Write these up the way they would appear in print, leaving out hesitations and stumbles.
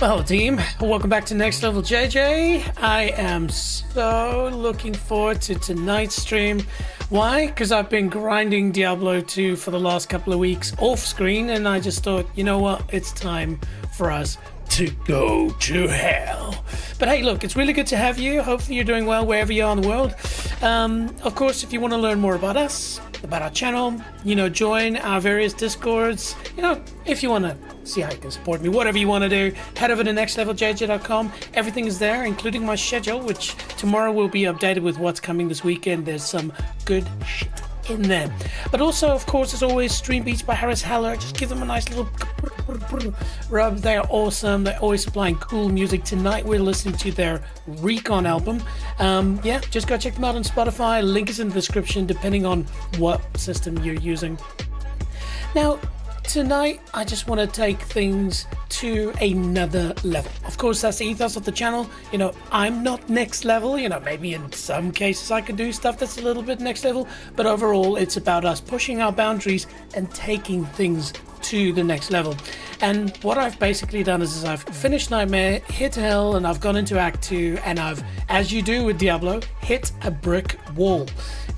Hello team, welcome back to Next Level JJ. I am so looking forward to tonight's stream. Why? Because I've been grinding Diablo 2 for the last couple of weeks off screen, and I just thought, you know what, it's time for us to go to hell. But hey, look, it's really good to have you. Hopefully you're doing well wherever you are in the world. Of course, if you want to learn more about us, about our channel, join our various discords, if you want to see how you can support me, whatever you want to do, head over to nextleveljj.com. Everything is there, including my schedule, which tomorrow will be updated with what's coming this weekend. There's some good shit in there. But also, of course, as always, Stream Beats by Harris Heller. Just give them a nice little rub. They're awesome. They're always supplying cool music. Tonight we're listening to their Recon album. Just go check them out on Spotify. Link is in the description depending on what system you're using. Now, tonight, I just want to take things to another level. Of course, that's the ethos of the channel. I'm not next level. Maybe in some cases I could do stuff that's a little bit next level, but overall, it's about us pushing our boundaries and taking things to the next level. And what I've basically done is I've finished Nightmare, hit Hell, and I've gone into Act 2, and I've, as you do with Diablo, hit a brick wall.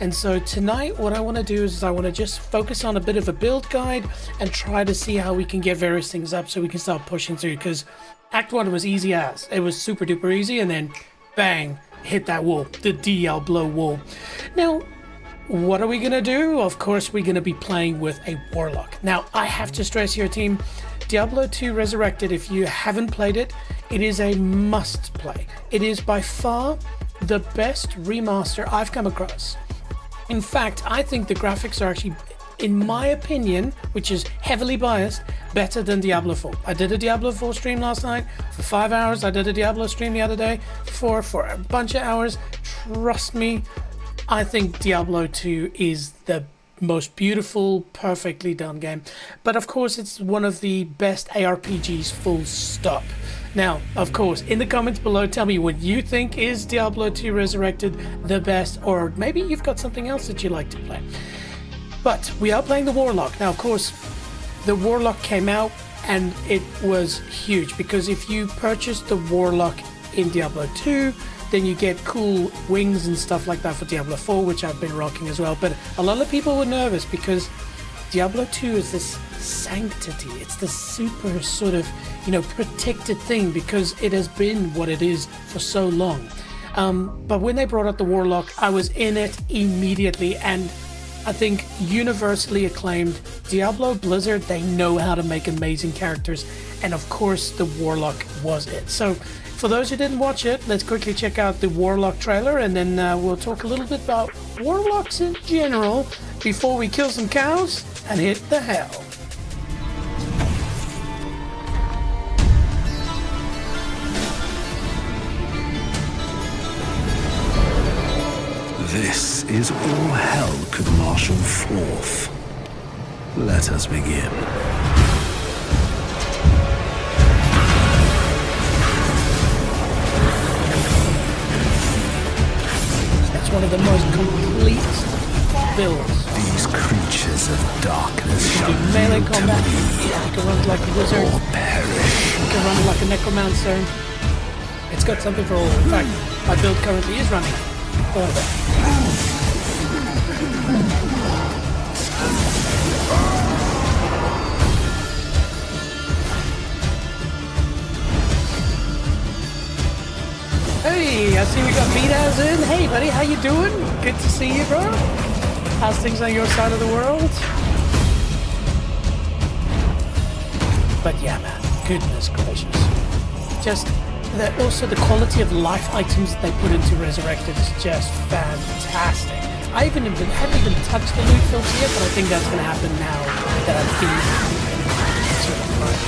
And so tonight what I want to do is I want to just focus on a bit of a build guide and try to see how we can get various things up so we can start pushing through, because Act 1 was easy as. It was super duper easy, and then bang, hit that wall, the Diablo wall. Now, what are we going to do? Of course, we're going to be playing with a Warlock. Now, I have to stress here, team, Diablo 2 Resurrected, if you haven't played it, it is a must play. It is by far the best remaster I've come across. In fact, I think the graphics are actually, in my opinion, which is heavily biased, better than Diablo 4. I did a Diablo 4 stream last night for 5 hours. I did a Diablo stream the other day for a bunch of hours. Trust me, I think Diablo 2 is the most beautiful, perfectly done game. But of course, it's one of the best ARPGs, full stop. Now, of course, in the comments below, tell me what you think is Diablo 2 Resurrected the best, or maybe you've got something else that you like to play. But we are playing the Warlock. Now, of course, the Warlock came out and it was huge, because if you purchase the Warlock in Diablo 2, then you get cool wings and stuff like that for Diablo 4, which I've been rocking as well. But a lot of people were nervous because Diablo 2 is this sanctity. It's the super sort of, protected thing because it has been what it is for so long. But when they brought out the Warlock, I was in it immediately, and I think universally acclaimed. Diablo Blizzard, they know how to make amazing characters, and of course the Warlock was it. So for those who didn't watch it, let's quickly check out the Warlock trailer, and then we'll talk a little bit about Warlocks in general before we kill some cows and hit the hell. This is all hell could marshal forth. Let us begin. That's one of the most complete builds. These creatures of darkness shall do melee yield to combat. me, You can run like a wizard. or perish. You can run like a necromancer. It's got something for all. In fact, my build currently is running all of that. Hey, I see we got Beataz in. Hey, buddy, how you doing? Good to see you, bro. How's things on your side of the world? But yeah, man, goodness gracious. Just also the quality of life items that they put into Resurrected is just fantastic. I haven't even touched the loot filter yet, but I think that's going to happen now that I'm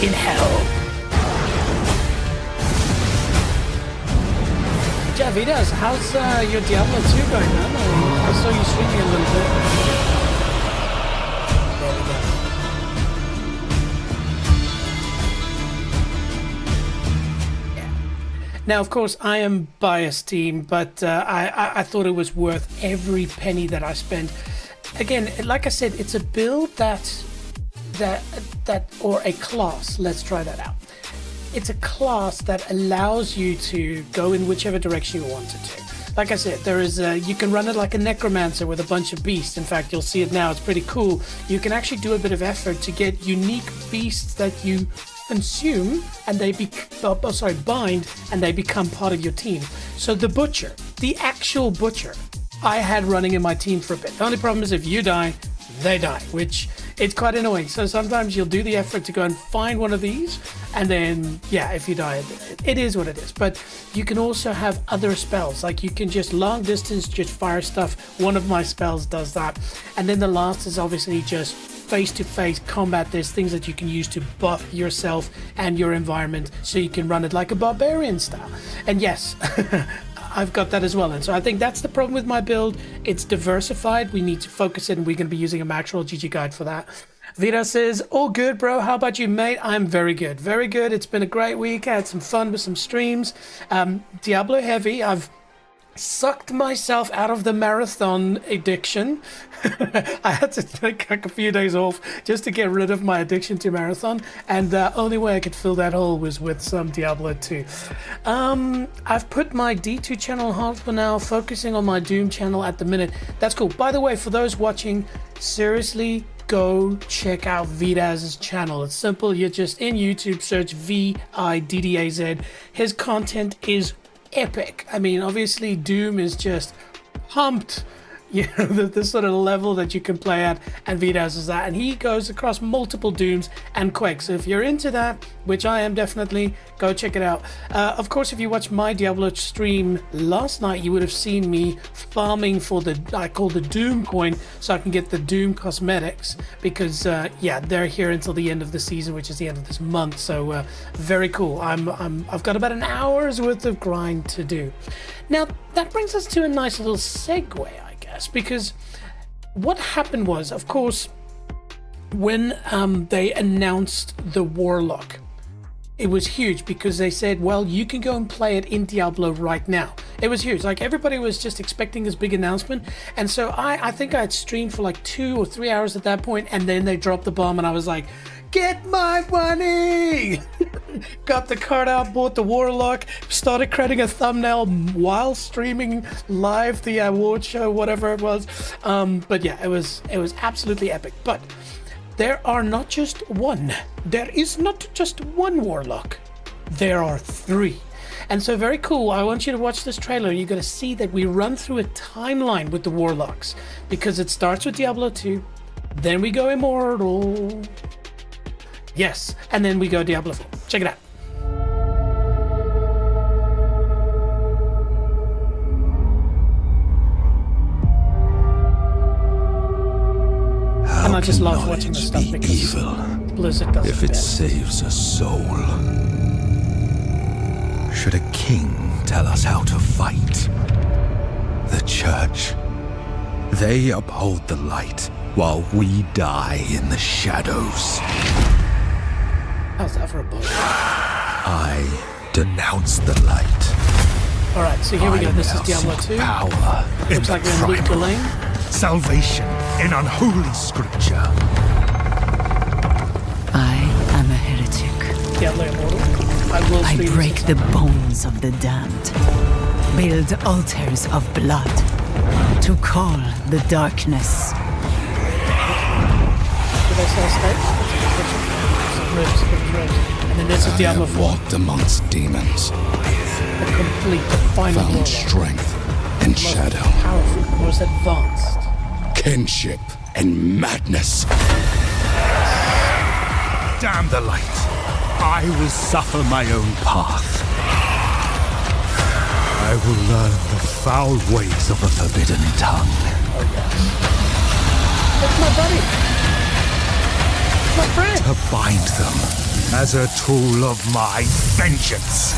in hell. Yeah, Vidas, how's your Diablo 2 going, man? I saw you streaming a little bit. There we go. Now, of course, I am biased, team, but I thought it was worth every penny that I spent. Again, like I said, it's a build or a class. Let's try that out. it's a class that allows you to go in whichever direction you wanted to. Like I said, there is you can run it like a necromancer with a bunch of beasts. In fact, you'll see it now. It's pretty cool. You can actually do a bit of effort to get unique beasts that you consume, and they bind, and they become part of your team. So the butcher, the actual butcher, I had running in my team for a bit. The only problem is if you die, they die, which it's quite annoying. So sometimes you'll do the effort to go and find one of these, and then yeah, if you die, it is what it is. But you can also have other spells, like you can just long distance just fire stuff. One of my spells does that, and then the last is obviously just face-to-face combat. There's things that you can use to buff yourself and your environment, so you can run it like a barbarian style. And yes, I've got that as well. And so I think that's the problem with my build. It's diversified. We need to focus it, and we're going to be using a Maxroll GG guide for that. Vida says, all good, bro. How about you, mate? I'm very good. Very good. It's been a great week. I had some fun with some streams. Diablo heavy. I've sucked myself out of the marathon addiction. I had to take like a few days off just to get rid of my addiction to marathon, and the only way I could fill that hole was with some Diablo 2. I've put my D2 channel on hold for now, focusing on my Doom channel at the minute. That's cool. By the way, for those watching, seriously, go check out Vidaz's channel. It's simple. You're just in YouTube, search VIDDAZ. His content is epic. I mean, obviously Doom is just pumped, you know, the sort of level that you can play at, and Vidaz is that, and he goes across multiple Dooms and Quakes. So if you're into that, which I am definitely, go check it out. Of course, if you watched my Diablo stream last night, you would have seen me farming for the, I call the Doom coin, so I can get the Doom cosmetics, because yeah, they're here until the end of the season, which is the end of this month. So very cool. I've got about an hour's worth of grind to do. Now that brings us to a nice little segue, I guess, because what happened was, of course, when they announced the Warlock, it was huge, because they said, well, you can go and play it in Diablo right now. It was huge. Like, everybody was just expecting this big announcement. And so I think I had streamed for like 2 or 3 hours at that point, and then they dropped the bomb, and I was like, get my money! Got the card out, bought the Warlock, started creating a thumbnail while streaming live the award show, whatever it was. But yeah, it was absolutely epic. But there are not just one. There is not just one Warlock. There are 3. And so very cool. I want you to watch this trailer. You're going to see that we run through a timeline with the Warlocks, because it starts with Diablo 2, then we go Immortal. Yes, and then we go Diablo 4. Check it out. And I just love watching this stuff because evil Blizzard does if it saves a soul. Should a king tell us how to fight? The church, they uphold the light while we die in the shadows. How's that for a book? I denounce the light. Alright, so here we go. This is Diablo 2. Power Looks like we're in Luke Delane. Salvation in unholy scripture. I am a heretic. Diablo Immortal. I break the bones of the damned, build altars of blood to call the darkness. Did I say state? Ribs. And then this is Diablo 4. Walked amongst demons. The complete, the final Found Warlock. strength in shadow. Powerful, most advanced. Kinship and madness. Damn the light. I will suffer my own path. I will learn the foul ways of a forbidden tongue. Oh, yes. That's my buddy. My friend. To bind them as a tool of my vengeance.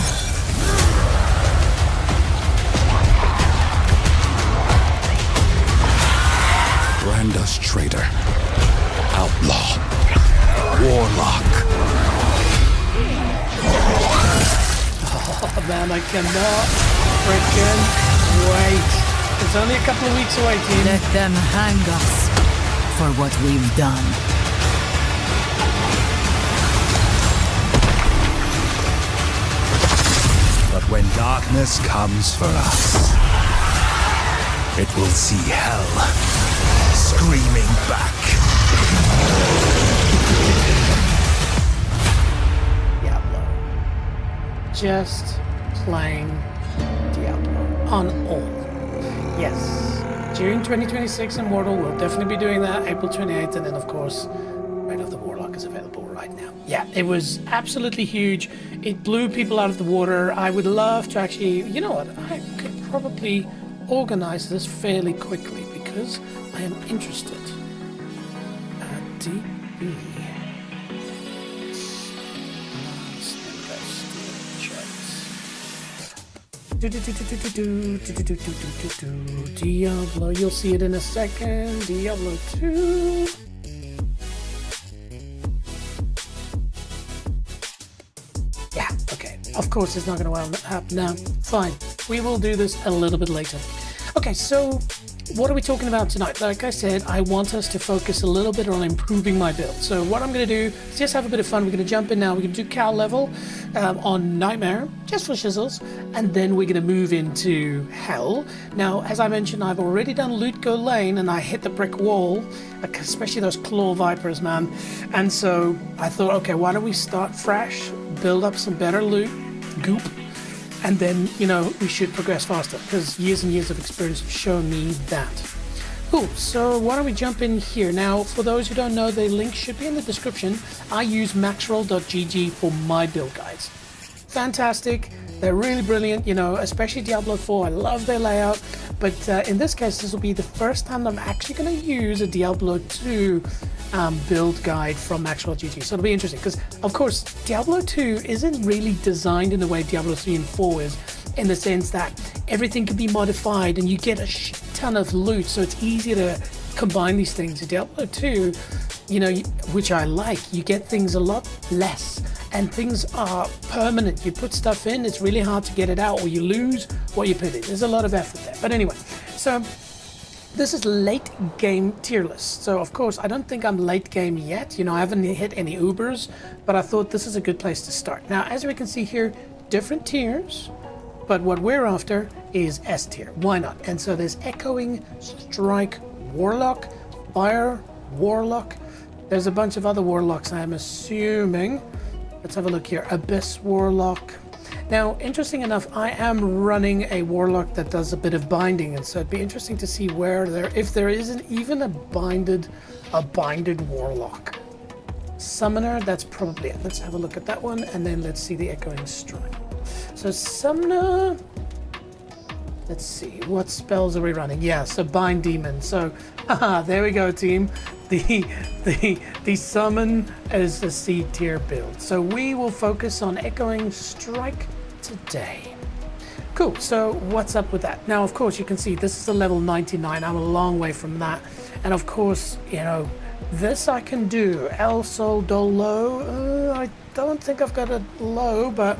Brandos traitor, outlaw, warlock. Oh man, I cannot freaking wait. It's only a couple of weeks away, team. Let them hang us for what we've done. When darkness comes for us, it will see hell screaming back. Diablo. Just plain Diablo. On all. Yes. June 2026 Immortal, we'll definitely be doing that. April 28th, and then of course, Reign of the Warlock is available right now. Yeah, it was absolutely huge. It blew people out of the water. I would love to actually, you know what, I could probably organize this fairly quickly because I am interested. DB. Diablo, you'll see it in a second. Diablo 2. Yeah, okay. Of course it's not going to happen now. Fine. We will do this a little bit later. Okay, so what are we talking about tonight? Like I said, I want us to focus a little bit on improving my build. So what I'm going to do is just have a bit of fun. We're going to jump in now. We're going to do Cal level on Nightmare, just for shizzles. And then we're going to move into Hell. Now, as I mentioned, I've already done Loot Go Lane, and I hit the brick wall, especially those Claw Vipers, man. And so I thought, okay, why don't we start fresh, build up some better loot, goop, and then, you know, we should progress faster because years and years of experience have shown me that. Cool, so why don't we jump in here. Now, for those who don't know, the link should be in the description. I use maxroll.gg for my build guides. Fantastic, they're really brilliant, you know, especially Diablo 4. I love their layout, but in this case, this will be the first time I'm actually going to use a Diablo 2 build guide from maxroll.gg. So it'll be interesting because, of course, Diablo 2 isn't really designed in the way Diablo 3 and 4 is, in the sense that everything can be modified and you get a shit ton of loot, so it's easy to combine these things. In Diablo 2, you know, which I like, you get things a lot less and things are permanent. You put stuff in, it's really hard to get it out, or you lose what you put in. There's a lot of effort there. But anyway, so this is late game tier list. So of course, I don't think I'm late game yet. You know, I haven't hit any Ubers, but I thought this is a good place to start. Now, as we can see here, different tiers, but what we're after is S tier. Why not? And so there's Echoing Strike Warlock, Fire Warlock. There's a bunch of other Warlocks, I'm assuming. Let's have a look here. Abyss Warlock. Now, interesting enough, I am running a Warlock that does a bit of binding, and so it'd be interesting to see if there isn't even a binded Warlock. Summoner, that's probably it. Let's have a look at that one, and then let's see the Echoing Strike. So Summoner, let's see, what spells are we running? Yeah, so Bind Demon. So, haha, there we go, team. The summon is a C tier build. So we will focus on Echoing Strike today. Cool, so what's up with that? Now, of course, you can see this is a level 99. I'm a long way from that. And of course, you know, this I can do. El Sol Dol Low, I don't think I've got a low, but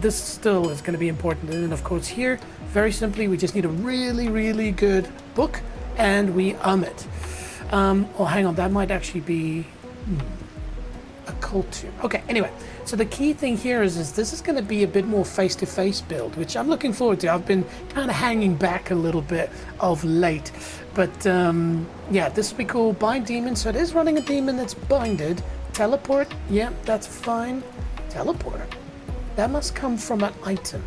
this still is going to be important. And then, of course, here, very simply, we just need a really, really good book, and we it. Oh, hang on, that might actually be a cult tomb. Okay, anyway, so the key thing here is this is going to be a bit more face-to-face build, which I'm looking forward to. I've been kind of hanging back a little bit of late, but yeah, this will be cool. Bind Demon, so it is running a demon that's binded. Teleport, yeah, that's fine. Teleport, that must come from an item.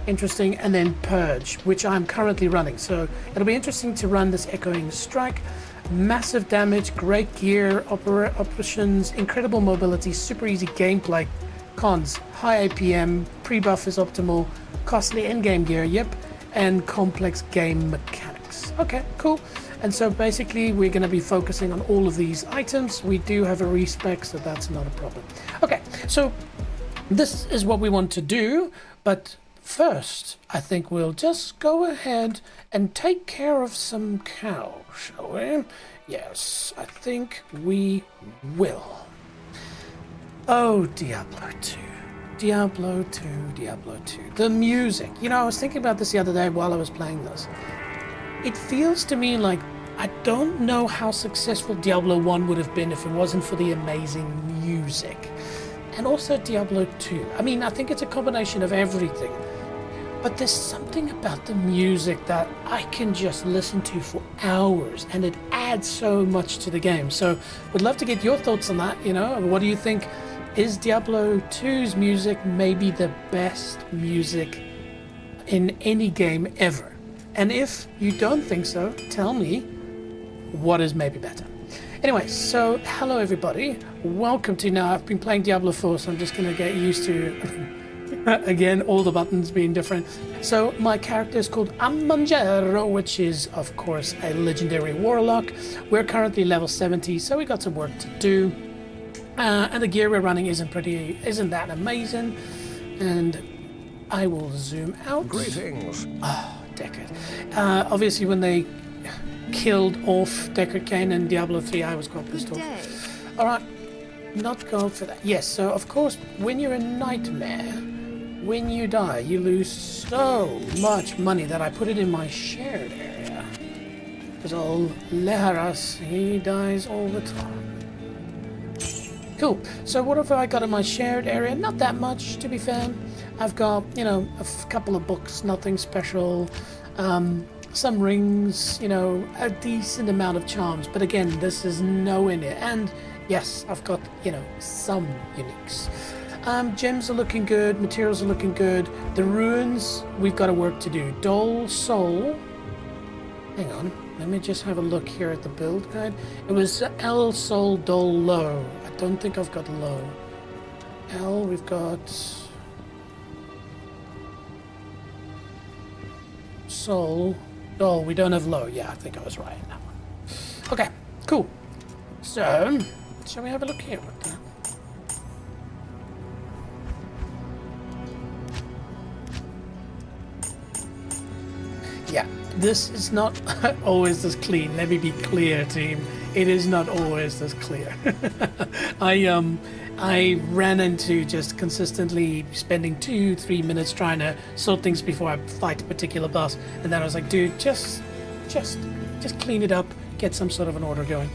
Interesting. And then Purge, which I'm currently running, so it'll be interesting to run this Echoing Strike. Massive damage, great gear, operations, incredible mobility, super easy gameplay. Cons, high APM, pre-buff is optimal, costly in-game gear, yep, and complex game mechanics. Okay, cool. And so basically we're going to be focusing on all of these items. We do have a respec, so that's not a problem. Okay, so this is what we want to do, but first, I think we'll just go ahead and take care of some cows, shall we? Yes, I think we will. Oh, Diablo 2. Diablo 2, Diablo 2. The music. You know, I was thinking about this the other day while I was playing this. It feels to me like I don't know how successful Diablo 1 would have been if it wasn't for the amazing music. And also Diablo 2. I mean, I think it's a combination of everything. But there's something about the music that I can just listen to for hours, and it adds so much to the game. So would love to get your thoughts on that. You know, what do you think? Is Diablo 2's music maybe the best music in any game ever? And if you don't think so, tell me what is maybe better. Anyway, so hello everybody. Welcome to, now I've been playing Diablo 4, so I'm just going to get used to again, all the buttons being different. So my character is called Amanjero, which is, of course, a legendary warlock. We're currently level 70, so we got some work to do. And the gear we're running isn't that amazing. And I will zoom out. Greetings. Oh, Deckard. Obviously, when they killed off Deckard Cain in Diablo 3, I was quite pissed off. All right, not go for that. Yes, so of course, when you're a nightmare, when you die, you lose so much money that I put it in my shared area. Because old Leharas, he dies all the time. Cool. So what have I got in my shared area? Not that much, to be fair. I've got, you know, a couple of books, nothing special. Some rings, you know, a decent amount of charms. But again, this is nowhere near. And yes, I've got, you know, some uniques. Gems are looking good, materials are looking good. The runes, we've got a work to do. Dole Soul. Hang on, let me just have a look here at the build guide. It was L Soul Dole Low. I don't think I've got low. L, we've got Soul Dole. We don't have low. Yeah, I think I was right in that one. Okay, cool. So, shall we have a look here? What the? Yeah, this is not always this clean. Let me be clear, team. It is not always this clear. I ran into just consistently spending 2-3 minutes trying to sort things before I fight a particular boss, and then I was like, dude, just clean it up, get some sort of an order going.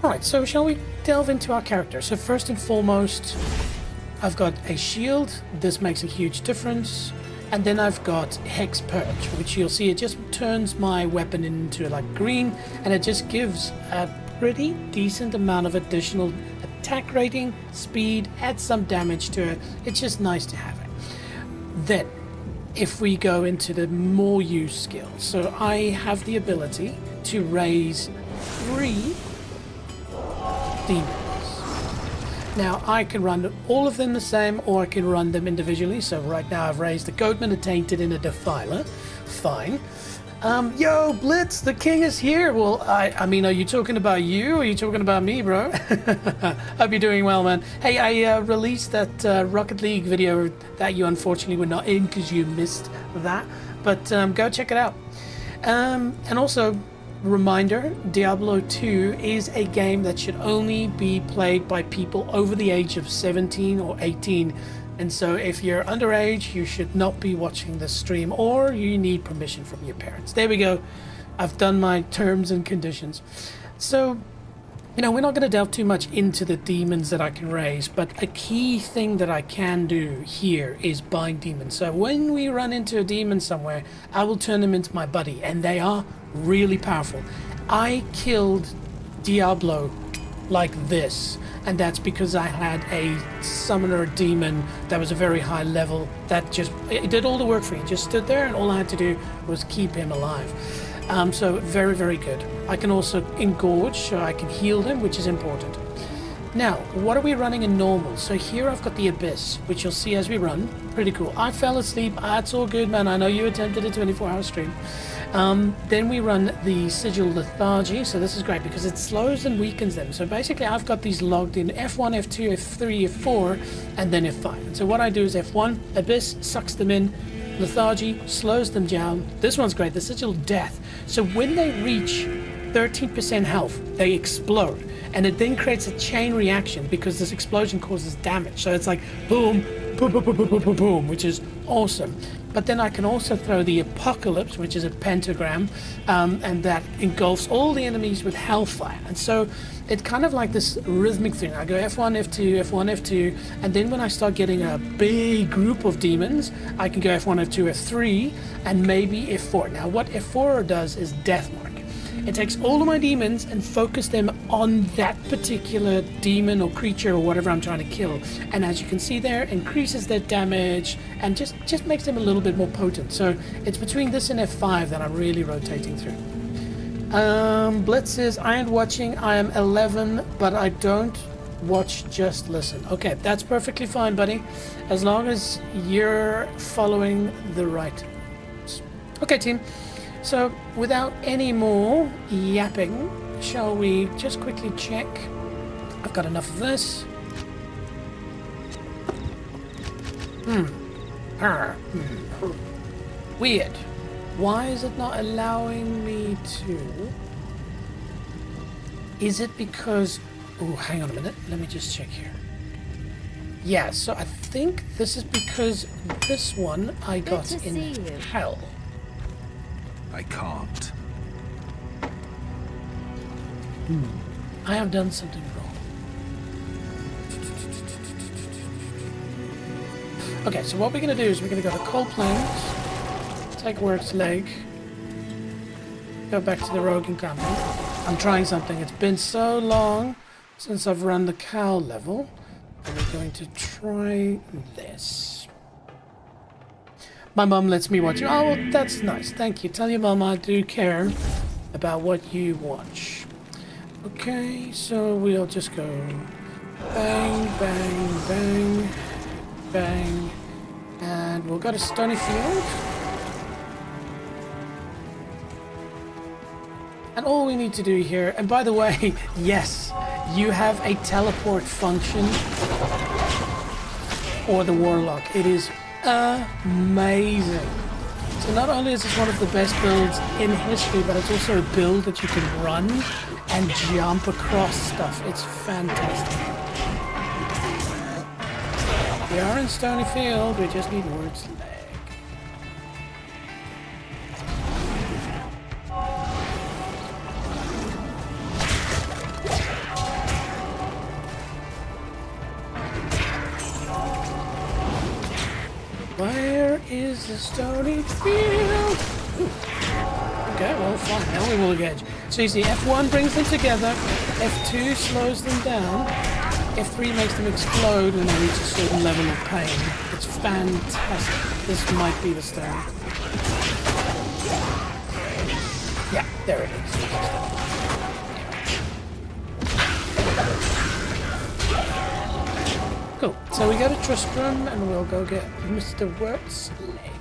All right, so shall we delve into our character? So first and foremost, I've got a shield. This makes a huge difference. And then I've got Hex Purge, which you'll see it just turns my weapon into like green, and it just gives a pretty decent amount of additional attack rating, speed, adds some damage to it. It's just nice to have it. Then, if we go into the more used skills, so I have the ability to raise 3 demons. Now, I can run all of them the same, or I can run them individually. So right now I've raised a Goatman, a Tainted, and a Defiler. Fine. Yo, Blitz, the king is here. Well, I mean, are you talking about you, or are you talking about me, bro? Hope you're doing well, man. Hey, I released that Rocket League video that you unfortunately were not in because you missed that. But go check it out. And also, reminder, Diablo 2 is a game that should only be played by people over the age of 17 or 18, and so if you're underage, you should not be watching this stream, or you need permission from your parents. There we go. I've done my terms and conditions. So, you know, we're not going to delve too much into the demons that I can raise, but a key thing that I can do here is bind demons. So when we run into a demon somewhere, I will turn them into my buddy, and they are really powerful. I killed Diablo like this, and that's because I had a summoner demon that was a very high level that just, it did all the work for me. Just stood there, and all I had to do was keep him alive. So very, very good. I can also engorge, so I can heal him, which is important. Now, what are we running in normal? So here I've got the Abyss, which you'll see as we run. Pretty cool. I fell asleep. That's all good, man. I know you attempted a 24-hour stream. Then we run the Sigil Lethargy. So this is great because it slows and weakens them. So basically I've got these logged in F1, F2, F3, F4, and then F5. And so what I do is F1, Abyss, sucks them in. Lethargy slows them down. This one's great, the Sigil Death. So when they reach 13% health, they explode. and it then creates a chain reaction because this explosion causes damage. So it's like boom, boom, boom, boom, boom, boom, boom, boom, which is awesome. But then I can also throw the Apocalypse, which is a pentagram, and that engulfs all the enemies with Hellfire. And so it's kind of like this rhythmic thing. I go F1, F2, F1, F2, and then when I start getting a big group of demons, I can go F1, F2, F3, and maybe F4. Now what F4 does is Deathmark. It takes all of my demons and focus them on that particular demon or creature or whatever I'm trying to kill. And as you can see there, increases their damage and just makes them a little bit more potent. So it's between this and F5 that I'm really rotating through. Blitz says, I ain't watching, I am 11, but I don't watch, just listen. Okay, that's perfectly fine, buddy. As long as you're following the right. Okay, team. So, without any more yapping, shall we just quickly check? I've got enough of this. Weird. Why is it not allowing me to? Is it because... Oh, hang on a minute. Let me just check here. Yeah, so I think this is because this one I got in hell. I can't. I have done something wrong. Okay, so what we're going to do is we're going to go to Cold Plains, take Work's Leg, go back to the Rogue encampment. I'm trying something. It's been so long since I've run the cow level. And we're going to try this. My mum lets me watch it. Oh, well, that's nice. Thank you. Tell your mum I do care about what you watch. Okay, so we'll just go bang, bang, bang, bang. And we'll go to Stony Field. And all we need to do here, and by the way, yes, you have a teleport function for the Warlock. It is amazing. So not only is this one of the best builds in history, but it's also a build that you can run and jump across stuff. It's fantastic. We are in Stony Field, we just need Work's Leg. Where is the Stony Field? Okay, well, fine. Now we will engage. So you see, F1 brings them together, F2 slows them down, F3 makes them explode when they reach a certain level of pain. It's fantastic. This might be the stone. Yeah, there it is. Cool. So we go to Tristram and we'll go get Mr. Work's Leg.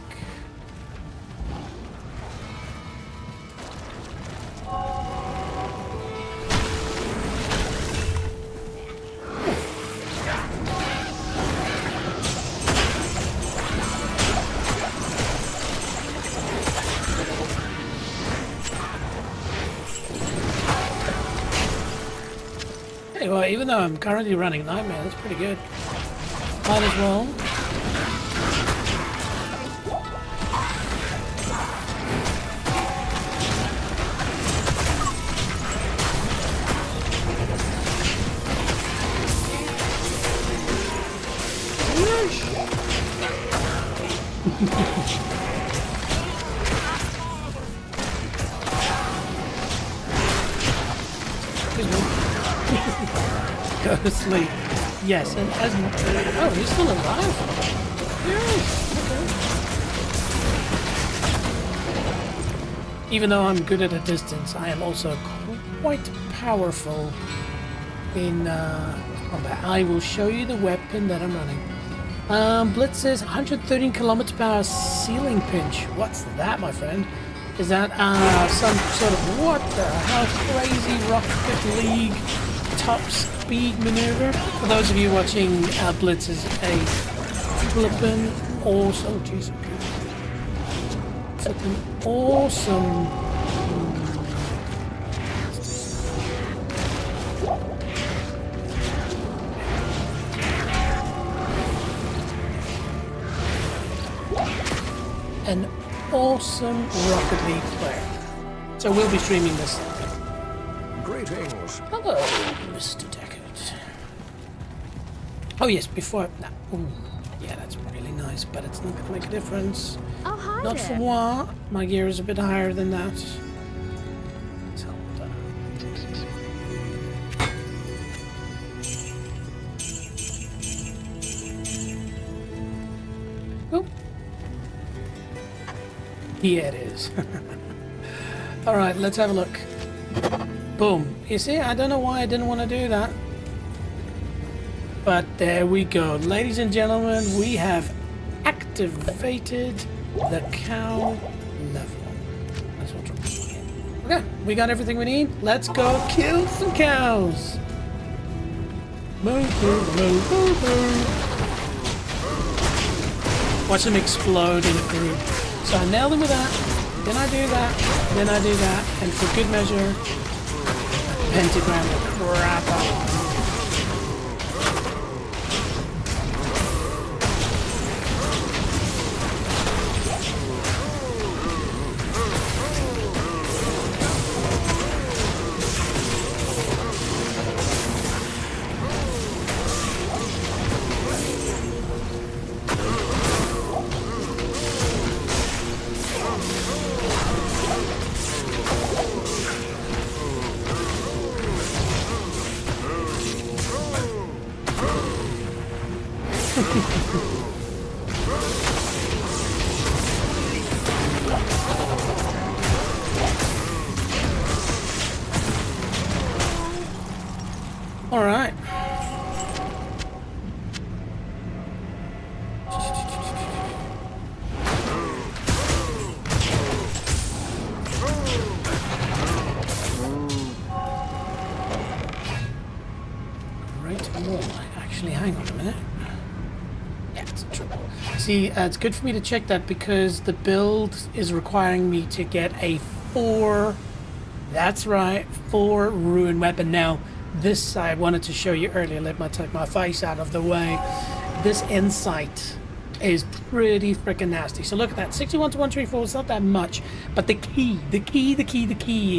Anyway, even though I'm currently running Nightmare, that's pretty good. Might as well. Go to sleep. Yes, and as... Oh, he's still alive? Yes, okay. Even though I'm good at a distance, I am also quite powerful in combat. I will show you the weapon that I'm running. Blitz says 113 kilometers per hour ceiling pinch. What's that, my friend? Is that some sort of what the hell crazy Rocket League top speed maneuver? For those of you watching, Blitz is a flippin' awesome. Oh jeez, flippin' awesome an awesome Rocket League player. So we'll be streaming this. Greetings. Hello, Mr. Deckard. Oh yes, before... No. Ooh, yeah, that's really nice, but it's not going to make a difference. Oh, hi Not there. for moi. My gear is a bit higher than that. So, oh. Yeah, it is. Alright, let's have a look. Boom. You see, I don't know why I didn't want to do that. But there we go. Ladies and gentlemen, we have activated the cow level. That's what we're okay, we got everything we need. Let's go kill some cows. Moo, moo, moo, moo, moo. Watch them explode in a group. So I nailed them with that. Then I do that. Then I do that. And for good measure, pentagram the crap out. All right. Great wall. Actually, hang on a minute. Yeah, it's a triple. See, it's good for me to check that because the build is requiring me to get a 4. That's right, 4 ruin weapon. Now, this I wanted to show you earlier. Let me take my face out of the way. This insight is pretty freaking nasty. So look at that, 61 to 134. It's not that much, but the key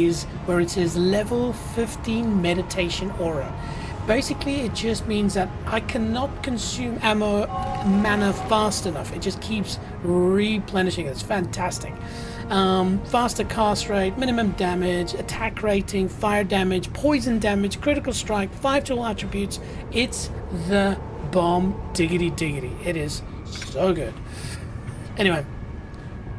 is where it says level 15 meditation aura. Basically, it just means that I cannot consume mana fast enough. It just keeps replenishing. It's fantastic. Faster cast rate, minimum damage, attack rating, fire damage, poison damage, critical strike, 5 tool attributes. It's the bomb diggity diggity. It is so good. Anyway,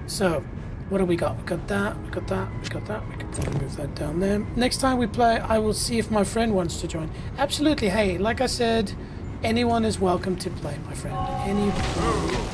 so what do we got? We got that, we got that, we got that. We can probably move that down there. Next time we play, I will see if my friend wants to join. Absolutely. Hey, like I said, anyone is welcome to play, my friend. Anyone is welcome.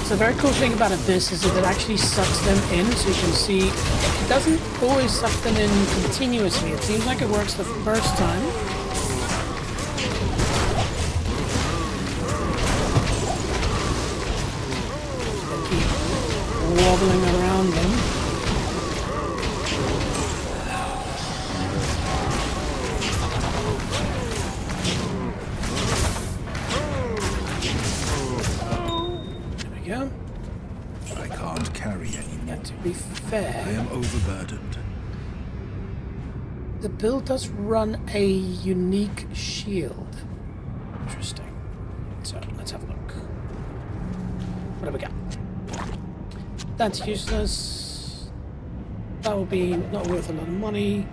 The very cool thing about this is that it actually sucks them in, so you can see it doesn't always suck them in continuously. It seems like it works the first time. They keep wobbling around them. I can't carry anymore. Yeah, to be fair, I am overburdened. the build does run a unique shield. Interesting. So let's have a look. What do we got? That's useless. That will be not worth a lot of money.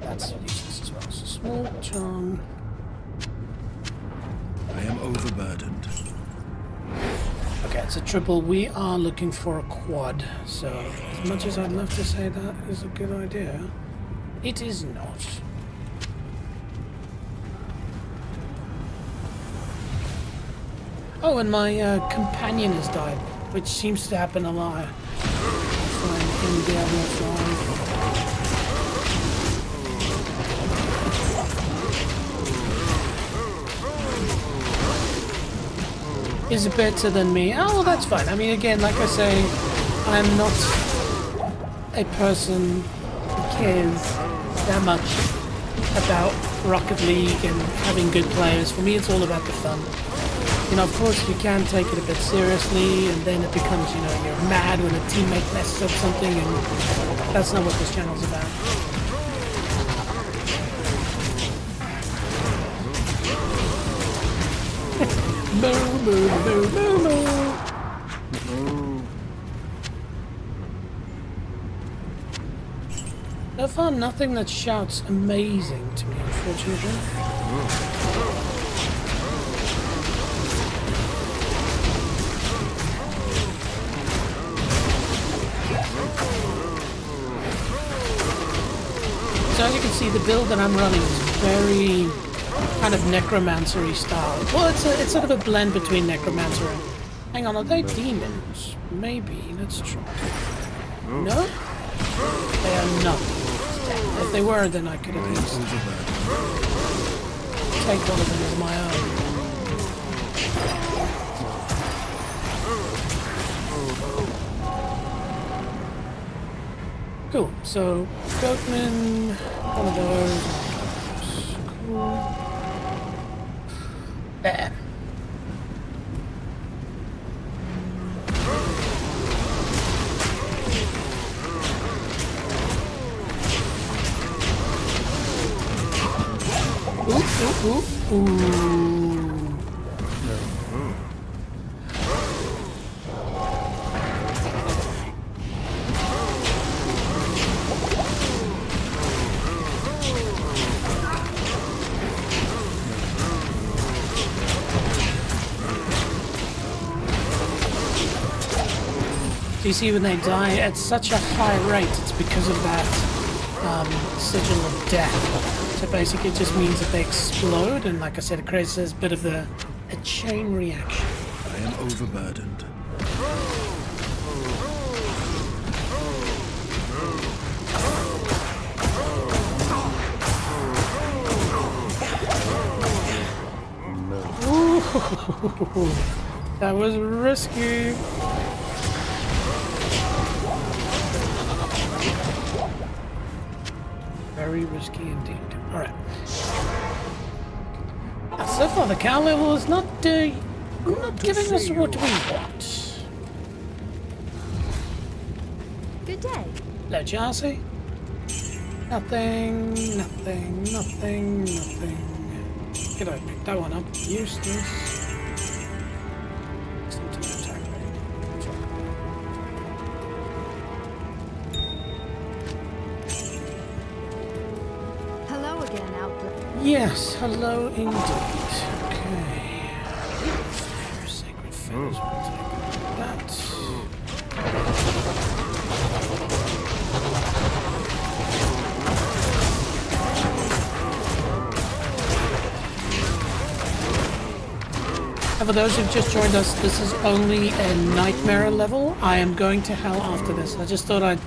That's useless as well. So small charm. I am overburdened. Okay, it's a triple. We are looking for a quad. So as much as I'd love to say that is a good idea, it is not. Oh, and my companion has died, which seems to happen a lot. I find in Diablo song. Is better than me. Oh, well, that's fine. I mean, again, like I say, I'm not a person who cares that much about Rocket League and having good players. For me, it's all about the fun. You know, of course, you can take it a bit seriously, and then it becomes, you know, you're mad when a teammate messes up something, and that's not what this channel's about. Moo, moo, moo, moo, moo. So far, nothing that shouts amazing to me, unfortunately. So as you can see, the build that I'm running is very kind of necromancer-y style. Well, it's sort of a blend between necromancer and... Hang on, are they demons? Maybe, let's try. No? They are not. If they were, then I could at least take one of them as my own. Cool, so Goatman, one of those. Cool. There. Ooh. Do you see when they die at such a high rate? It's because of that sigil of death. So basically it just means that they explode, and like I said, it creates a bit of a chain reaction. I am overburdened. Ooh, that was risky. Very risky indeed. Alright. So far the cow level is not giving us what we want. Good day. Hello, Chelsea. Nothing. Could I pick that one up? Useless. Yes, hello indeed. Okay. Sacred Feathers, we'll take that. And for those who've just joined us, this is only a Nightmare level. I am going to hell after this. I just thought I'd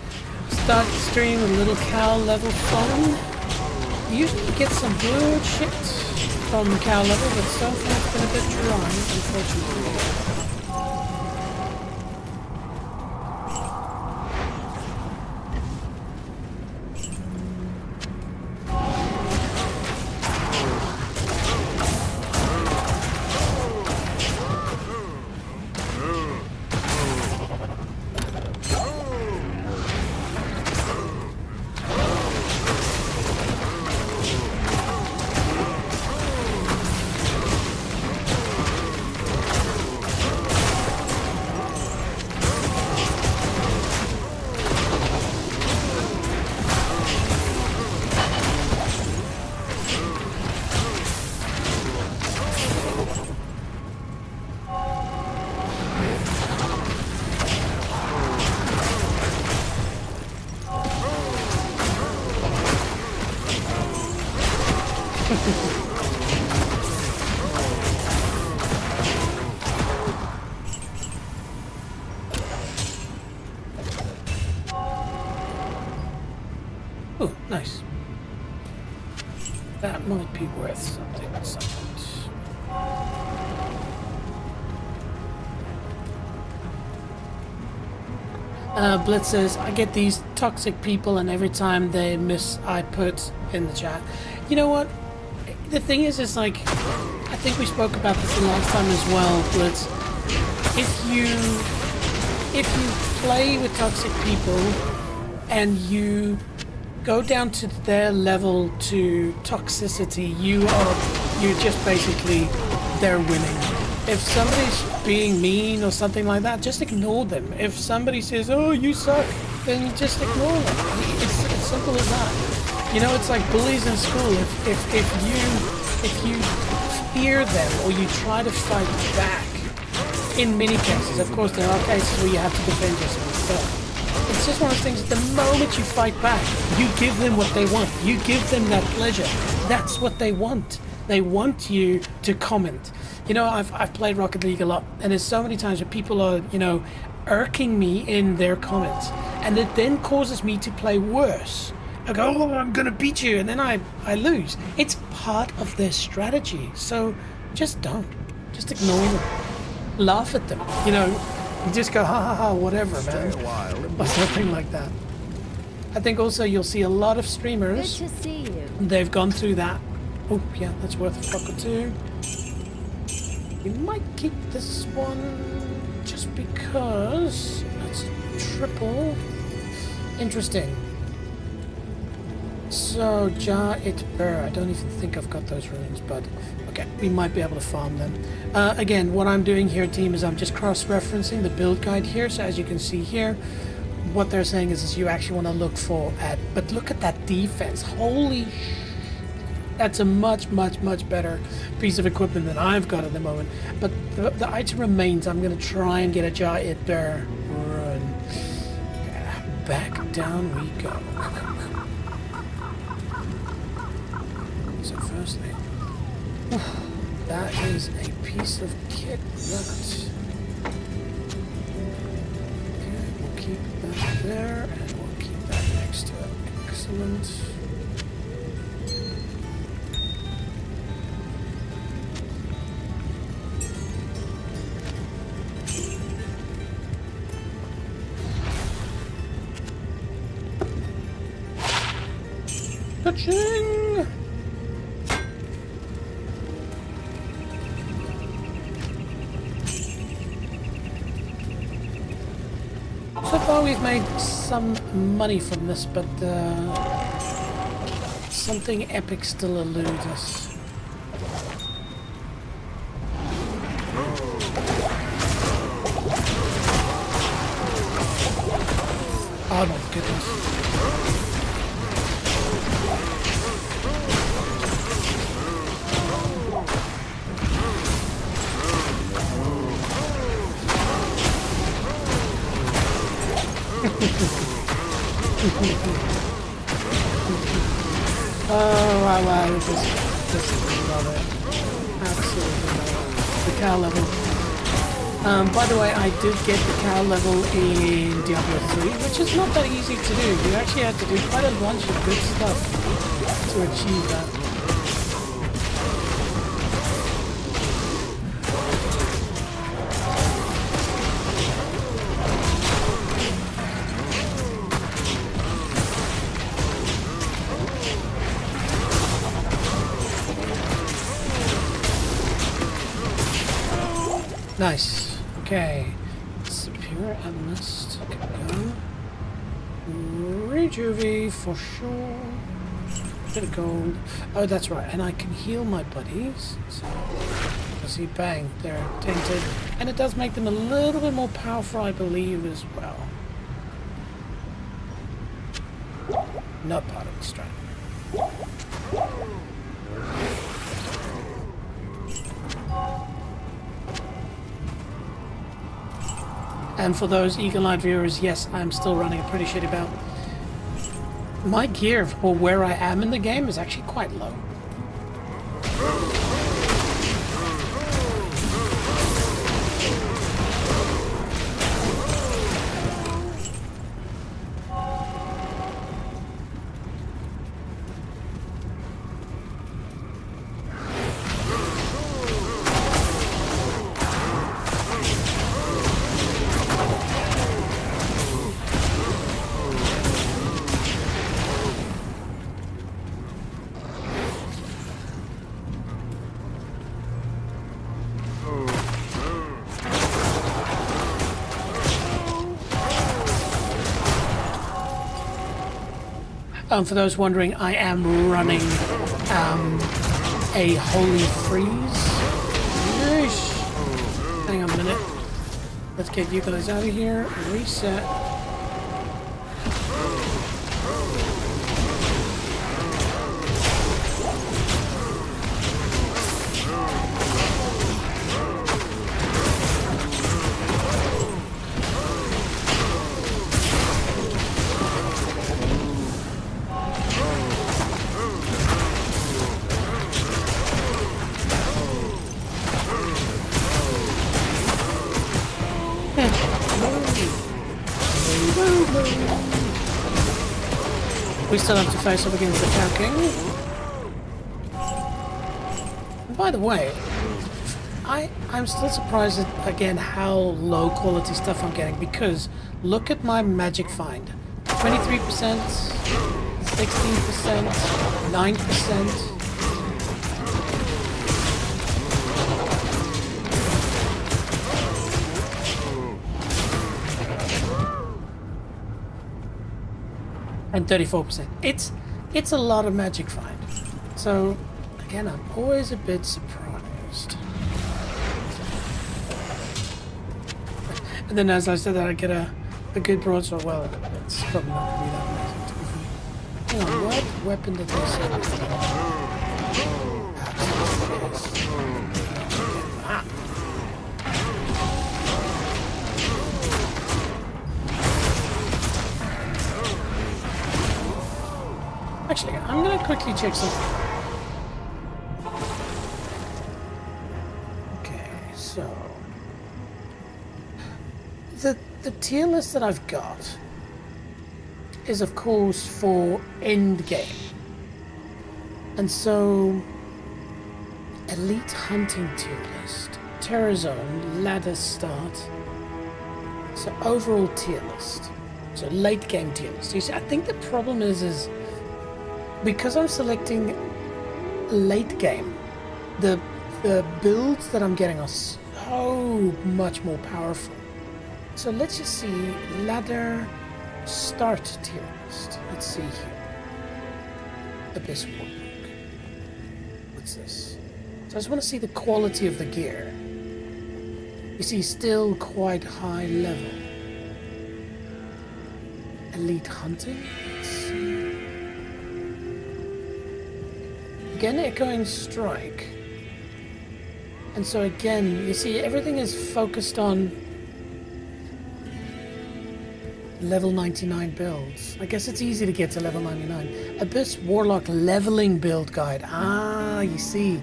start the stream with a little cow level fun. Usually get some good shit from the cow level, but so far it's been a bit dry, unfortunately. Oh, nice. That might be worth something. Blitz says, I get these toxic people and every time they miss, I put in the chat. You know what? The thing is like, I think we spoke about this the last time as well, Blitz. If you play with toxic people and you go down to their level to toxicity, you're just basically, they're winning. If somebody's being mean or something like that, just ignore them. If somebody says, oh, you suck, then just ignore them. It's as simple as that. You know, it's like bullies in school. If you fear them or you try to fight back, in many cases, of course there are cases where you have to defend yourself, but it's just one of those things, the moment you fight back, you give them what they want. You give them that pleasure. That's what they want. They want you to comment. You know, I've played Rocket League a lot, and there's so many times where people are, you know, irking me in their comments, and it then causes me to play worse. I go, oh, I'm gonna beat you, and then I lose. It's part of their strategy, so just don't. Just ignore them. Laugh at them, you know, and just go, ha ha ha, whatever, man. Or something like that. I think also you'll see a lot of streamers. Good to see you. They've gone through that. Oh, yeah, that's worth a fuck or two. We might keep this one just because it's triple. Interesting. So, Jar It Burr. I don't even think I've got those runes, but okay, we might be able to farm them. Again, what I'm doing here, team, is I'm just cross-referencing the build guide here. So as you can see here, what they're saying is you actually want to look for at, but look at that defense. Holy sh! That's a much, much, much better piece of equipment than I've got at the moment. But the item remains. I'm going to try and get a Jar It Burr run. Yeah, back down we go. So firstly, that is a piece of kit that. Okay, we'll keep that there, and we'll keep that next to it. Excellent. Touching! So far we've made some money from this, but something epic still eludes us. Oh my goodness. Oh wow, just love it. Absolutely love it. The cow level. By the way, I did get the cow level in Diablo 3, which is not that easy to do. You actually have to do quite a bunch of good stuff to achieve that. Nice. Okay. Superior Analyst. Go. Rejuvie for sure. Bit of gold. Oh, that's right. And I can heal my buddies. So, see, bang, they're tainted. And it does make them a little bit more powerful, I believe, as well. Not part of the strat. And for those eagle-eyed viewers, yes, I'm still running a pretty shitty build. My gear for where I am in the game is actually quite low. For those wondering, I am running a holy freeze. Yeesh. Hang on a minute. Let's get you guys out of here. Reset. We still have to face up against the Cow King. And by the way, I'm still surprised at, again, how low quality stuff I'm getting, because look at my magic find. 23%, 16%, 9%. And 34%. It's a lot of magic find. So again, I'm always a bit surprised. And then as I said that, I get a good broadsword. Well, it's probably not going to be that amazing. Hang on, what weapon did they say? Actually, I'm going to quickly check something. Okay, so the tier list that I've got is, of course, for end game. And so elite hunting tier list, terror zone, ladder start. So overall tier list. So late game tier list. You see, I think the problem is because I'm selecting late game, the builds that I'm getting are so much more powerful. So let's just see ladder start tier list. Let's see here. Abyss Warlock. What's this? So I just want to see the quality of the gear. You see, still quite high level. Elite hunting. Let's see. Again, echoing strike. And so again, you see everything is focused on level 99 builds. I guess it's easy to get to level 99. Abyss Warlock leveling build guide. Ah, you see.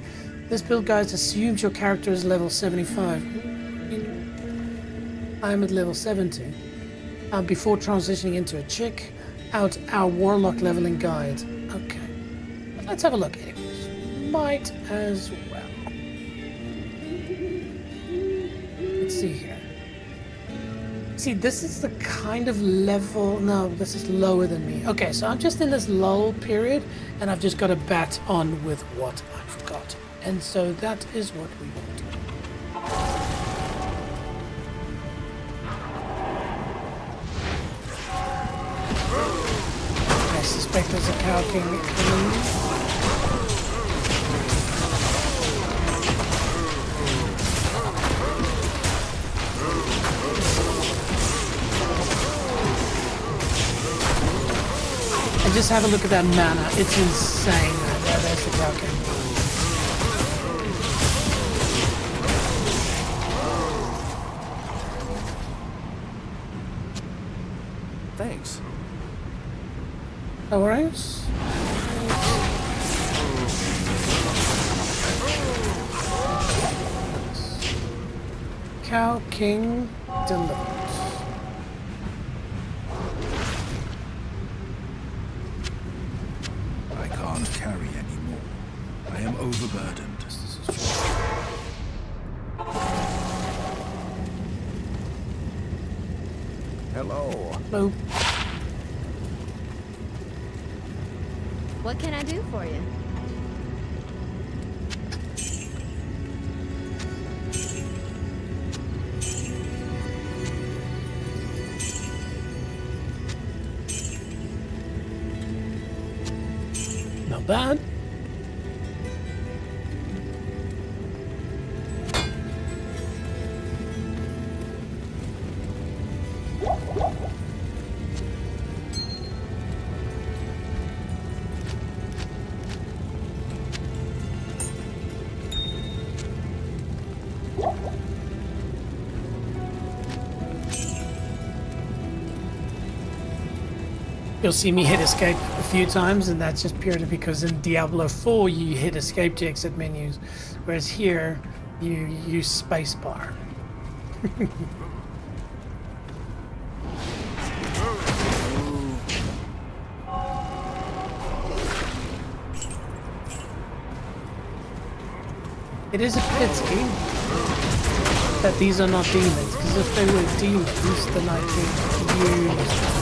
This build guide assumes your character is level 75. I'm at level 70. Before transitioning into a chick, out our Warlock leveling guide. Okay. Let's have a look anyways. Might as well. Let's see here. See, this is the kind of level... No, this is lower than me. Okay, so I'm just in this lull period, and I've just got to bat on with what I've got. And so that is what we want to do. I suspect there's a Cow King coming. Just have a look at that mana. It's insane, man. Yeah, there's the Cow King. Thanks. No worries. Cow King delivered. Carry anymore. I am overburdened. Hello. Hello. What can I do for you? Not bad. You'll see me hit escape a few times, and that's just purely because in Diablo 4 you hit escape to exit menus, whereas here you use spacebar. It is a pity that these are not demons, because if they were demons, then I could use...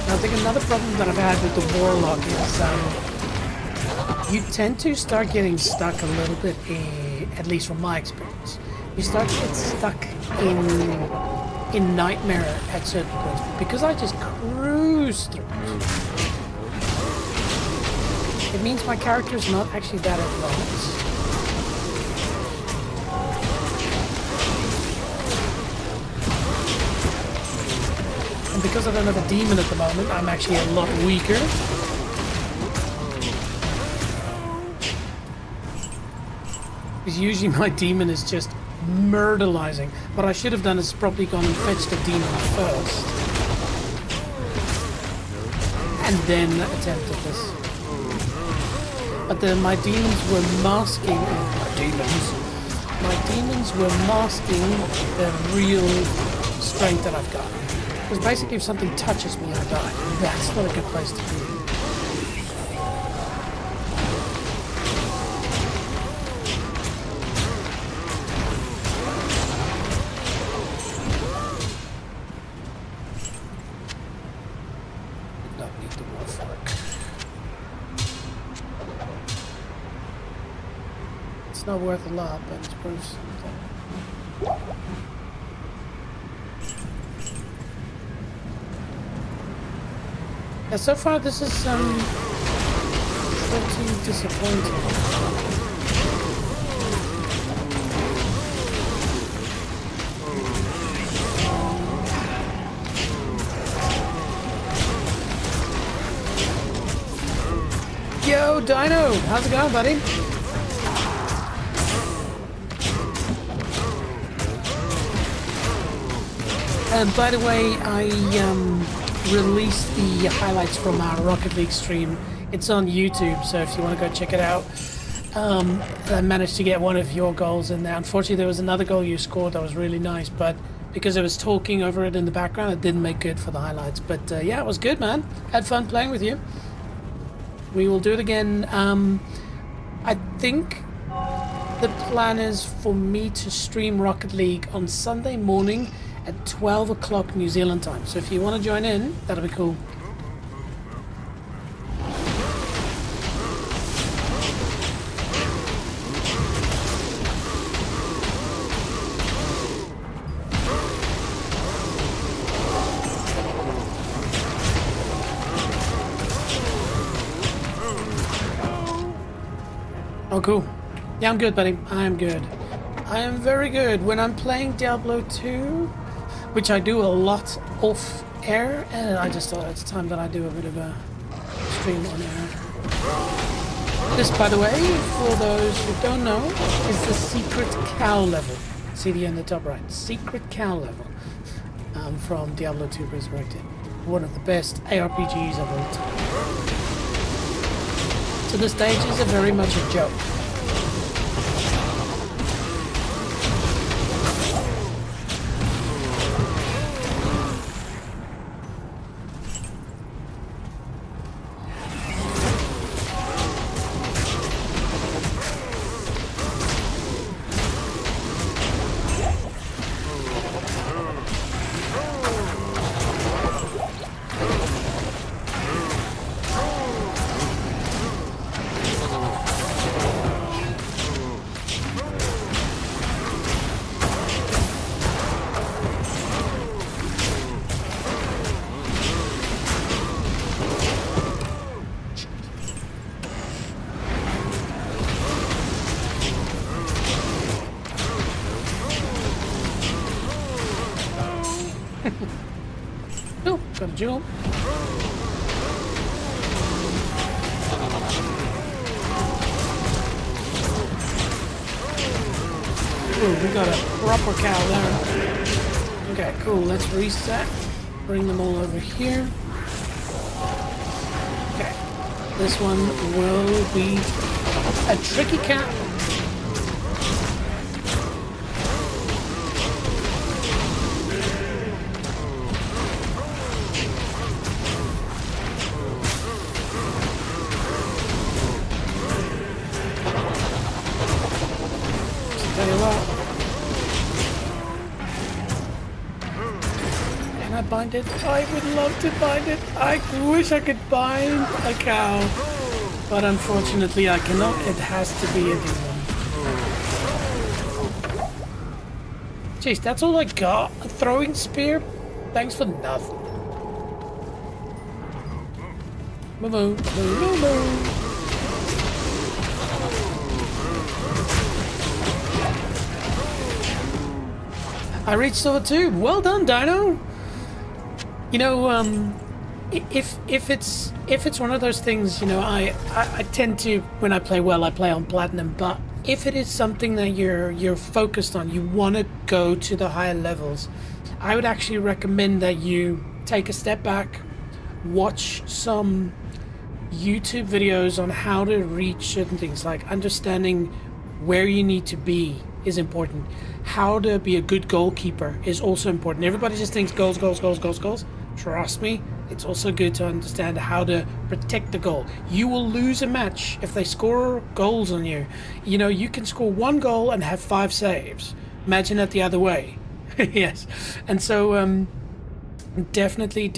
I think another problem that I've had with the Warlock is you tend to start getting stuck a little bit, at least from my experience. You start to get stuck in Nightmare at certain points. Because I just cruise through it means my character is not actually that advanced. And because I don't have a demon at the moment, I'm actually a lot weaker. Because usually my demon is just murderizing. What I should have done is probably gone and fetched a demon first. And then attempted this. But then my demons were masking... My demons were masking the real strength that I've got. Because basically if something touches me, I die. That's not a good place to be. Did not need the Warlock. It's not worth a lot, but it's worth something. Yeah, so far this is pretty disappointing. Yo, Dino! How's it going, buddy? By the way, I released the highlights from our Rocket League stream. It's on YouTube, so if you want to go check it out. I managed to get one of your goals in there. Unfortunately, there was another goal you scored that was really nice, but because I was talking over it in the background, it didn't make good for the highlights. But yeah, it was good, man. Had fun playing with you. We will do it again. I think the plan is for me to stream Rocket League on Sunday morning at 12 o'clock New Zealand time. So if you want to join in, that'll be cool. Oh, cool. Yeah, I'm good, buddy. I am good. I am very good. When I'm playing Diablo 2, which I do a lot off air, and I just thought it's time that I do a bit of a stream on air. This, by the way, for those who don't know, is the secret cow level. See the in the top right, secret cow level from Diablo 2 Resurrected. One of the best ARPGs of all time. So the stages are very much a joke. Oh, got a jewel. Ooh, we got a proper cow there. Okay, cool. Let's reset. Bring them all over here. Okay. This one will be a tricky cow. Tell you what. Can I bind it? I would love to bind it. I wish I could bind a cow. But unfortunately I cannot. It has to be a demon. Jeez, that's all I got? A throwing spear? Thanks for nothing. Moo-moo, moo-moo-moo. I reached silver 2. Well done, Dino. You know, if it's one of those things, you know, I tend to, when I play well, I play on platinum. But if it is something that you're focused on, you want to go to the higher levels, I would actually recommend that you take a step back, watch some YouTube videos on how to reach certain things, like understanding where you need to be is important. How to be a good goalkeeper is also important. Everybody just thinks goals, goals, goals, goals, goals. Trust me, it's also good to understand how to protect the goal. You will lose a match if they score goals on you. You know, you can score 1 goal and have 5 saves. Imagine that the other way. Yes. And so definitely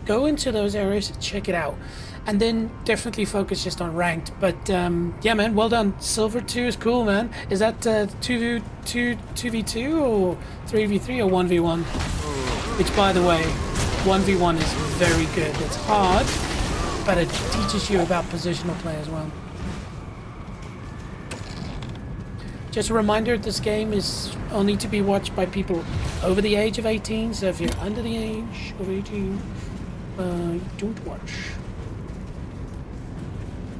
go into those areas, check it out. And then definitely focus just on ranked. But yeah, man, well done. Silver 2 is cool, man. Is that 2v2 or 3v3 or 1v1? Which, by the way, 1v1 is very good. It's hard, but it teaches you about positional play as well. Just a reminder, this game is only to be watched by people over the age of 18. So if you're under the age of 18, don't watch.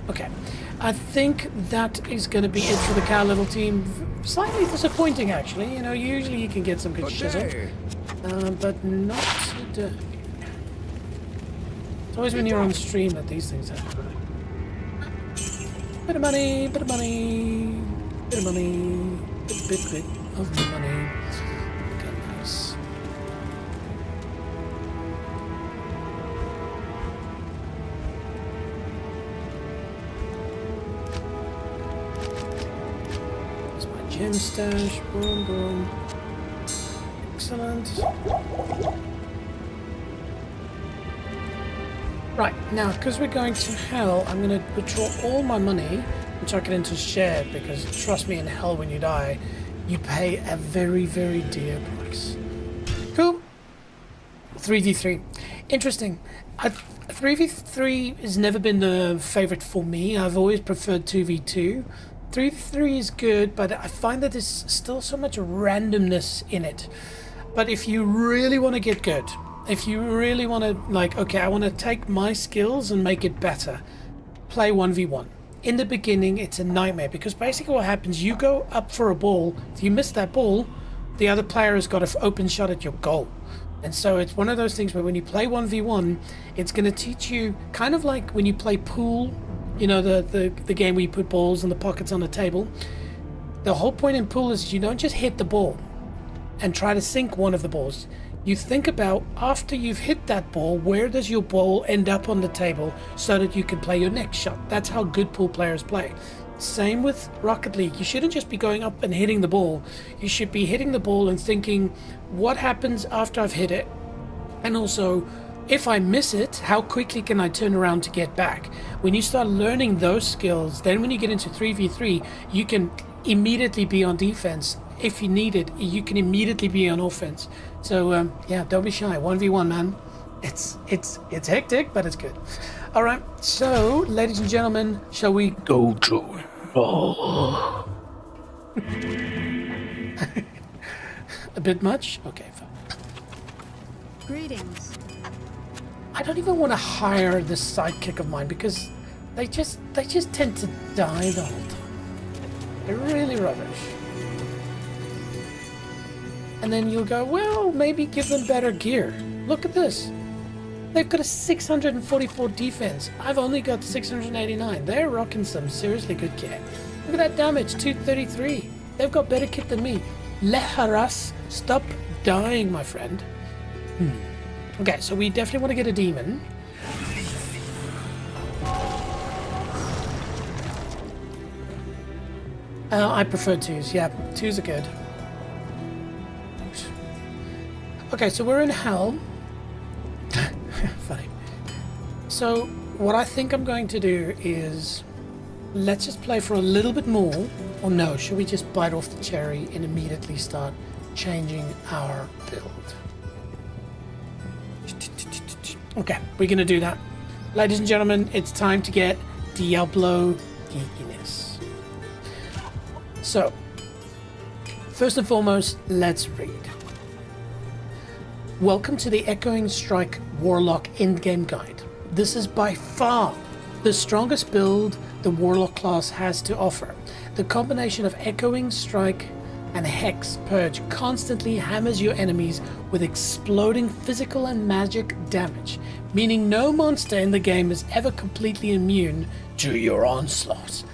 Okay, I think that is going to be it for the cow level team. Slightly disappointing, actually. You know, usually you can get some good shizzle, but not today. It's always when you're on stream that these things happen. Bit of money, bit of money, bit of money, bit of money. Okay, nice. Gem stash, boom, boom. Excellent. Right, now, because we're going to hell, I'm going to withdraw all my money and chuck it into shared, because trust me, in hell, when you die, you pay a very, very dear price. Cool. 3v3. Interesting. 3v3 has never been the favorite for me. I've always preferred 2v2. 3v3 is good, but I find that there's still so much randomness in it. But if you really want to get good, if you really want to, like, okay, I want to take my skills and make it better, play 1v1. In the beginning, it's a nightmare because basically what happens, you go up for a ball. If you miss that ball, the other player has got an open shot at your goal. And so it's one of those things where when you play 1v1, it's going to teach you, kind of like when you play pool, you know, the game where you put balls in the pockets on the table. The whole point in pool is you don't just hit the ball and try to sink one of the balls. You think about, after you've hit that ball, where does your ball end up on the table so that you can play your next shot. That's how good pool players play. Same with Rocket League. You shouldn't just be going up and hitting the ball. You should be hitting the ball and thinking, what happens after I've hit it? And also, if I miss it, how quickly can I turn around to get back? When you start learning those skills, then when you get into 3v3, you can immediately be on defense. If you need it, you can immediately be on offense. So yeah, don't be shy. 1v1, man. It's hectic, but it's good. All right. So, ladies and gentlemen, shall we go to it? Oh. A bit much? Okay, fine. Greetings. I don't even want to hire this sidekick of mine because they just tend to die the whole time. They're really rubbish. And then you'll go, well, maybe give them better gear. Look at this. They've got a 644 defense. I've only got 689. They're rocking some seriously good kit. Look at that damage, 233. They've got better kit than me. Leharas, stop dying, my friend. Okay, so we definitely want to get a demon. I prefer twos. Yeah, twos are good. Okay, so we're in hell. Funny. So what I think I'm going to do is let's just play for a little bit more. Or no, should we just bite off the cherry and immediately start changing our build? Okay, we're going to do that. Ladies and gentlemen, it's time to get Diablo geekiness. So, first and foremost, let's read. Welcome to the Echoing Strike Warlock endgame guide. This is by far the strongest build the Warlock class has to offer. The combination of Echoing Strike and Hex Purge constantly hammers your enemies with exploding physical and magic damage, meaning no monster in the game is ever completely immune to your onslaught.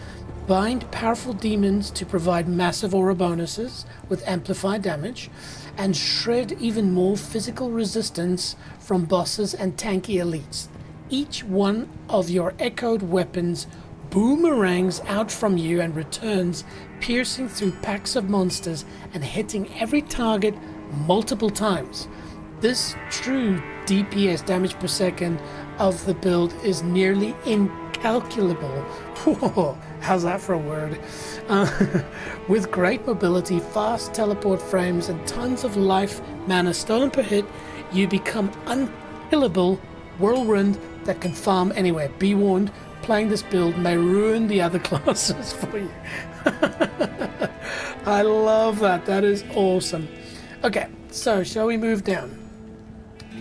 Bind powerful demons to provide massive aura bonuses with amplified damage, and shred even more physical resistance from bosses and tanky elites. Each one of your echoed weapons boomerangs out from you and returns, piercing through packs of monsters and hitting every target multiple times. This true DPS, damage per second, of the build is nearly incalculable. Whoa, how's that for a word? With great mobility, fast teleport frames, and tons of life mana stolen per hit, you become unkillable whirlwind that can farm anywhere. Be warned, playing this build may ruin the other classes for you. I love that. That is awesome. Okay, so shall we move down?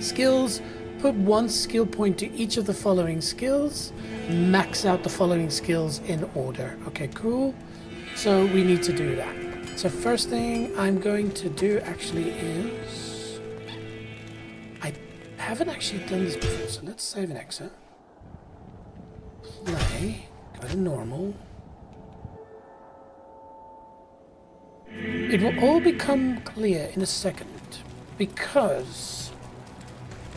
Skills. Put one skill point to each of the following skills. Max out the following skills in order. Okay, cool. So we need to do that. So first thing I'm going to do actually is... I haven't actually done this before, so let's save and exit. Play. Go to normal. It will all become clear in a second because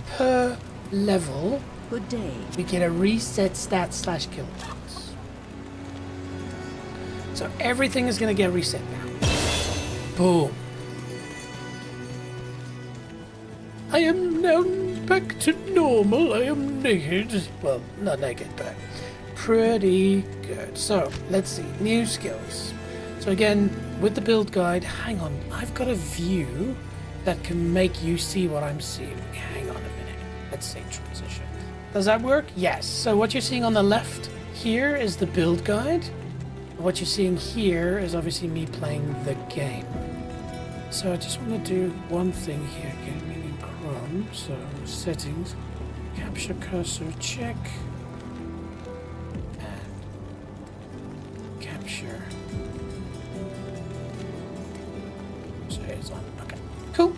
per level Good day. we get a reset stat / kill points. So everything is going to get reset now. Boom. I am now back to normal. I am naked. Well, not naked, but pretty good. So let's see. New skills. So again, with the build guide, hang on. I've got a view that can make you see what I'm seeing. Hang on a minute. Let's say transition. Does that work? Yes. So what you're seeing on the left here is the build guide. What you're seeing here is obviously me playing the game. So I just want to do one thing here again, meaning Chrome. So settings, capture cursor, check, and capture. So it's on. Okay, cool.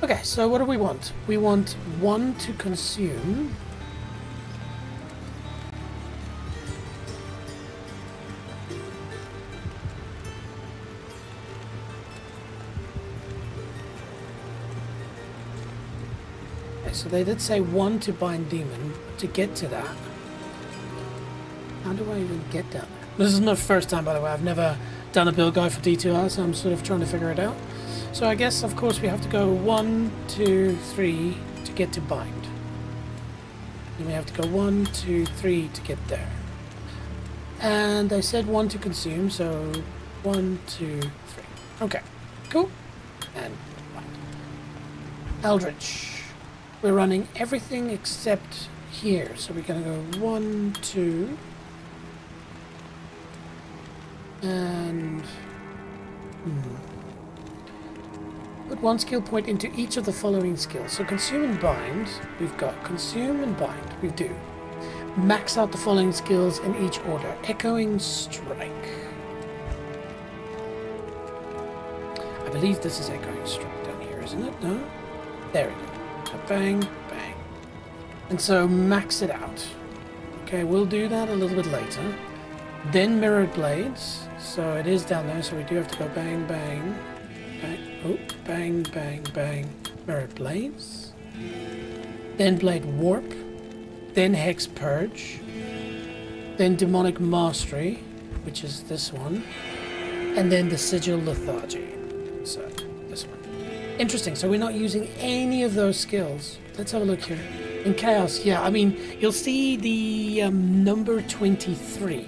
Okay, so what do we want? We want one to consume. So they did say one to bind demon. To get to that, how do I even get down there? This is my first time, by the way. I've never done a build guide for D2R, so I'm sort of trying to figure it out. So I guess, of course, we have to go 1, 2, 3 to get to bind. Then we have to go 1, 2, 3 to get there. And I said 1 to consume, so 1, 2, 3. Okay, cool. And bind. Eldritch. We're running everything except here. So we're going to go 1, 2. And put one skill point into each of the following skills. So consume and bind. We've got consume and bind. We do. Max out the following skills in each order. Echoing strike. I believe this is echoing strike down here, isn't it? No? There we go. Bang, bang. And so max it out. Okay, we'll do that a little bit later. Then mirrored blades. So it is down there, so we do have to go bang, bang, bang. Oh, bang, bang, bang. Mirrored blades. Then blade warp. Then hex purge. Then demonic mastery, which is this one. And then the sigil lethargy. So this one. Interesting, so we're not using any of those skills. Let's have a look here. In Chaos, yeah, I mean, you'll see the number 23.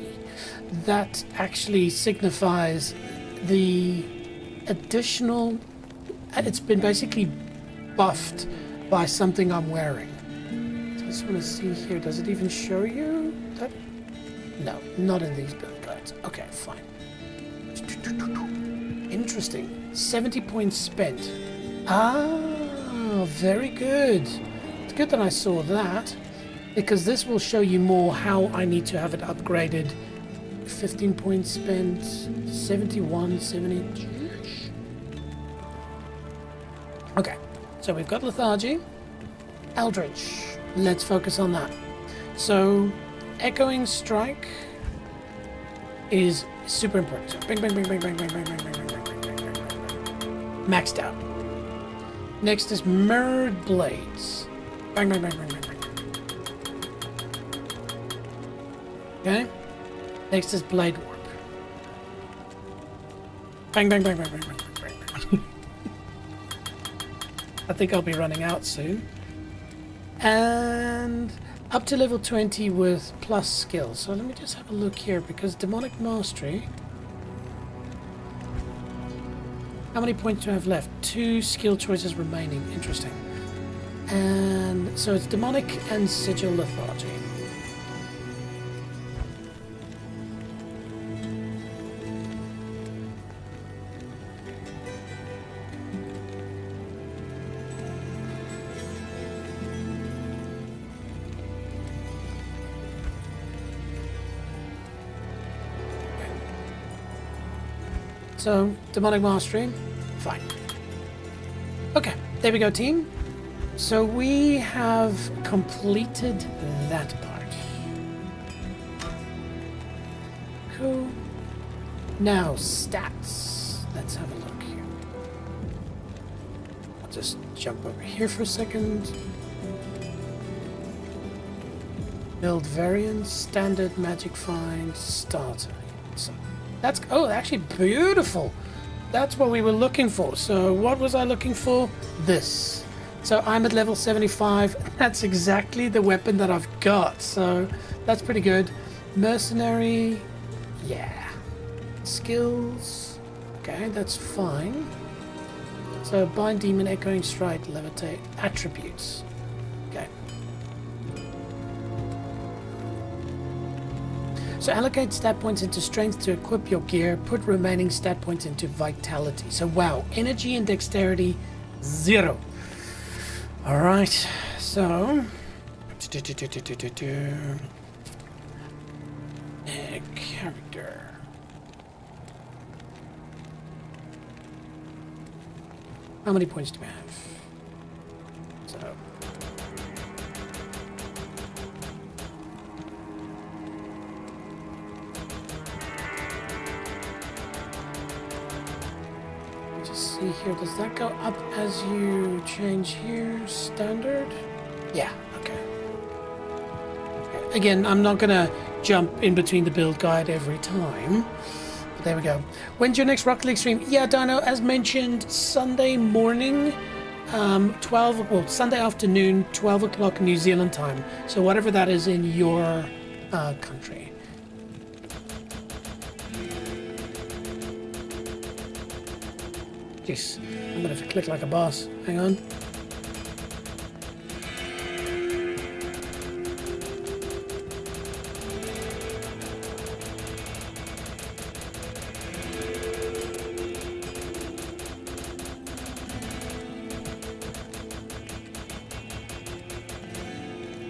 That actually signifies the additional... It's been basically buffed by something I'm wearing. So I just want to see here, does it even show you that? No, not in these build guides. Okay, fine. Interesting. 70 points spent. Ah, very good. It's good that I saw that, because this will show you more how I need to have it upgraded. 15 points spent, 71, 70. Okay, so we've got lethargy. Eldritch, let's focus on that. So, echoing strike is super important. So, bang, bang, bang, bang, bang, bang, bang, bang, bang, bang, bang, bang, bang, bang, bang. Maxed out. Next is mirrored blades. Bang, bang, bang, bang, bang, bang. Okay. Next is blade warp. Bang, bang, bang, bang, bang, bang, bang, bang. I think I'll be running out soon. And up to level 20 with plus skills. So let me just have a look here, because demonic mastery. How many points do I have left? 2 skill choices remaining. Interesting. And so it's demonic and sigil lethargy. So, demonic mastery, fine. Okay, there we go, team. So we have completed that part. Cool. Now, stats. Let's have a look here. I'll just jump over here for a second. Build variants, standard, magic find, starter. So that's, oh, actually beautiful. That's what we were looking for. So what was I looking for? This. So I'm at level 75. That's exactly the weapon that I've got. So that's pretty good. Mercenary. Yeah. Skills. Okay, that's fine. So bind demon, echoing strike, levitate. Attributes. Okay. So allocate stat points into strength to equip your gear. Put remaining stat points into vitality. So wow, energy and dexterity 0. All right, so character. How many points do we have? So just see here, does that go up as you change here? Standard? Yeah, okay. Again, I'm not gonna jump in between the build guide every time. But there we go. When's your next Rocket League stream? Yeah, Dino, as mentioned, Sunday morning, Sunday afternoon, 12 o'clock New Zealand time. So whatever that is in your country. Jeez, I'm gonna have to click like a boss. Hang on.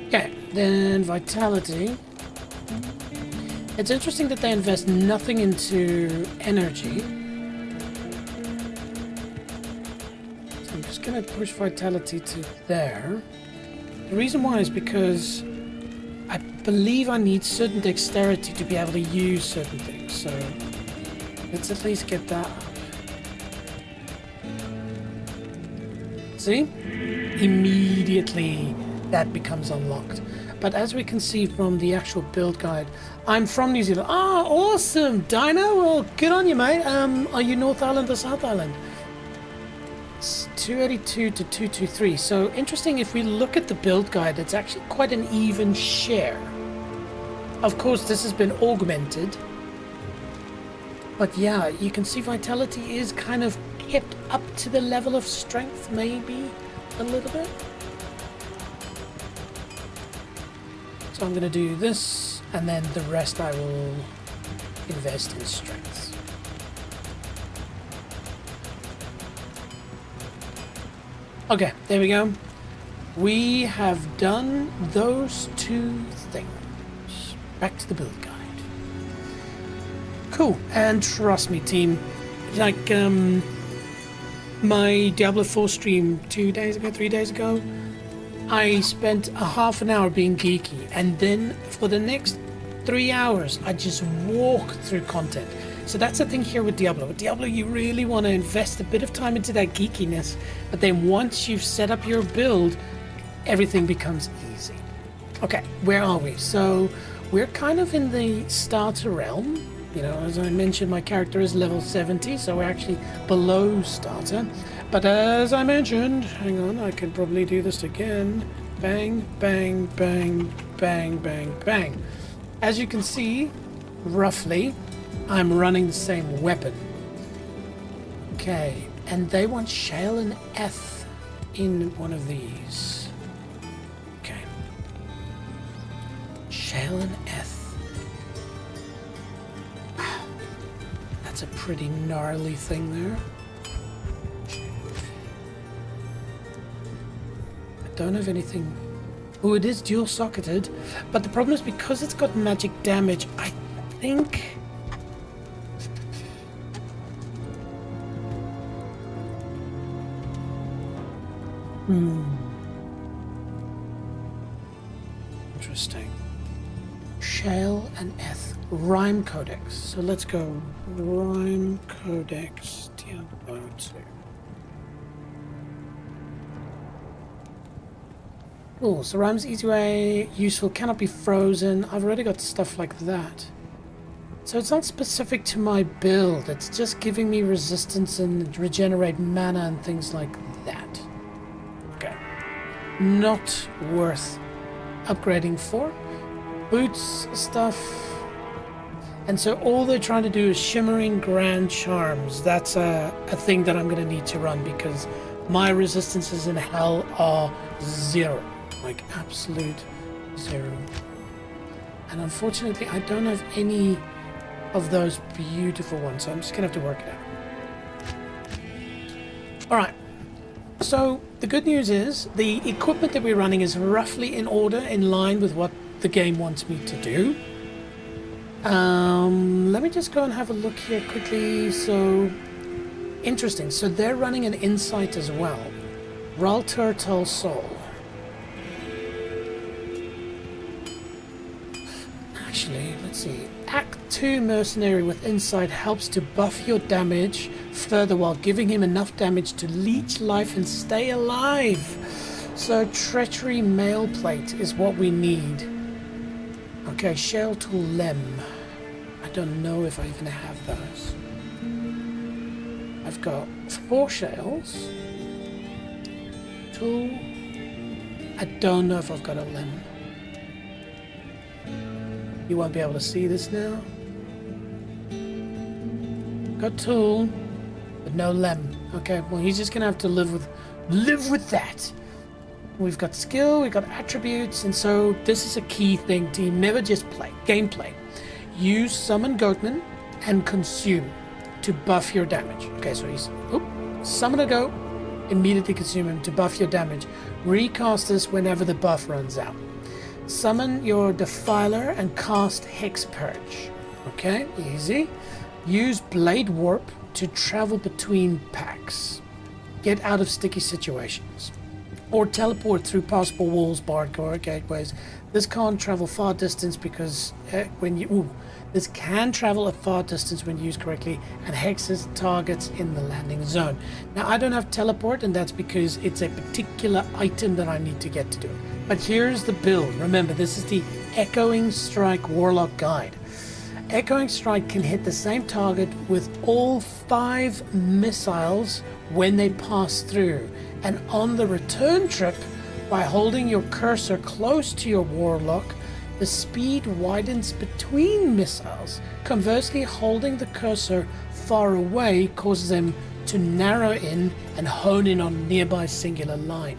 Okay, then vitality. It's interesting that they invest nothing into energy. So I'm just gonna push vitality to there. The reason why is because I believe I need certain dexterity to be able to use certain things. So let's at least get that up. See? Immediately that becomes unlocked. But as we can see from the actual build guide, I'm from New Zealand. Ah, awesome, Dino. Well, good on you, mate. Are you North Island or South Island? It's 282 to 223. So interesting, if we look at the build guide, it's actually quite an even share. Of course, this has been augmented. But yeah, you can see vitality is kind of kept up to the level of strength, maybe a little bit. So I'm going to do this, and then the rest I will invest in strength. Okay, there we go. We have done those two things. Back to the build guide. Cool, and trust me, team, like my Diablo 4 stream 3 days ago, I spent a half an hour being geeky, and then for the next 3 hours, I just walked through content. So that's the thing here with Diablo. With Diablo, you really want to invest a bit of time into that geekiness, but then once you've set up your build, everything becomes easy. Okay, where are we? So we're kind of in the starter realm. You know, as I mentioned, my character is level 70, so we're actually below starter. But as I mentioned, hang on, I can probably do this again. Bang, bang, bang, bang, bang, bang. As you can see, roughly, I'm running the same weapon. Okay, and they want Shale and Eth in one of these. Okay. Shale and Eth. That's a pretty gnarly thing there. Don't have anything. Oh, it is dual socketed, but the problem is because it's got magic damage, I think interesting. Shale and Eth Rhyme Codex. So let's go Rhyme Codex Diablo 2. Cool, so rhymes easy way, useful, cannot be frozen. I've already got stuff like that. So it's not specific to my build, it's just giving me resistance and regenerate mana and things like that. Okay. Not worth upgrading for. Boots stuff. And so all they're trying to do is Shimmering Grand Charms. That's a thing that I'm going to need to run because my resistances in hell are 0. Like absolute 0. And unfortunately, I don't have any of those beautiful ones, so I'm just going to have to work it out. Alright, so the good news is the equipment that we're running is roughly in order, in line with what the game wants me to do. Let me just go and have a look here quickly. So, interesting. So they're running an insight as well. Ralturtal Soul. Actually, let's see. Act 2 Mercenary with Insight helps to buff your damage further while giving him enough damage to leech life and stay alive. So Treachery Mail Plate is what we need. Okay, Shell Tool Lem. I don't know if I even have those. I've got 4 shells. Tool. I don't know if I've got a Lem. You won't be able to see this now. Got tool, but no lem. Okay, well he's just gonna have to live with that. We've got skill, we've got attributes, and so this is a key thing to never just play. Gameplay. Use Summon Goatman and Consume to buff your damage. Okay, so he's summon a goat, immediately consume him to buff your damage. Recast this whenever the buff runs out. Summon your Defiler and cast Hex Purge. Okay, easy. Use Blade Warp to travel between packs. Get out of sticky situations. Or teleport through possible walls, barred or gateways. This can't travel far distance because this can travel a far distance when used correctly and hexes targets in the landing zone. Now I don't have teleport, and that's because it's a particular item that I need to get to do. But here's the build. Remember, this is the Echoing Strike Warlock Guide. Echoing Strike can hit the same target with all 5 missiles when they pass through. And on the return trip, by holding your cursor close to your Warlock, the speed widens between missiles. Conversely, holding the cursor far away causes them to narrow in and hone in on a nearby singular line.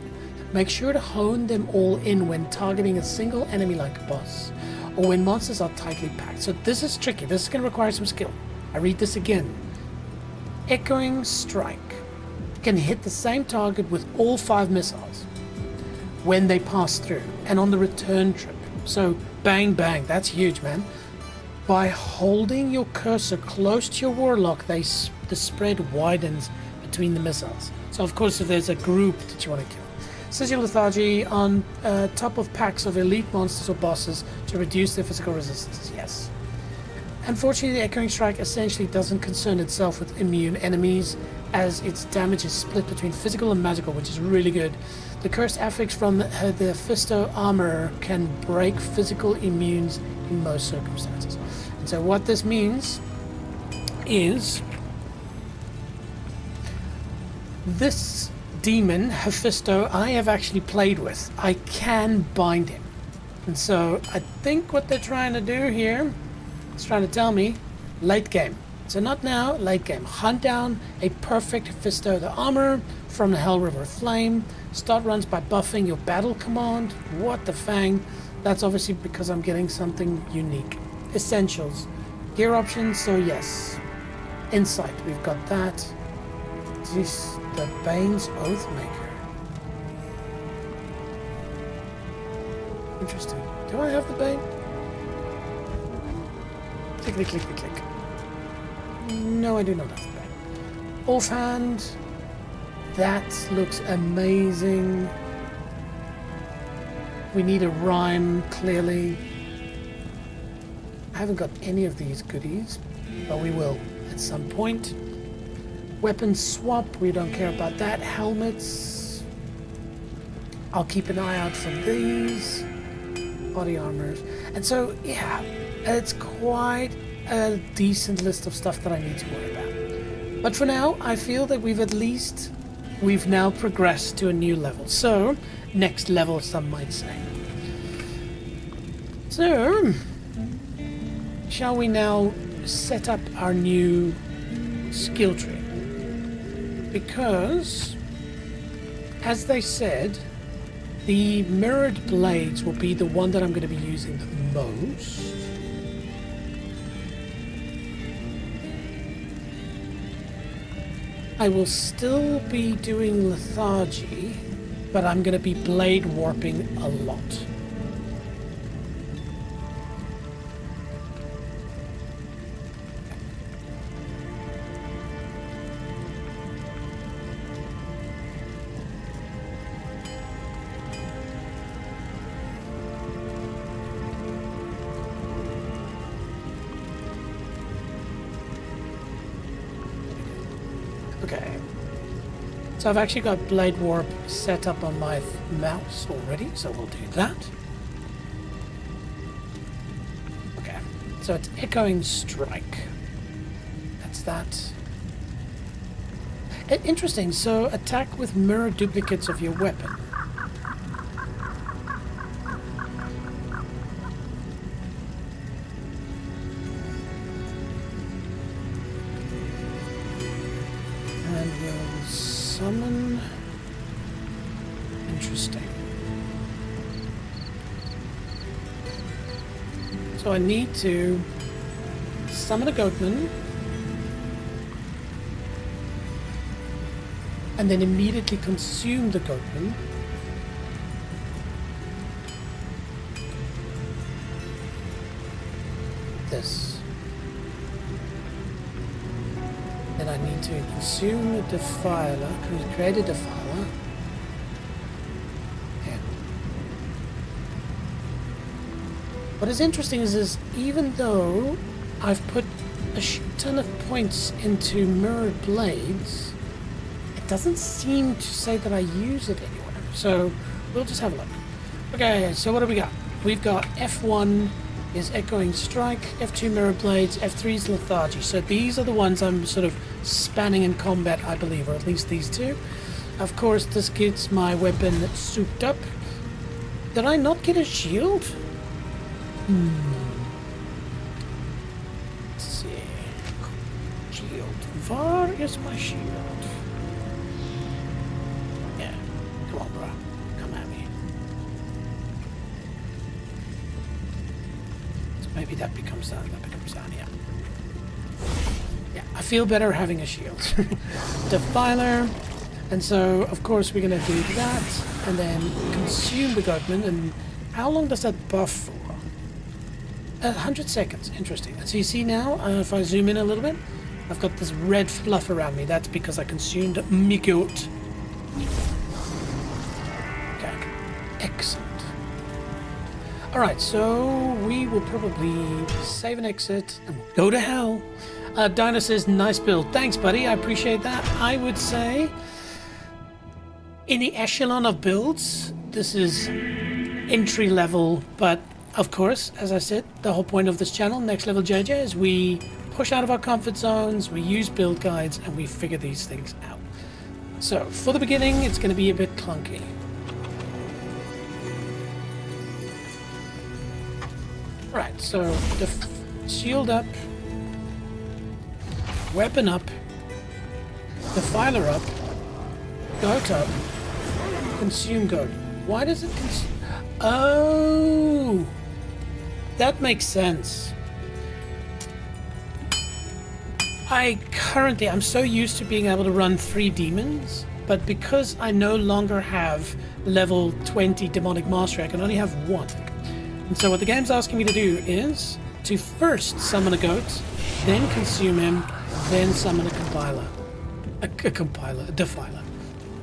Make sure to hone them all in when targeting a single enemy like a boss, or when monsters are tightly packed. So this is tricky. This is going to require some skill. I read this again. Echoing Strike can hit the same target with all 5 missiles when they pass through and on the return trip. So bang bang, that's huge, man. By holding your cursor close to your Warlock, the spread widens between the missiles. So of course, if there's a group that you want to kill. Sigil Lethargy on top of packs of elite monsters or bosses to reduce their physical resistances. Yes. Unfortunately, the Echoing Strike essentially doesn't concern itself with immune enemies, as its damage is split between physical and magical, which is really good. The cursed affix from the Fisto armor can break physical immunes in most circumstances. And so what this means is this demon, Hephaestus, I have actually played with. I can bind him. And so I think what they're trying to do here is trying to tell me late game. So not now, late game. Hunt down a perfect Hephaestus, the armor from the Hell River Flame. Start runs by buffing your battle command. What the fang? That's obviously because I'm getting something unique. Essentials. Gear options, so yes. Insight, we've got that. This, the Bane's Oathmaker. Interesting. Do I have the Bane? Clickety clickety click. No, I do not have the Bane. Offhand, that looks amazing. We need a rhyme, clearly. I haven't got any of these goodies, but we will at some point. Weapon swap, we don't care about that. Helmets, I'll keep an eye out for these. Body armors. And so, yeah, it's quite a decent list of stuff that I need to worry about. But for now, I feel that we've now progressed to a new level. So, next level, some might say. So, shall we now set up our new skill tree? Because, as they said, The mirrored blades will be the one that I'm going to be using the most. I will still be doing lethargy, but I'm going to be blade warping a lot. Okay, so I've actually got Blade Warp set up on my mouse already, so we'll do that. Okay, so it's Echoing Strike. That's that. Interesting, so attack with mirror duplicates of your weapon. Summon. Interesting. So I need to summon a goatman and then immediately consume the goatman. This. Then I need to consume a defiler, create a defiler. Okay. What is interesting is even though I've put a ton of points into mirrored blades, it doesn't seem to say that I use it anywhere. So we'll just have a look. Okay, so what do we got? We've got F1 is Echoing Strike, F2 Mirror Blades, F3 is Lethargy. So these are the ones I'm sort of spanning in combat, I believe, or at least these two. Of course, this gets my weapon souped up. Did I not get a shield? Let's see. Shield. Where is my shield? Yeah. Come on, bro. Come at me. Maybe that becomes down, yeah. Yeah, I feel better having a shield. Defiler. And so, of course, we're going to do that. And then consume the goatman. And how long does that buff for? 100 seconds. Interesting. And so you see now, if I zoom in a little bit, I've got this red fluff around me. That's because I consumed my goat. Okay. Excellent. Alright, so we will probably save and exit and go to hell. Dinah says, nice build. Thanks, buddy. I appreciate that. I would say in the echelon of builds, this is entry level, but of course, as I said, the whole point of this channel, Next Level JJ, is we push out of our comfort zones, we use build guides, and we figure these things out. So, for the beginning, it's going to be a bit clunky. Right, so the shield up, weapon up, defiler up, goat up, consume goat. Why does it consume? Oh, that makes sense. I'm so used to being able to run 3 demons, but because I no longer have level 20 demonic mastery, I can only have 1. And so what the game's asking me to do is to first summon a goat, then consume him, then summon a compiler. A defiler.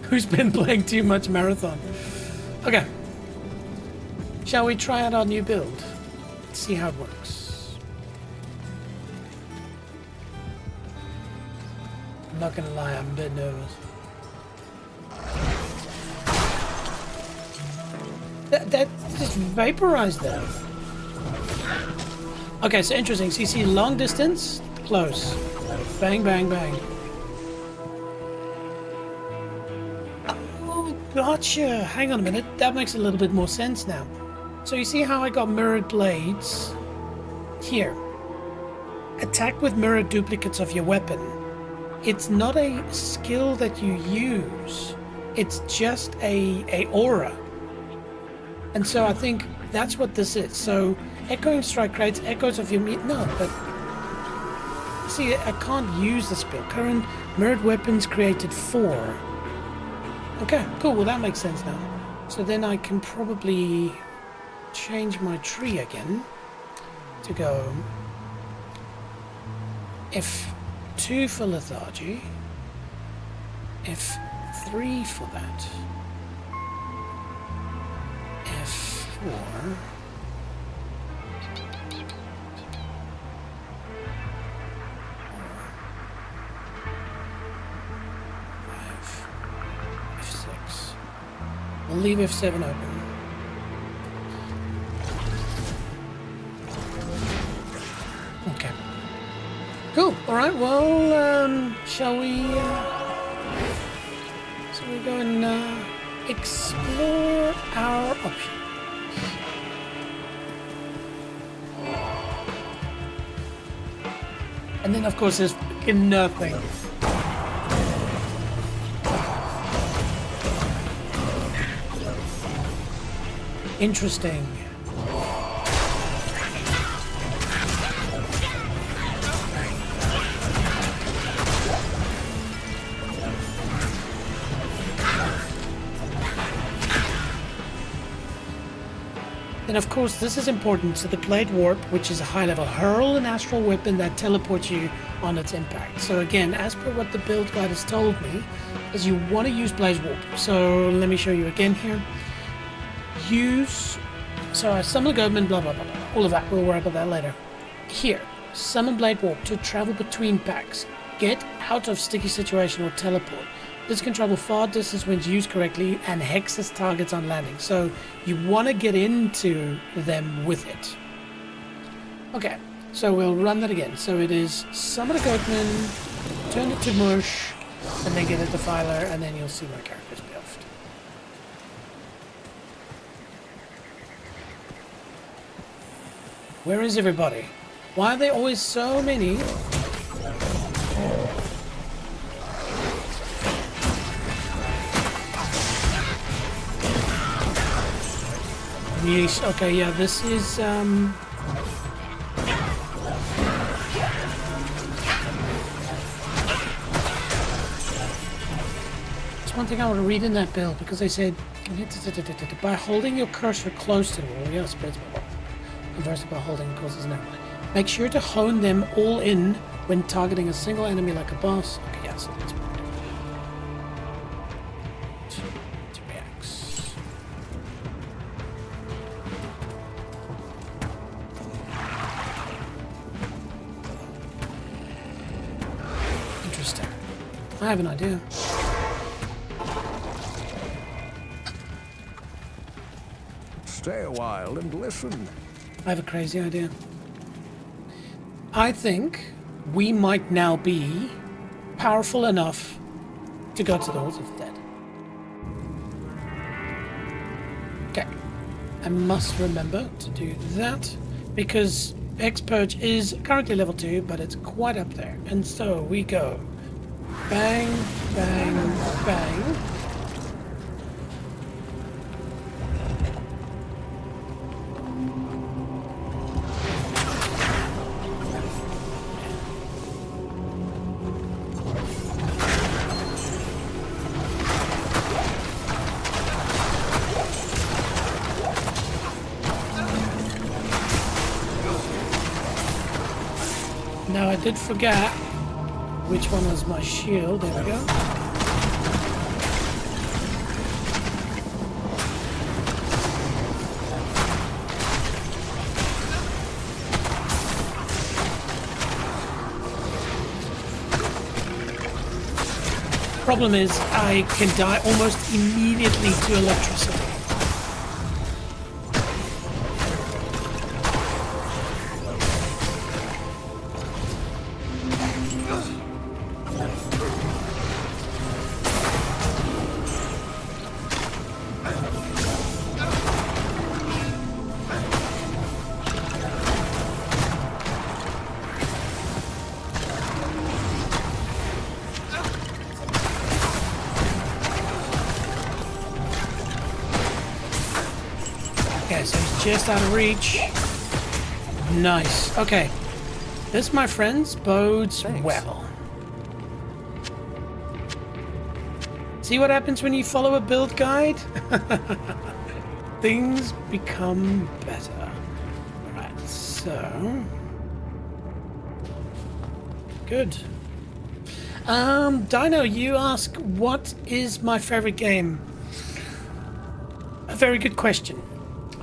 Who's been playing too much Marathon? Okay. Shall we try out our new build? Let's see how it works. I'm not gonna lie, I'm a bit nervous. That just vaporized that. Okay, so interesting. So you see long distance, close. Bang, bang, bang. Oh, gotcha. Hang on a minute. That makes a little bit more sense now. So you see how I got mirrored blades? Here. Attack with mirrored duplicates of your weapon. It's not a skill that you use. It's just a aura. And so I think that's what this is. So echoing strike creates echoes of your meat. No, but see, I can't use the spell. Current mirrored weapons created 4. Okay, cool. Well, that makes sense now. So then I can probably change my tree again to go F2 for lethargy, F3 for that, F4, F6. We'll leave F7 open. Okay. Cool. All right. Well, shall we go and explore our options? And then, of course, there's fucking nothing. Interesting. And of course, this is important. So the Blade Warp, which is a high-level hurl an astral weapon that teleports you on its impact. So again, as per what the build guide has told me, is you want to use Blade Warp. So let me show you again here. So I summon a Goatman, blah, blah, blah, blah. All of that, we'll worry about that later. Here, summon Blade Warp to travel between packs. Get out of sticky situation or teleport. This can travel far distance when used correctly and hexes targets on landing. So you want to get into them with it. Okay, so we'll run that again. So it is summon a Goatman, turn it to mush, and then get a Defiler, and then you'll see my character's built. Where is everybody? Why are there always so many? Yeesh. Okay, yeah, this is it's one thing I want to read in that build, because they said by holding your cursor close to the wall, yeah, spreads more. Conversely, by holding causes no. Make sure to hone them all in when targeting a single enemy like a boss. Okay, yeah, so that's what it reacts. Interesting. I have an idea. Stay a while and listen. I have a crazy idea. I think we might now be powerful enough to go to the Halls of the Dead. Okay. I must remember to do that, because X-Purge is currently level 2, but it's quite up there. And so we go bang, bang, bang. Now I did forget which one was my shield. There we go. Problem is, I can die almost immediately to electricity. Okay, so he's just out of reach. Nice. Okay. This, my friends, bodes well. See what happens when you follow a build guide? Things become better. Alright, so... Good. Dino, you ask, what is my favorite game? A very good question.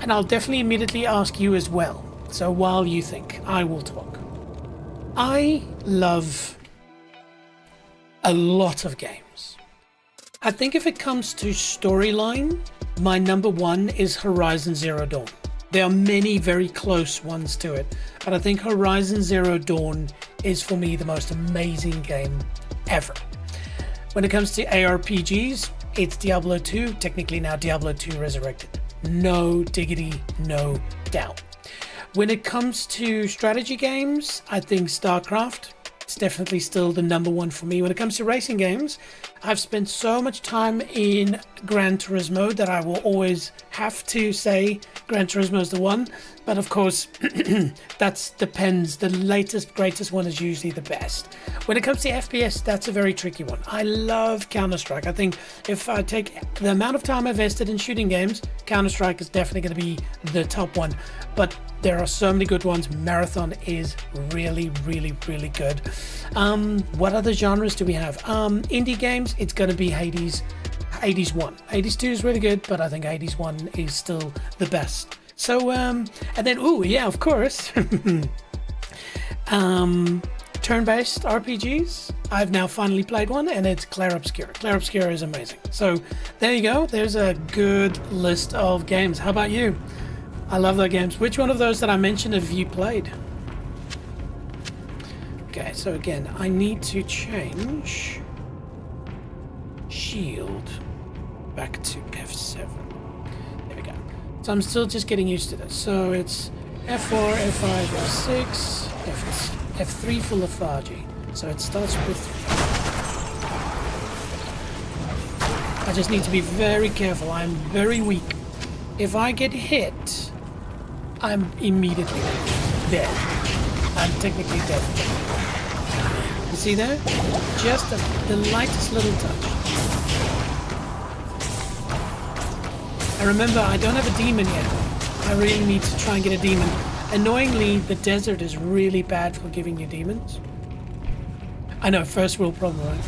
And I'll definitely immediately ask you as well. So while you think, I will talk. I love a lot of games. I think if it comes to storyline, my number one is Horizon Zero Dawn. There are many very close ones to it, but I think Horizon Zero Dawn is for me the most amazing game ever. When it comes to ARPGs, it's Diablo 2, technically now Diablo 2 Resurrected. No diggity, no doubt. When it comes to strategy games, I think StarCraft is definitely still the number one for me. When it comes to racing games, I've spent so much time in Gran Turismo that I will always have to say Gran Turismo is the one. But of course, that depends. The latest, greatest one is usually the best. When it comes to FPS, that's a very tricky one. I love Counter-Strike. I think if I take the amount of time I invested in shooting games, Counter-Strike is definitely going to be the top one. But there are so many good ones. Marathon is really, really, really good. What other genres do we have? Indie games, it's going to be Hades 1. Hades 2 is really good, but I think Hades 1 is still the best. So, and then, ooh, yeah, of course. Turn-based RPGs. I've now finally played one, and it's Clair Obscur. Clair Obscur is amazing. So, there you go. There's a good list of games. How about you? I love those games. Which one of those that I mentioned have you played? Okay, so again, I need to change shield back to F7. There we go. So I'm still just getting used to this. So it's F4, F5, F6, F3 for lethargy. So it starts with 3. I just need to be very careful. I'm very weak. If I get hit, I'm immediately dead. I'm technically dead. You see there? Just the lightest little touch. And remember, I don't have a demon yet. I really need to try and get a demon. Annoyingly, the desert is really bad for giving you demons. I know, first world problem, right?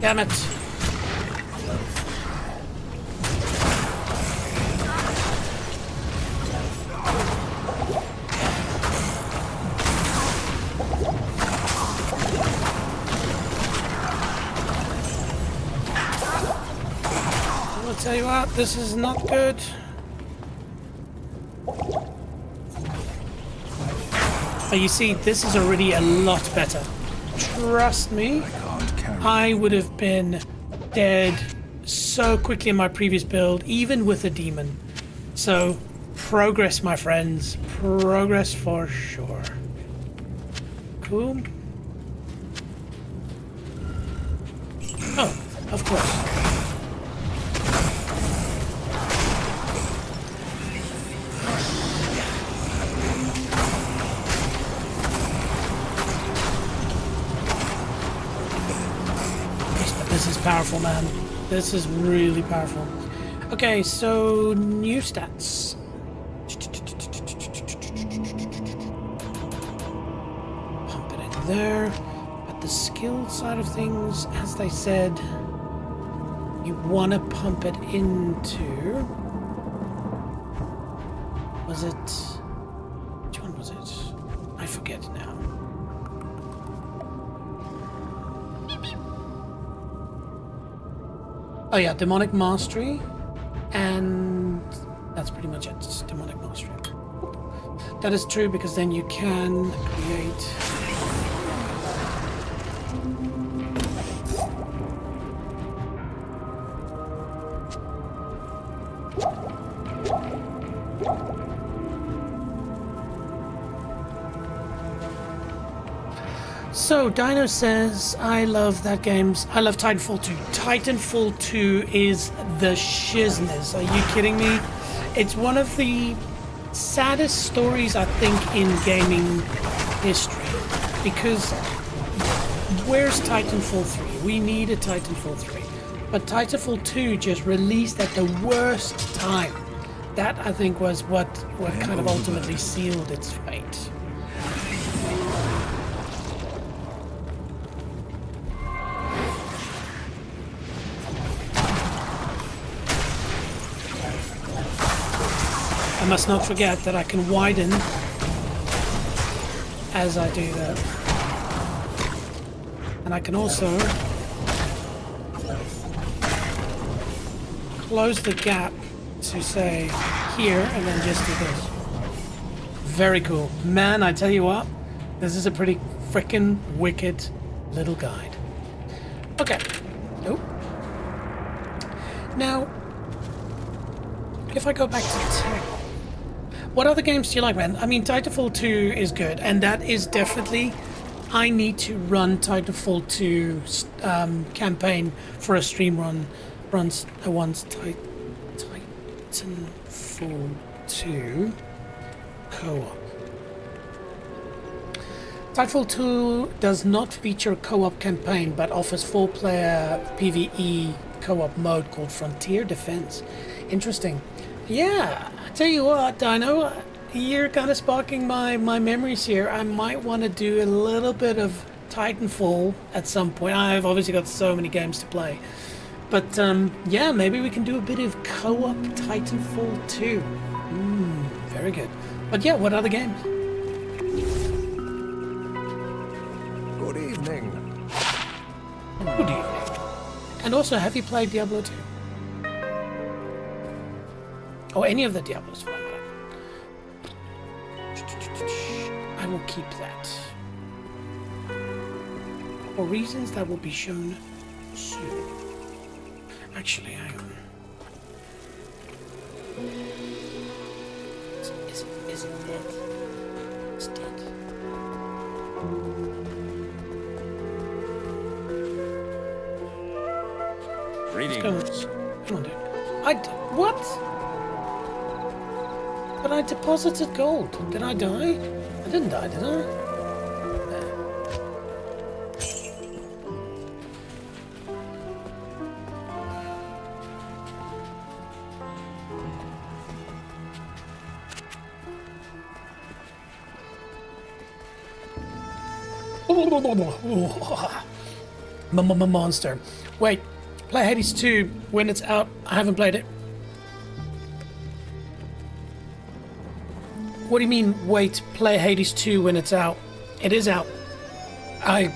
Damn it. I'll tell you what, this is not good. But you see, this is already a lot better. Trust me. I would have been dead so quickly in my previous build, even with a demon. So, progress, my friends. Progress for sure. Cool. Oh, of course. This is powerful, man. This is really powerful. Okay, so new stats. Pump it in there. But the skill side of things, as they said, you want to pump it into... Was it... Which one was it? I forget now. Oh yeah, demonic mastery, and that's pretty much it. It's demonic mastery. That is true because then you can create. So, Dino says, I love that games. I love Titanfall 2. Titanfall 2 is the shizness. Are you kidding me? It's one of the saddest stories, I think, in gaming history. Because where's Titanfall 3? We need a Titanfall 3. But Titanfall 2 just released at the worst time. That, I think, was what kind of ultimately sealed its fate. I must not forget that I can widen as I do that. And I can also close the gap to say here and then just do this. Very cool. Man, I tell you what, this is a pretty freaking wicked little guide. Okay. Nope. Now, if I go back to tech, what other games do you like, man? I mean, Titanfall 2 is good, and that is definitely... I need to run Titanfall 2 campaign for a stream run. Once Titanfall 2 co-op. Titanfall 2 does not feature a co-op campaign, but offers 4-player PvE co-op mode called Frontier Defense. Interesting. Yeah, I tell you what, Dino, you're kind of sparking my memories here. I might want to do a little bit of Titanfall at some point. I've obviously got so many games to play. But yeah, maybe we can do a bit of co-op Titanfall 2. Very good. But yeah, what other games? Good evening. Good evening. And also, have you played Diablo 2? Or any of the Diablos for that matter. I will keep that. For reasons that will be shown soon. Actually, hang on. Is it dead? It's dead. Greetings. Come on, dude. What? But I deposited gold. Did I die? I didn't die, did I? Monster. Wait, play Hades 2 when it's out. I haven't played it. What do you mean, wait, play Hades 2 when it's out? It is out. I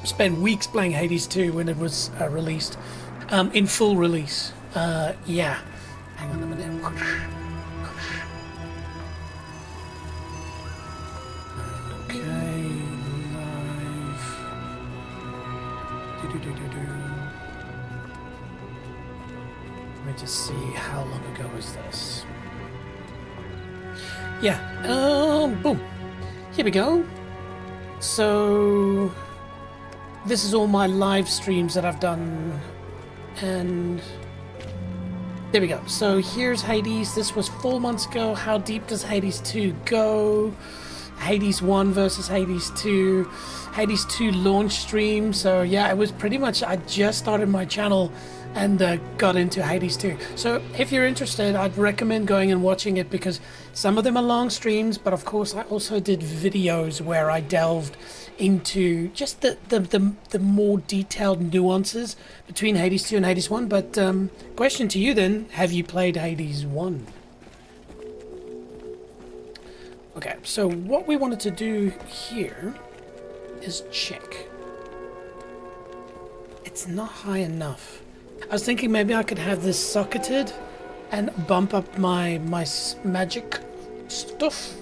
spent weeks playing Hades 2 when it was released. In full release. Yeah. Hang on a minute. Okay, live. Let me just see, how long ago is this? Yeah, boom. Here we go. So, this is all my live streams that I've done. And there we go. So here's Hades. This was 4 months ago. How deep does Hades 2 go? Hades 1 versus Hades 2. Hades 2 launch stream. So yeah, it was pretty much, I just started my channel and got into Hades 2. So if you're interested, I'd recommend going and watching it because some of them are long streams, but of course I also did videos where I delved into just the more detailed nuances between Hades 2 and Hades 1. But question to you then, have you played Hades 1? Okay, so what we wanted to do here is check. It's not high enough. I was thinking maybe I could have this socketed and bump up my magic stuff,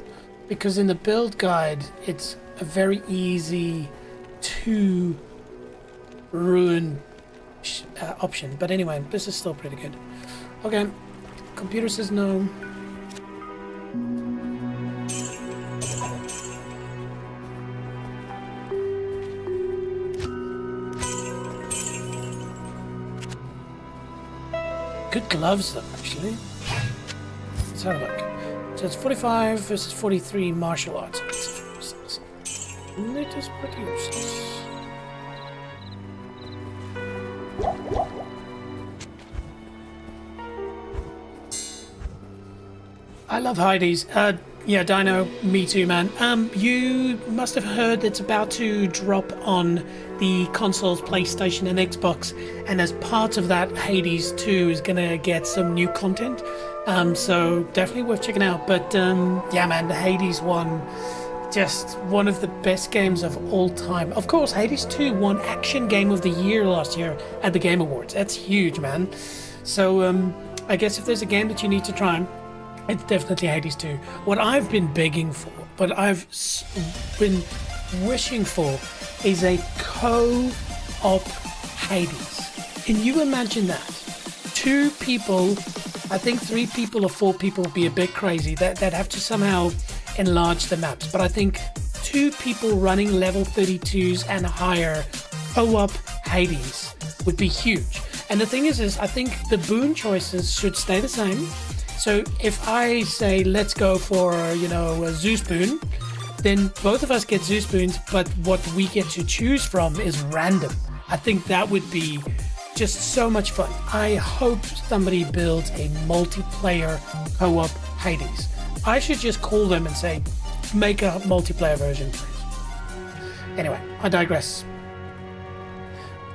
because in the build guide it's a very easy to ruin option. But anyway, this is still pretty good. Okay, computer says no. Good gloves though, actually. Let's have a look. So it's 45 versus 43 martial arts. Latest produced. I love Heidi's. Yeah, Dino, me too, man. You must have heard it's about to drop on the consoles, PlayStation and Xbox, and as part of that, Hades 2 is gonna get some new content. So definitely worth checking out. But yeah, man, the Hades 1, just one of the best games of all time. Of course, Hades 2 won Action Game of the Year last year at the Game Awards. That's huge, man. So I guess if there's a game that you need to try, it's definitely Hades 2. What I've been begging for, what I've been wishing for, is a co-op Hades. Can you imagine that? 2 people, I think 3 people or 4 people would be a bit crazy. That have to somehow enlarge the maps. But I think 2 people running level 32s and higher co-op Hades would be huge. And the thing is I think the boon choices should stay the same. So if I say, let's go for, a Zeus boon, then both of us get Zeus boons, but what we get to choose from is random. I think that would be just so much fun. I hope somebody builds a multiplayer co-op Hades. I should just call them and say, make a multiplayer version, please. Anyway, I digress.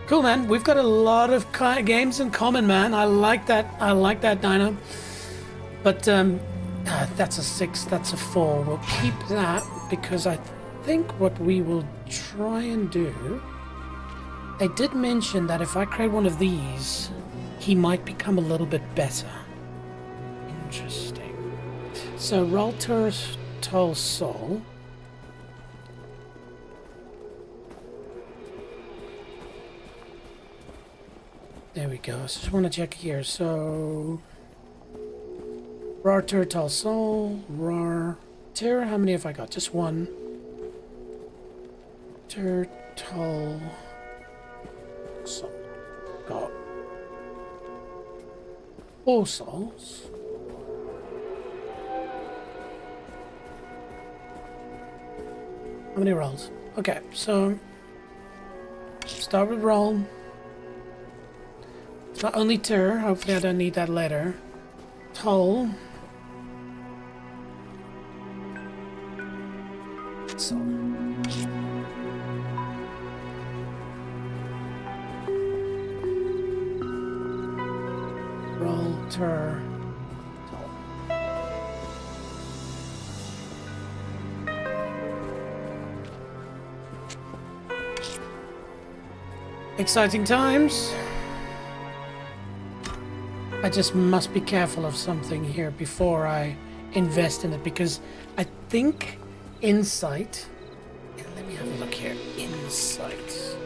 Cool, man. We've got a lot of games in common, man. I like that, Dino. But that's a 6, that's a 4. We'll keep that because I think what we will try and do... They did mention that if I create one of these, he might become a little bit better. Interesting. So, Ralter's Toll Soul. There we go. So just want to check here. So... Rar Turtle Soul, Rar Terror, how many have I got? Just 1. Turtle Soul. Got 4 souls. How many rolls? Okay, so start with roll. It's not only Terror, hopefully I don't need that later. Toll. So Rolter. Exciting times. I just must be careful of something here before I invest in it, because I think Insight, and let me have a look here. Insight.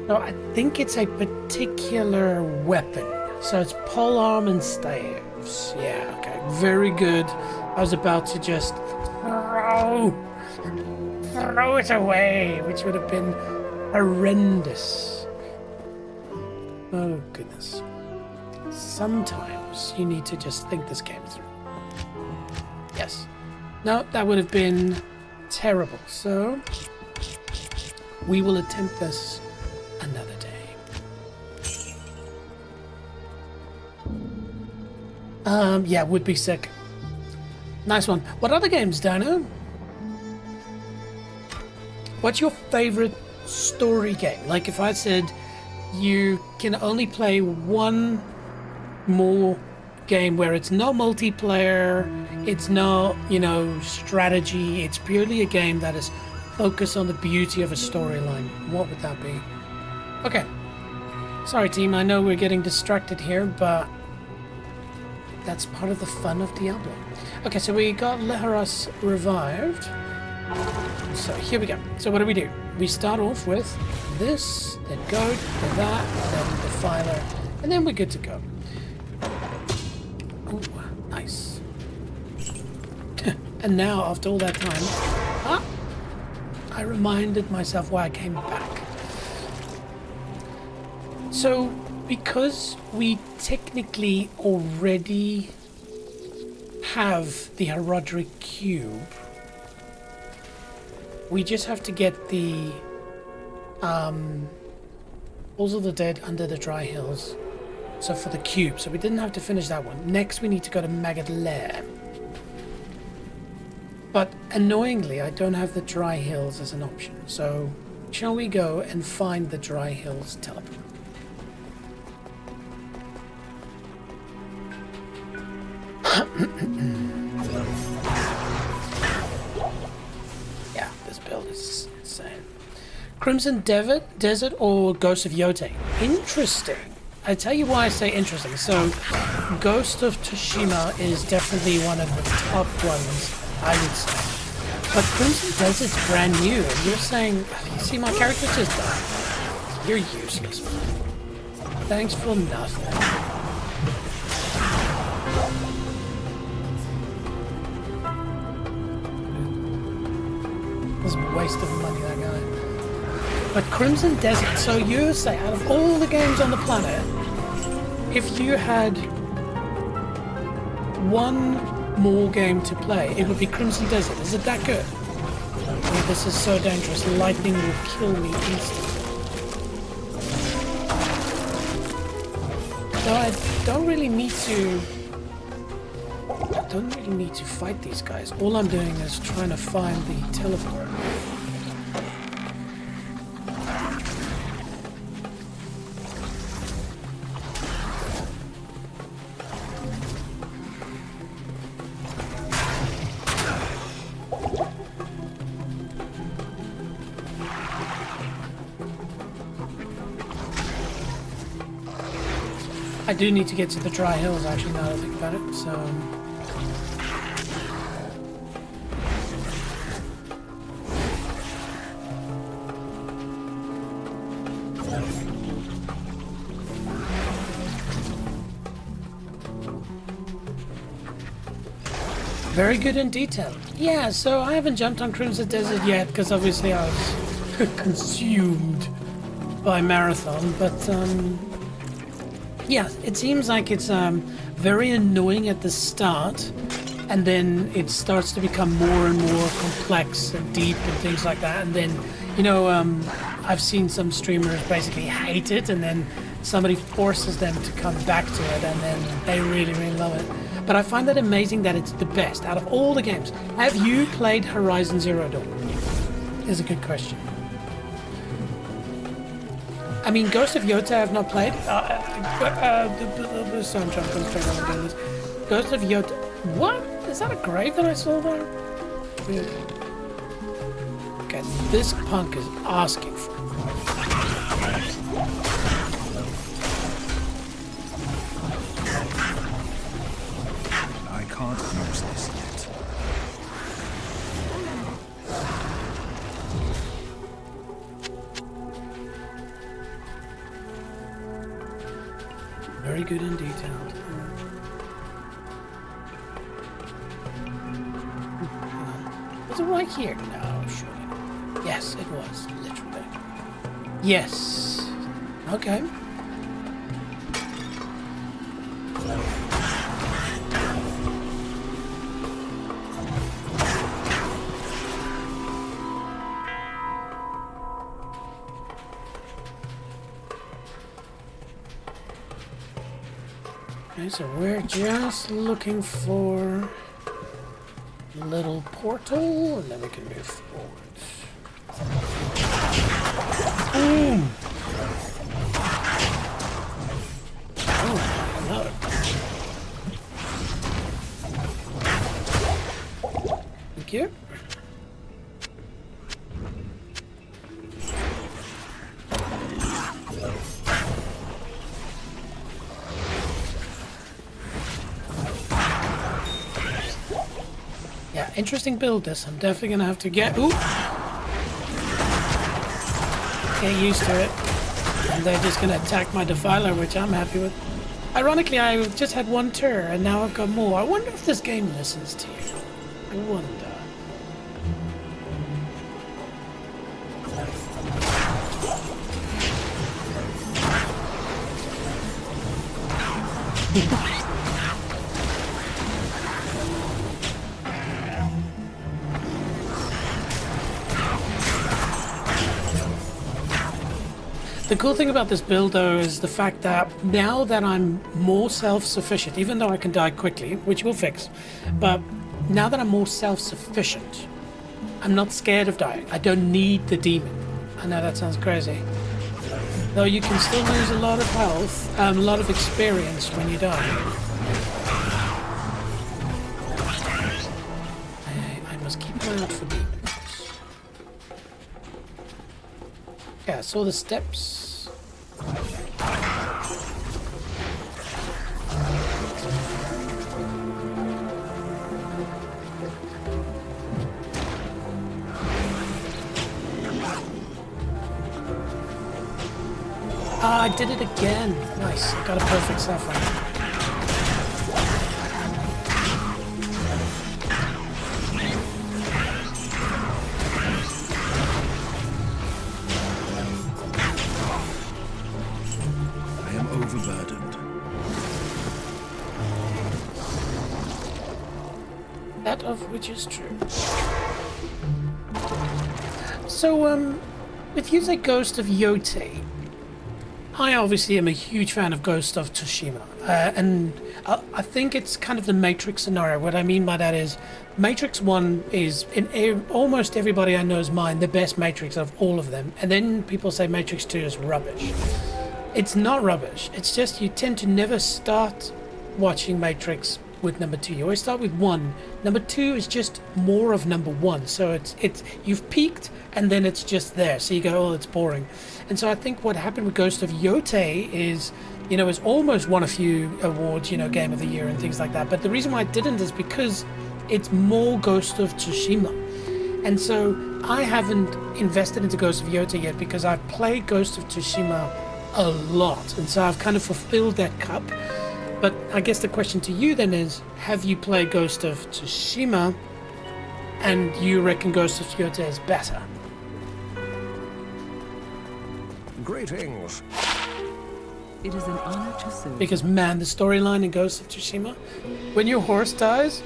No, I think it's a particular weapon. So it's polearm and staves. Yeah, okay. Very good. I was about to just throw it away, which would have been horrendous. Oh, goodness. Sometimes you need to just think this game through. Yes. No, that would have been terrible. So, we will attempt this another day. Yeah, would be sick. Nice one. What other games, Dino? What's your favorite story game? Like if I said you can only play one more game where it's no multiplayer, it's no, strategy, it's purely a game that is focus on the beauty of a storyline. What would that be? Okay. Sorry, team. I know we're getting distracted here, but that's part of the fun of Diablo. Okay, so we got Leharos revived. So here we go. So what do? We start off with this, then goat, then that, then defiler, and then we're good to go. Ooh, nice. And now, after all that time, I reminded myself why I came back. So, because we technically already have the Herodric Cube, we just have to get the Halls of the Dead under the Dry Hills. So for the cube, so we didn't have to finish that one. Next we need to go to Maggot Lair. But annoyingly, I don't have the Dry Hills as an option. So shall we go and find the Dry Hills teleport? Yeah, this build is insane. Crimson Desert or Ghost of Yote? Interesting. I tell you why I say interesting. So, Ghost of Tsushima is definitely one of the top ones, I would say. But Crimson Desert's brand new, and you're saying, you see my character just died. You're useless. Thanks for nothing. This is a waste of money, that guy. But Crimson Desert, so you say, out of all the games on the planet, if you had one more game to play, it would be Crimson Desert. Is it that good? Oh, this is so dangerous. Lightning will kill me instantly. So I don't really need to fight these guys. All I'm doing is trying to find the teleport. I do need to get to the Dry Hills, actually, now that I think about it, so... Very good in detail. Yeah, so I haven't jumped on Crimson Desert yet, because obviously I was consumed by Marathon, but, yeah, it seems like it's very annoying at the start, and then it starts to become more and more complex and deep and things like that. And then, you know, I've seen some streamers basically hate it, and then somebody forces them to come back to it, and then they really, really love it. But I find that amazing that it's the best out of all the games. Have you played Horizon Zero Dawn? Is a good question. I mean, Ghost of Yote I have not played. So I'm jumping straight on the this. Ghost of Yote. What? Is that a grave that I saw there? Weird. Okay, this punk is asking for it. I can't use this yet. Very good and detailed. Was it right here? No, surely. Yes, it was, literally. Yes. Okay. Okay, so we're just looking for a little portal, and then we can move forward. Boom! Oh, hello. Thank you. Interesting build this. I'm definitely gonna have to get used to it. And they're just gonna attack my Defiler, which I'm happy with. Ironically, I just had one tour and now I've got more. I wonder if this game listens to you. I wonder. The cool thing about this build though is the fact that now that I'm more self-sufficient, even though I can die quickly, which we'll fix, but now that I'm more self-sufficient, I'm not scared of dying. I don't need the demon. I know that sounds crazy. Though you can still lose a lot of health, a lot of experience when you die. I must keep an eye out for demons. Yeah, I saw the steps. Ah, I did it again. Nice, I got a perfect sapphire. Overburdened. That of which is true. So, if you say Ghost of Yote, I obviously am a huge fan of Ghost of Tsushima, and I think it's kind of the Matrix scenario. What I mean by that is, Matrix 1 is, in almost everybody I know's mind, the best Matrix of all of them, and then people say Matrix 2 is rubbish. It's not rubbish. It's just you tend to never start watching Matrix with number 2. You always start with 1. Number 2 is just more of number 1. So it's you've peaked and then it's just there. So you go, oh, it's boring. And so I think what happened with Ghost of Yote is, you know, it's almost won a few awards, you know, Game of the Year and things like that. But the reason why it didn't is because it's more Ghost of Tsushima. And so I haven't invested into Ghost of Yote yet because I've played Ghost of Tsushima a lot, and so I've kind of fulfilled that cup. But I guess the question to you then is, have you played Ghost of Tsushima and you reckon Ghost of Yote is better? Greetings. It is an honor to serve. Because man, the storyline in Ghost of Tsushima, when your horse dies,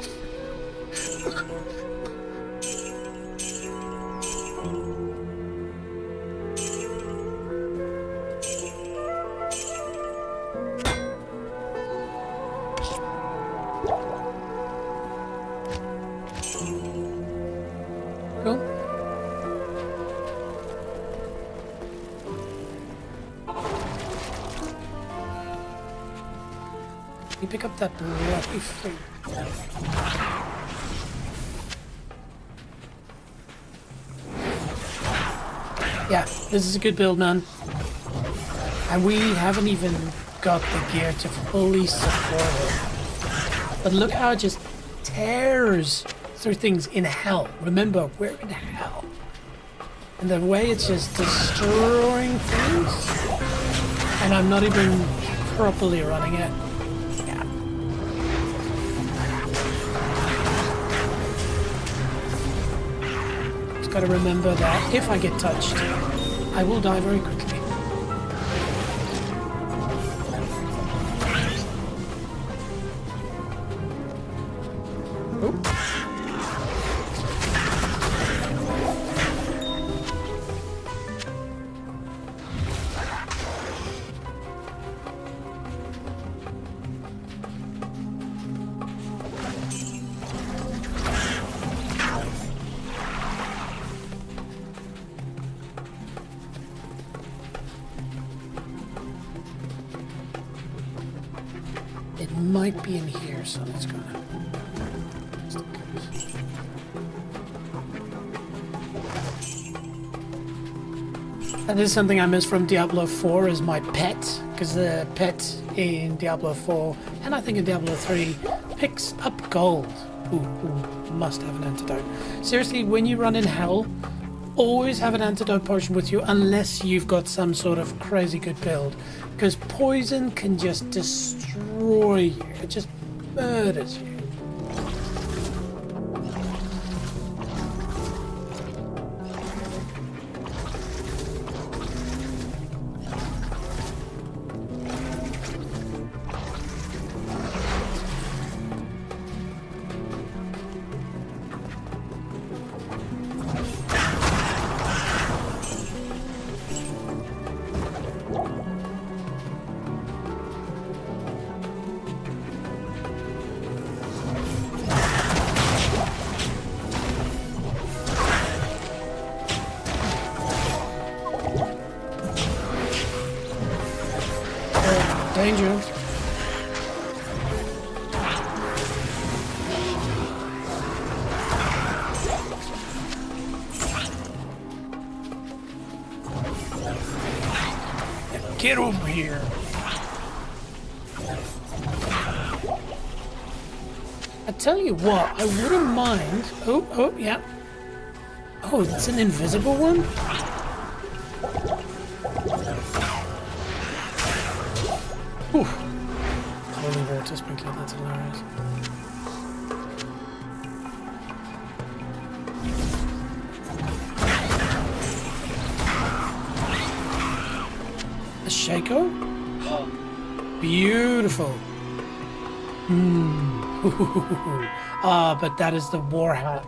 you pick up that bloody thing. Yeah, this is a good build, man. And we haven't even got the gear to fully support it. But look how it just tears through things in hell. Remember, we're in hell. And the way it's just destroying things. And I'm not even properly running it. Yeah. Just gotta remember that if I get touched, I will die very quickly. It might be in here, so let's go now. That is something I miss from Diablo 4 is my pet, because the pet in Diablo 4, and I think in Diablo 3, picks up gold. Ooh, must have an antidote. Seriously, when you run in hell, always have an antidote potion with you unless you've got some sort of crazy good build. Because poison can just destroy you. It just murders you. Danger. Get over here. I tell you what, I wouldn't mind. Oh, yeah. Oh, it's an invisible one? Whew. Holy water sprinkler, that's hilarious. A Shaco? Beautiful. Ah, but that is the war hat.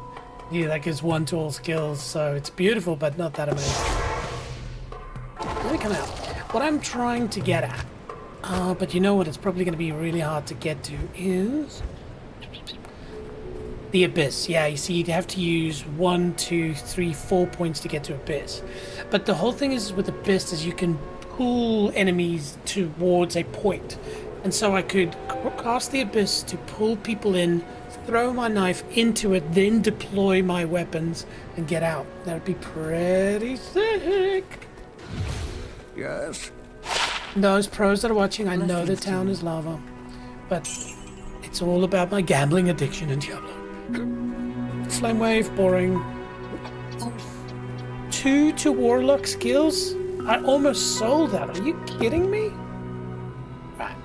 Yeah, that gives 1 to all skills, so it's beautiful, but not that amazing. Let me come out. What I'm trying to get at, but you know what, it's probably going to be really hard to get to, is the Abyss. Yeah, you see, you'd have to use 1, 2, 3, 4 points to get to Abyss. But the whole thing is with Abyss is you can pull enemies towards a point. And so I could cast the Abyss to pull people in, throw my knife into it, then deploy my weapons and get out. That would be pretty sick. Yes? Those pros that are watching, I know the town is lava, but it's all about my gambling addiction in Diablo. Flame Wave, boring. 2 to Warlock skills? I almost sold that. Are you kidding me? Right.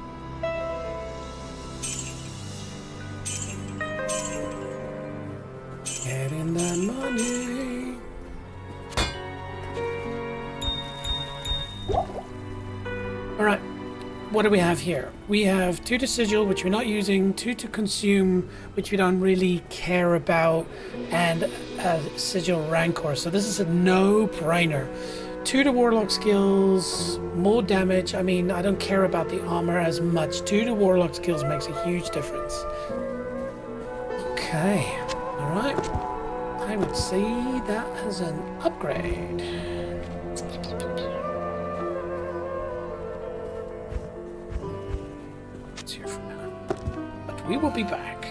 Getting that money. Alright, what do we have here? We have 2 to Sigil, which we're not using, 2 to Consume, which we don't really care about, and Sigil Rancor. So this is a no-brainer. 2 to Warlock skills, more damage. I mean, I don't care about the armor as much. 2 to Warlock skills makes a huge difference. Okay, alright. I would see that as an upgrade. It's here for now. But we will be back.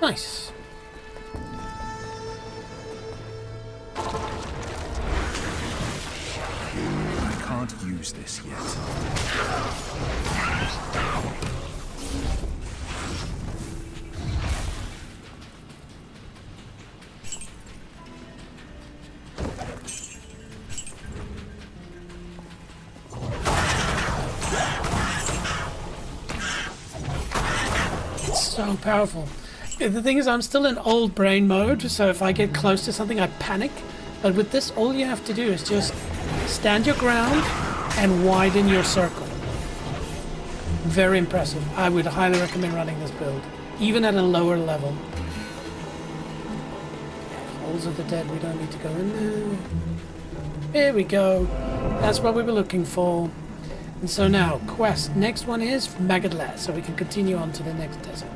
Nice. I can't use this yet. It's so powerful. The thing is, I'm still in old brain mode, so if I get close to something, I panic. But with this, all you have to do is just stand your ground and widen your circle. Very impressive. I would highly recommend running this build, even at a lower level. Halls of the Dead, we don't need to go in there. There we go. That's what we were looking for. And so now, quest. Next one is Magadla, so we can continue on to the next desert.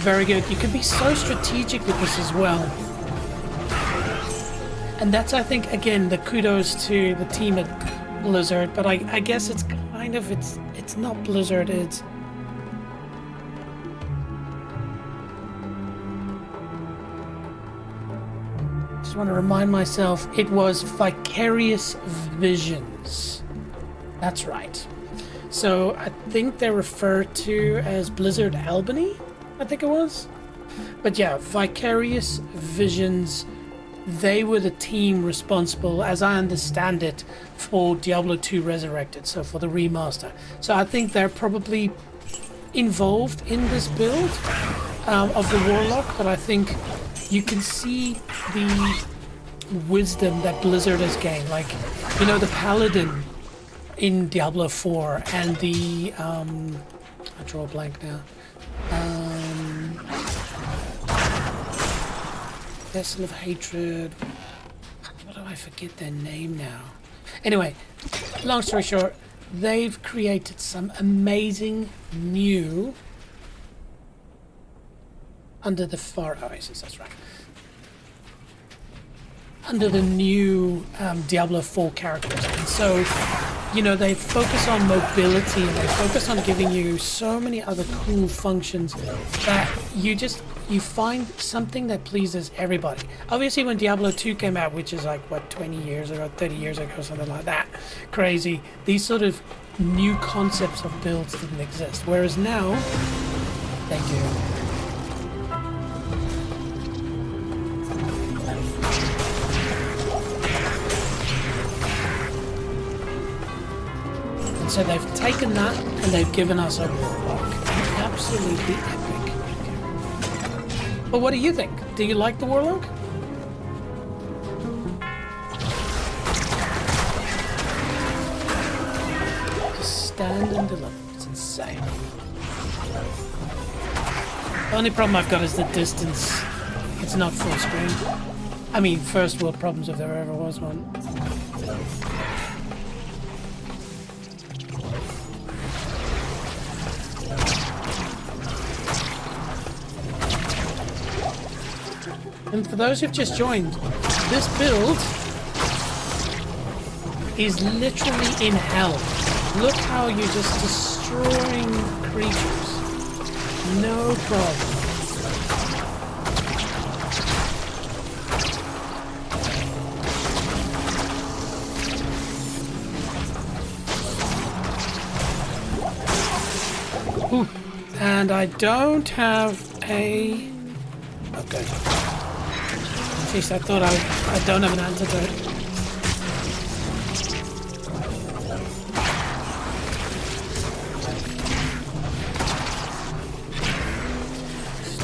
Very good. You can be so strategic with this as well. And that's, I think, again, the kudos to the team at Blizzard. But I guess it's kind of, it's not Blizzard, it's... Just want to remind myself, it was Vicarious Visions. That's right. So I think they're referred to as Blizzard Albany, I think it was. But yeah, Vicarious Visions, they were the team responsible, as I understand it, for Diablo 2 Resurrected, so for the remaster. So I think they're probably involved in this build of the Warlock, but I think you can see the wisdom that Blizzard has gained. Like, you know, the Paladin in Diablo 4 and the... I draw a blank now. Vessel of Hatred. What do I forget their name now? Anyway, long story short, they've created some amazing new under the far oasis. That's right. Under the new Diablo 4 characters, and so you know they focus on mobility and they focus on giving you so many other cool functions that you find something that pleases everybody. Obviously, when Diablo 2 came out, which is like what 20 years ago, 30 years ago, something like that, crazy. These sort of new concepts of builds didn't exist, whereas now they do. So they've taken that and they've given us a Warlock. Absolutely epic. But what do you think? Do you like the Warlock? Just stand and deliver. It's insane. The only problem I've got is the distance. It's not full screen. I mean, first world problems if there ever was one. And for those who've just joined, this build is literally in hell. Look how you're just destroying creatures. No problem. Ooh. And I don't have a... Okay. Jeez, I thought I don't have an antidote.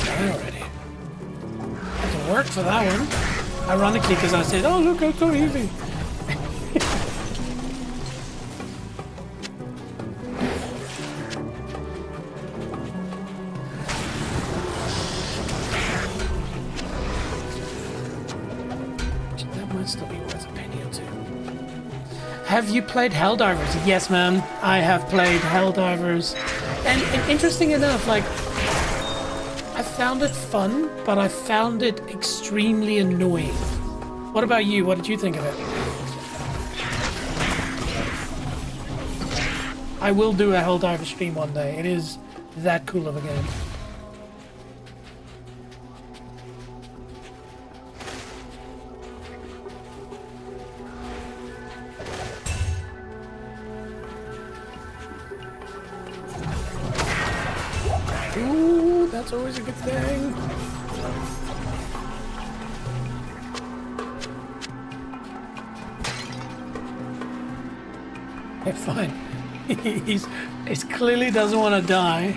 Die already. Had to work for that one. Ironically, because I said, oh look, it's so easy. Still be worth a penny or two. Have you played Helldivers? Yes, man. I have played Helldivers. And interesting enough, like, I found it fun, but I found it extremely annoying. What about you? What did you think of it? I will do a Helldiver stream one day. It is that cool of a game. Ooh, that's always a good thing. Okay, fine. He's clearly doesn't want to die.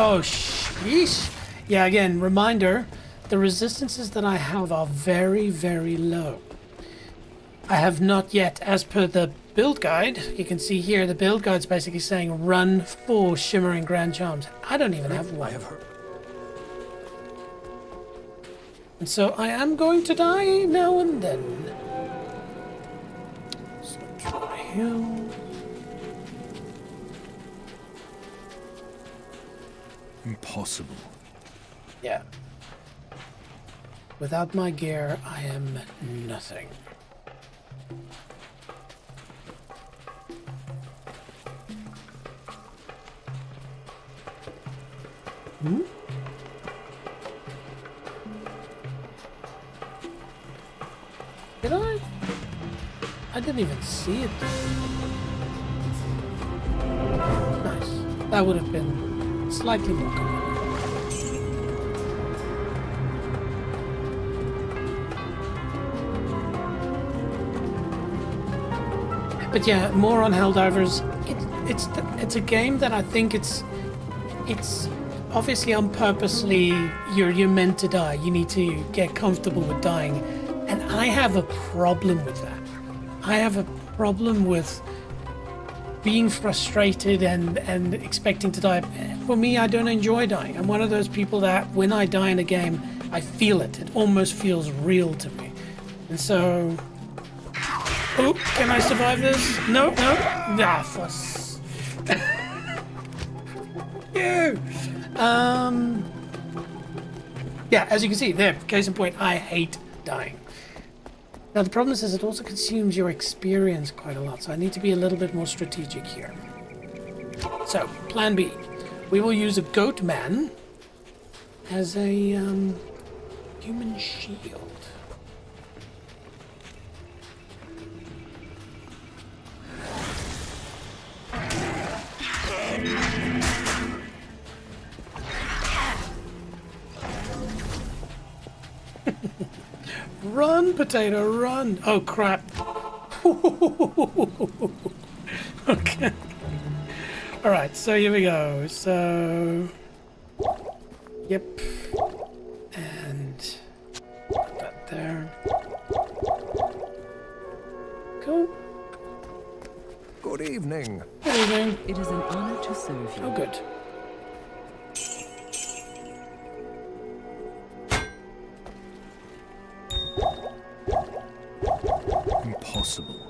Oh, sheesh. Yeah, again, reminder, the resistances that I have are very, very low. I have not yet, as per the build guide, you can see here, the build guide's basically saying run 4 Shimmering Grand Charms. I don't even have one. I have heard. And so I am going to die now and then. So try him. Impossible. Yeah. Without my gear, I am nothing. Hmm? Did I? I didn't even see it. Nice. That would have been slightly more convenient. But yeah, more on Helldivers. It's a game that I think it's obviously unpurposely you're meant to die. You need to get comfortable with dying, and I have a problem with that. I have a problem with being frustrated and expecting to die. For me, I don't enjoy dying. I'm one of those people that when I die in a game, I feel it. It almost feels real to me, and so. Oh, can I survive this? No, no. Ah, fuss. You. Yeah, as you can see there, case in point, I hate dying. Now the problem is it also consumes your experience quite a lot, so I need to be a little bit more strategic here. So, plan B. We will use a goat man as a human shield. Run, potato, run! Oh, crap. Okay. Alright, so here we go. So... Yep. And... Put that there. Cool. Good evening. Good evening. It is an honor to serve you. Oh, good. Impossible.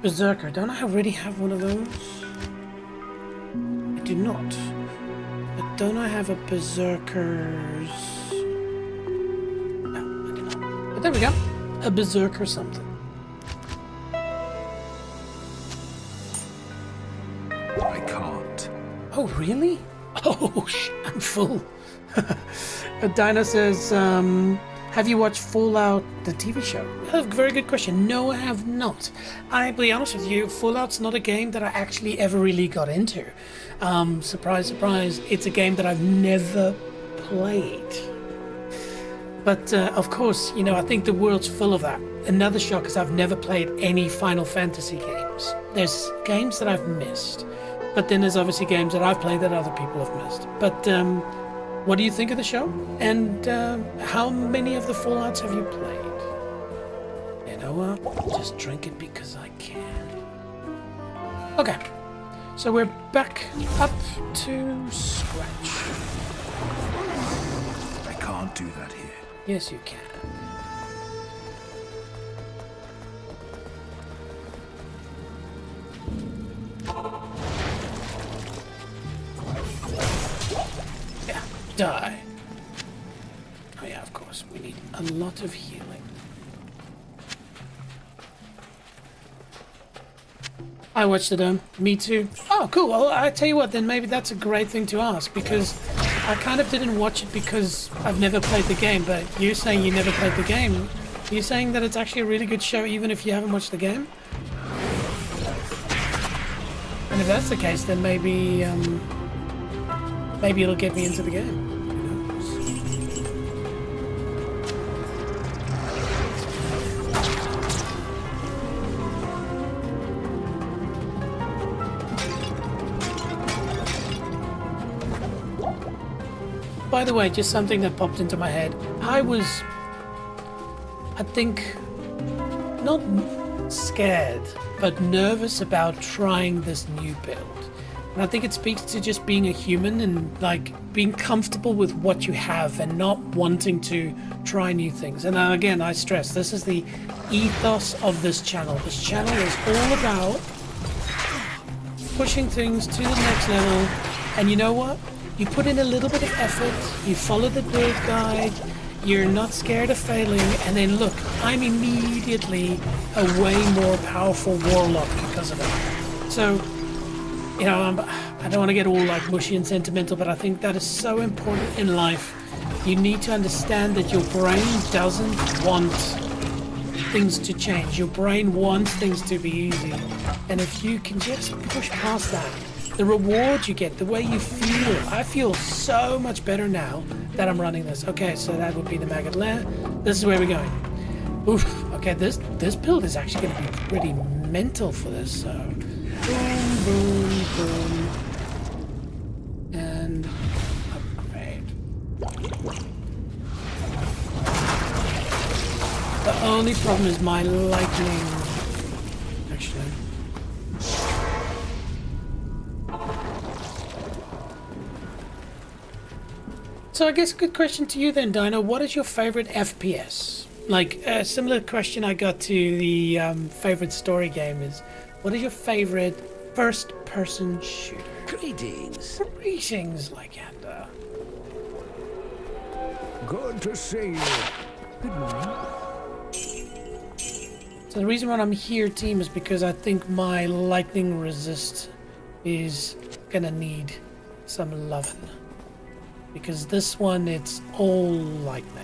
Berserker. Don't I already have one of those? I do not. But don't I have a Berserker's... No, I do not. But there we go. A Berserker something. I can't. Oh, really? Oh, I'm full. Dinah says, have you watched Fallout, the TV show? Oh, very good question. No, I have not. I'll be honest with you, Fallout's not a game that I actually ever really got into. Surprise, surprise, it's a game that I've never played. But, of course, you know, I think the world's full of that. Another shock is I've never played any Final Fantasy games. There's games that I've missed. But then there's obviously games that I've played that other people have missed. But, what do you think of the show? And how many of the Fallouts have you played? You know what? I'll just drink it because I can. Okay. So we're back up to scratch. I can't do that here. Yes, you can. Die. Oh yeah, of course. We need a lot of healing. I watched it, me too. Oh, cool. Well, I tell you what, then maybe that's a great thing to ask, because I kind of didn't watch it because I've never played the game, but you're saying you never played the game. You're saying that it's actually a really good show even if you haven't watched the game? And if that's the case, then maybe, maybe it'll get me into the game. by the way, just something that popped into my head. I think, not scared, but nervous about trying this new build. And I think it speaks to just being a human and like being comfortable with what you have and not wanting to try new things. And again, I stress, this is the ethos of this channel. This channel is all about pushing things to the next level. And you know what? You put in a little bit of effort, you follow the build guide, you're not scared of failing, and then look, I'm immediately a way more powerful Warlock because of it. So, you know, I don't want to get all like mushy and sentimental, but I think that is so important in life. You need to understand that your brain doesn't want things to change. Your brain wants things to be easy. And if you can just push past that, the reward you get, the way you feel, I feel so much better now that I'm running this. Okay, so that would be the maggot lair. This is where we're going. Oof, okay, this build is actually going to be pretty mental for this, so boom, boom, boom, and upgrade. The only problem is my lightning, actually. So I guess a good question to you then, Dino. What is your favorite FPS? Like a similar question I got to the favorite story game is, what is your favorite first-person shooter? Greetings. Greetings, Lycander. Good to see you. Good morning. So the reason why I'm here, team, is because I think my lightning resist is gonna need some loving. Because this one, it's all lightning.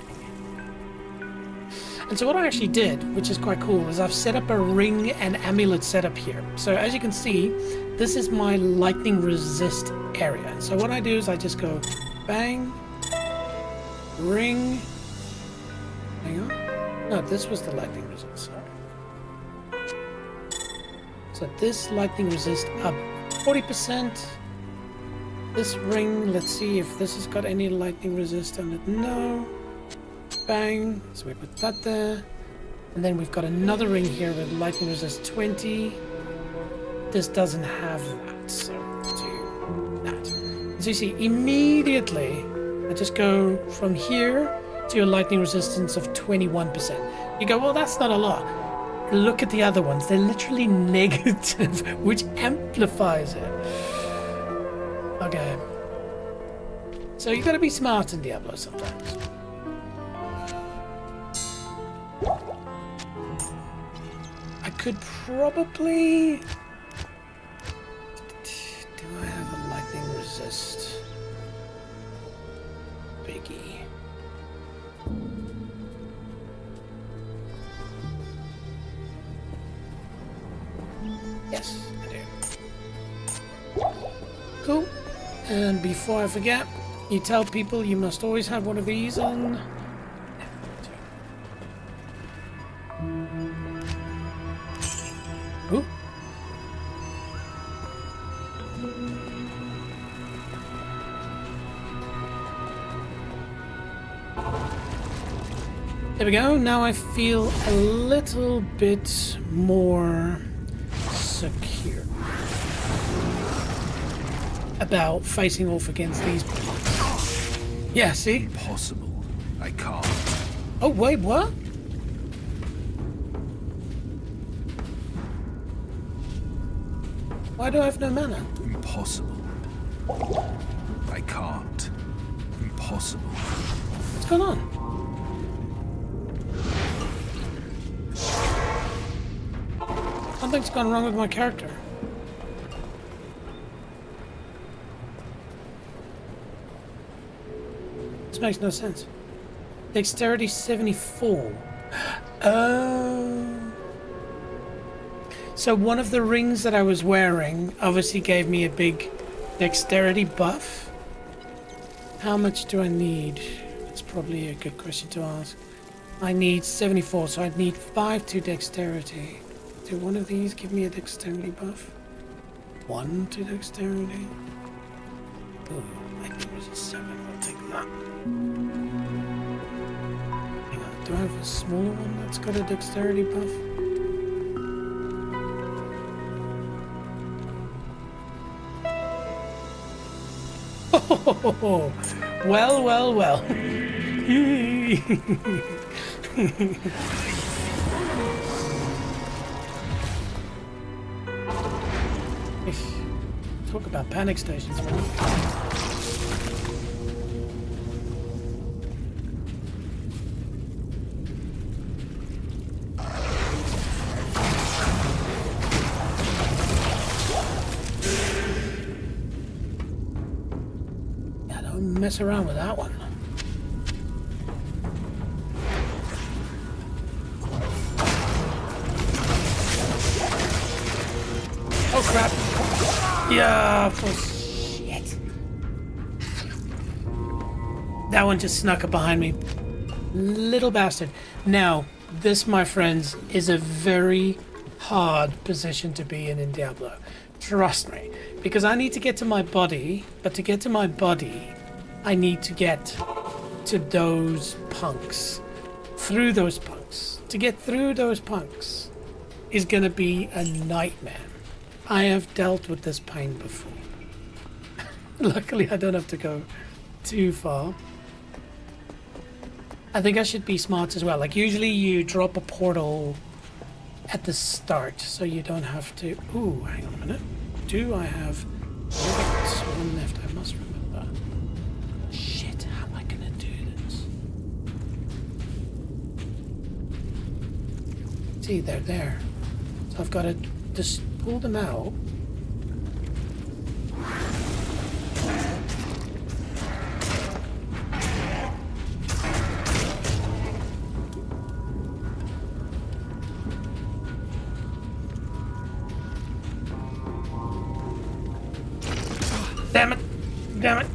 And so what I actually did, which is quite cool, is I've set up a ring and amulet setup here. So as you can see, this is my lightning resist area. So what I do is I just go bang, ring, hang on. No, this was the lightning resist, sorry. So this lightning resist up 40%. This ring, let's see if this has got any lightning resist on it. No. Bang. So we put that there. And then we've got another ring here with lightning resist 20. This doesn't have that, so do that. So you see, immediately, I just go from here to a lightning resistance of 21%. You go, well, that's not a lot. Look at the other ones. They're literally negative, which amplifies it. Okay. So you gotta be smart in Diablo sometimes. I could probably... Do I have a lightning resist? Biggie. Yes, I do. Cool. And before I forget, you tell people you must always have one of these on. Ooh. There we go. Now I feel a little bit more secure about facing off against these blocks. Yeah, see? Impossible. I can't. Oh, wait, what? Why do I have no mana? Impossible. I can't. Impossible. What's going on? Something's gone wrong with my character. This makes no sense. Dexterity 74. Oh. So one of the rings that I was wearing obviously gave me a big dexterity buff. How much do I need? That's probably a good question to ask. I need 74, so I'd need 5 to dexterity. Do one of these give me a dexterity buff? 1 to dexterity? Ooh, I think there's a 7. I'll take that. Hang on, do I have a smaller one that's got a dexterity buff? Oh, well, well, well. Talk about panic stations, man. Yeah, don't mess around with that one. Oh crap! Yeah, for shit. That one just snuck up behind me. Little bastard. Now, this, my friends, is a very hard position to be in Diablo. Trust me. Because I need to get to my body, but to get to my body, I need to get to those punks. Through those punks. To get through those punks is gonna be a nightmare. I have dealt with this pain before. Luckily, I don't have to go too far. I think I should be smart as well. Like, usually you drop a portal at the start, so you don't have to... Ooh, hang on a minute. Do I have... one left? I must remember. Shit, how am I gonna do this? See, they're there. So I've got to just pull them out. Damn it! Damn it!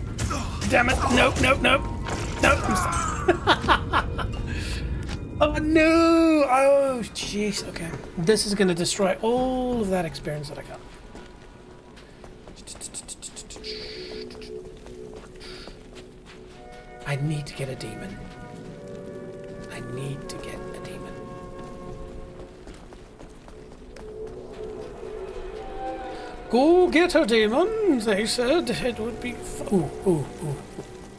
Damn it! Nope! Nope! Nope! Nope! I'm stuck. Oh no! Oh jeez. Okay, this is gonna destroy all of that experience that I got. I need to get a demon. I need to get a demon. Go get a demon, they said. It would be ooh.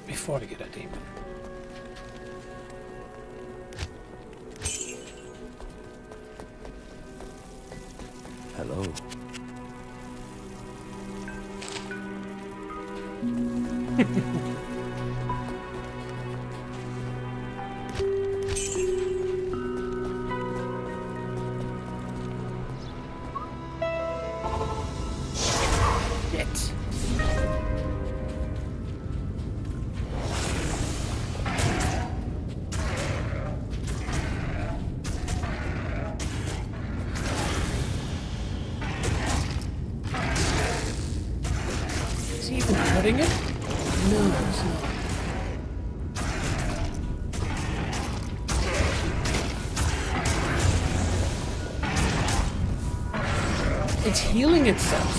Before I get a demon. Hello. Shit. Is he even hurting it? No, it's not. It's healing itself.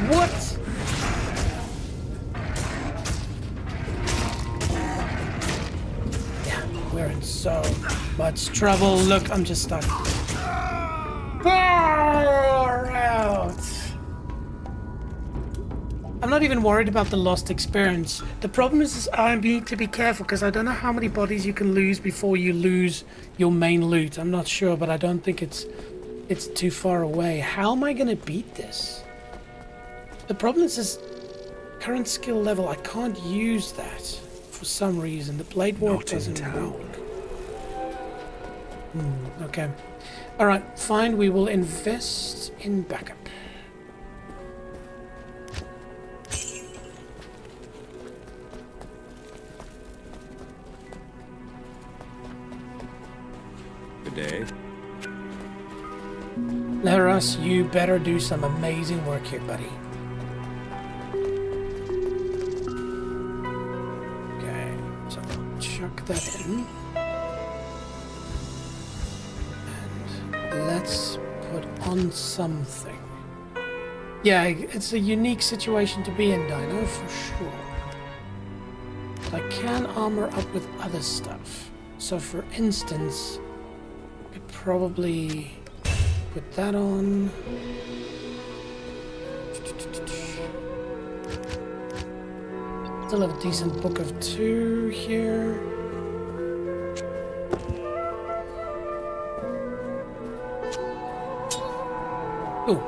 What? Yeah, we're in so much trouble. Look, I'm just stuck. Far out. I'm not even worried about the lost experience. The problem is I need to be careful because I don't know how many bodies you can lose before you lose your main loot. I'm not sure, but I don't think it's too far away. How am I going to beat this? The problem is this current skill level. I can't use that for some reason. The blade warp doesn't work. Okay. All right, fine. We will invest in backup. Good day. Laras, you better do some amazing work here, buddy. Okay, so chuck that in. And let's put on something. Yeah, it's a unique situation to be in, Dino, for sure. But I can armor up with other stuff. So for instance, I could probably put that on. Still have a decent book of 2 here. Ooh.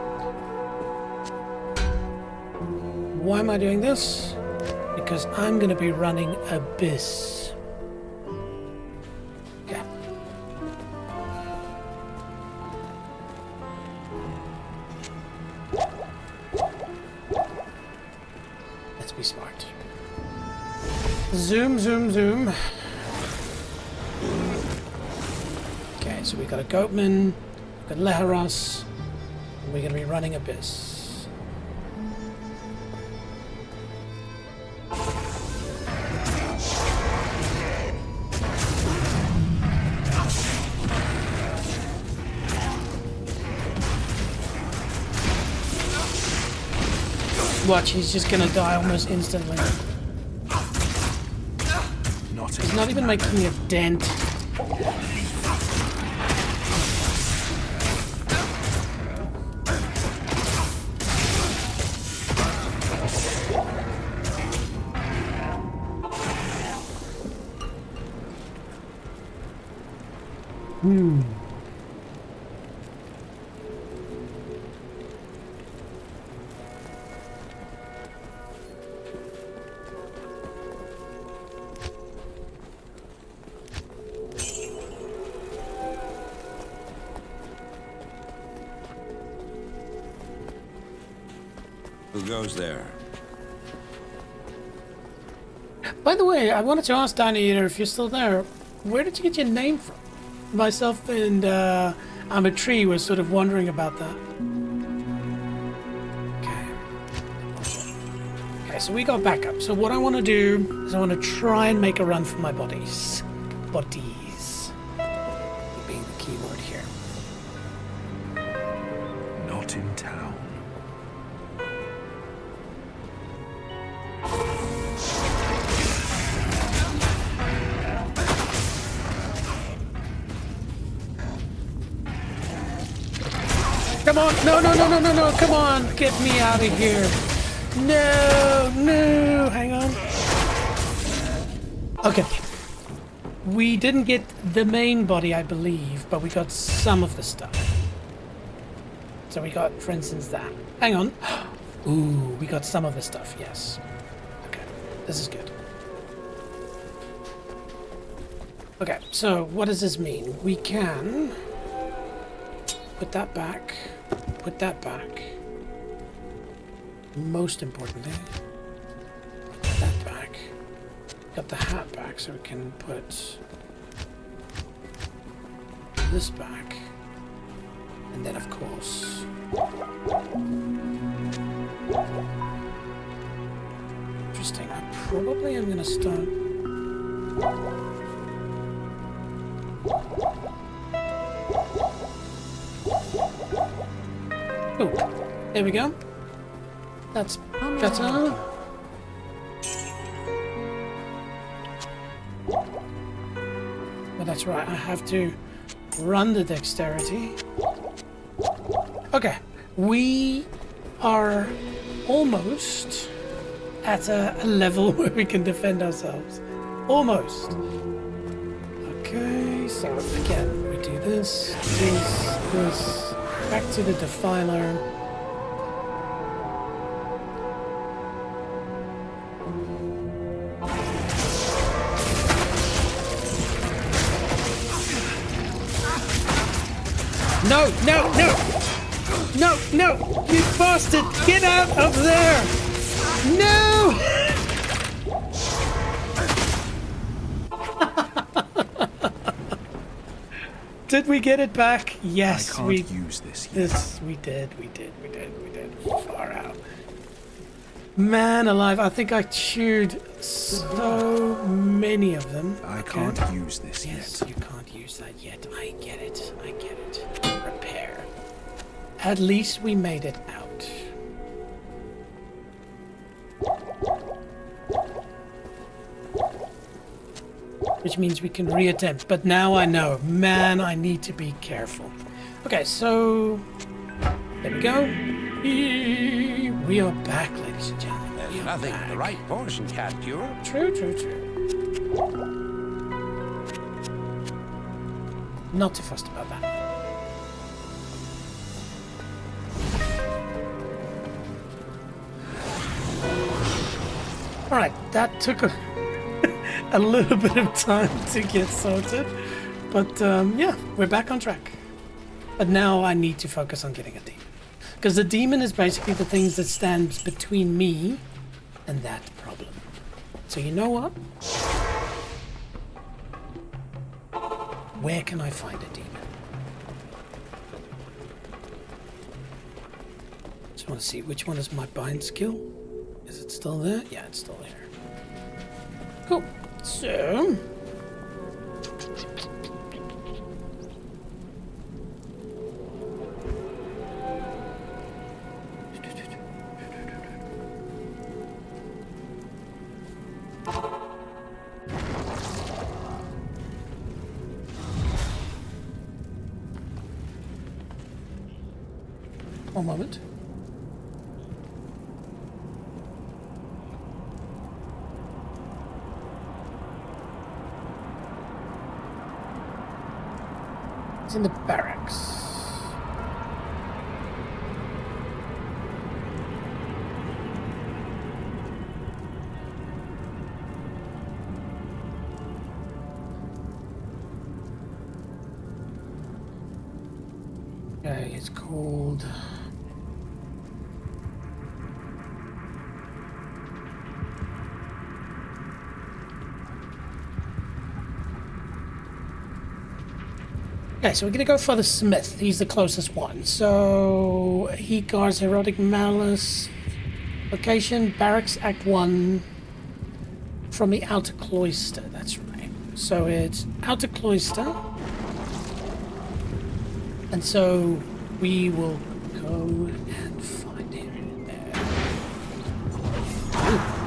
Why am I doing this? Because I'm going to be running Abyss. Okay. Let's be smart. Zoom, zoom, zoom. Okay, so we got a Goatman, we got Leharos, and we're going to be running Abyss. Watch, he's just gonna die almost instantly. He's not even making a dent. Who goes there? By the way, I wanted to ask Dino Eater if you're still there. Where did you get your name from? Myself and I'm a Tree was sort of wondering about that. Okay, so we got backup. So what I want to do is I want to try and make a run for my bodies. Bodies. Being the key word here. Not in town. Come on! No, no, no, no, no, no! Come on! Get me out of here! No! No! Hang on. Okay. We didn't get the main body, I believe, but we got some of the stuff. So we got, for instance, that. Hang on. Ooh, we got some of the stuff, yes. Okay, this is good. Okay, so what does this mean? We can put that back, put that back. Most importantly, put that back. Got the hat back, so we can put this back. And then, of course, interesting. I probably am going to start. Oh, there we go. That's better. But that's right, I have to run the dexterity. Okay, we are almost at a level where we can defend ourselves. Almost. Okay, so again, we do this, this, back to the Defiler. No, no, no! No, no! You bastard! Get out of there! No! Did we get it back? Yes, I can't use this yet. Yes, we did. Far out. Man alive, I think I chewed so many of them. I can't use this Yes, yet. you can't use that yet. I get it. Repair. At least we made it out. which means we can reattempt. But now I know, man, I need to be careful. Okay, so there we go. We are back, ladies and gentlemen. There's nothing the right poison can't cure. True, true, true. Not too fussed about that. Alright, that took a little bit of time to get sorted. But yeah, we're back on track. But now I need to focus on getting a demon. Because the demon is basically the things that stands between me and that problem. So you know what? Where can I find a demon? Just want to see which one is my bind skill. Is it still there? Yeah, it's still there. Cool. So... One moment. It's in the barracks. Okay, it's called... Okay, so we're gonna go for the Smith. He's the closest one. So he guards Erotic Malice. Location, Barracks, Act 1. From the Outer Cloister, that's right. So it's Outer Cloister. And so we will go and find him there. Ooh.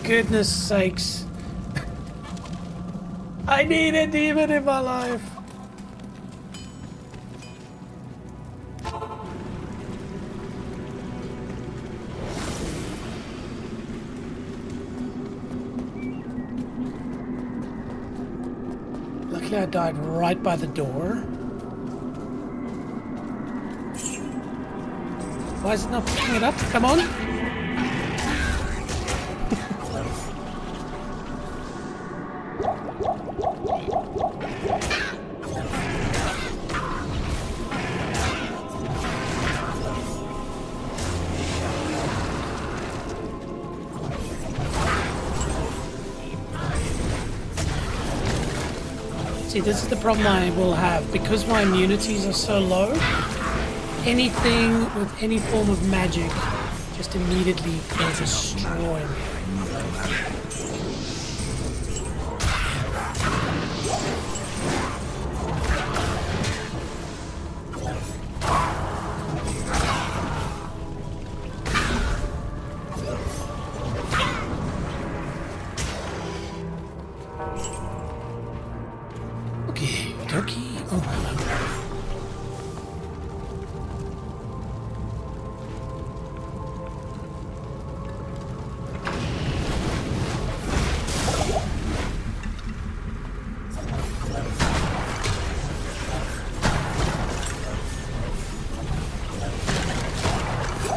Goodness sakes. I need a demon in my life. Luckily I died right by the door. Why is it not picking it up? Come on. See, this is the problem I will have. Because my immunities are so low, anything with any form of magic just immediately will destroy me. dokie. Oh, hello.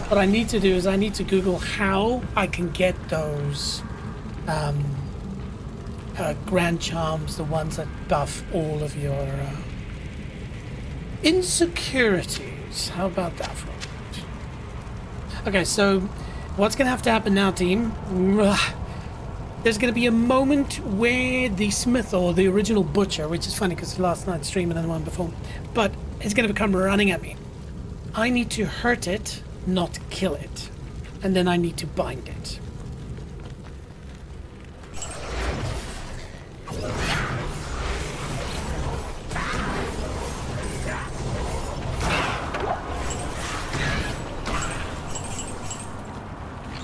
What I need to do is I need to Google how I can get those grand charms, the ones that buff all of your insecurities. How about that for a moment? Okay, so what's going to have to happen now, team? There's going to be a moment where the smith, or the original butcher, which is funny because it's last night's stream and then the one before, but it's going to become running at me. I need to hurt it, not kill it. And then I need to bind it.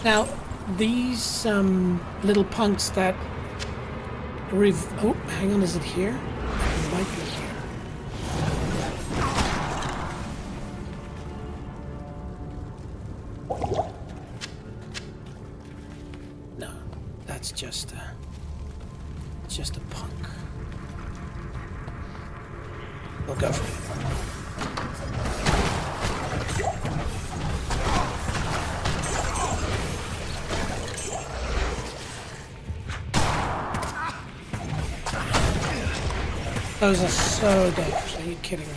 Now, these little punks that oh, hang on, is it here? It might be here. No, that's just a punk. We'll go for it. Those are so dangerous. Are you kidding me?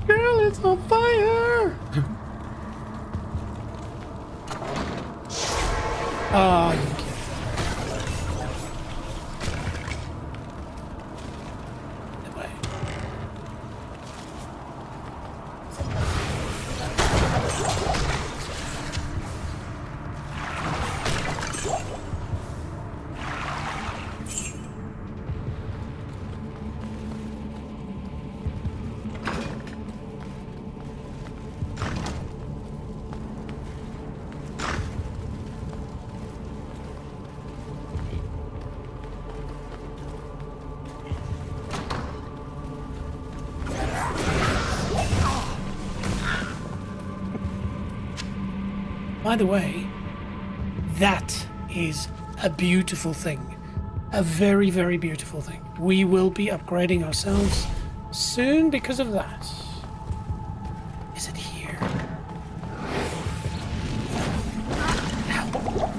Girl, it's on fire! Oh, you kidding? By the way, that is a beautiful thing. A very, very beautiful thing. We will be upgrading ourselves soon because of that. Is it here? Ow.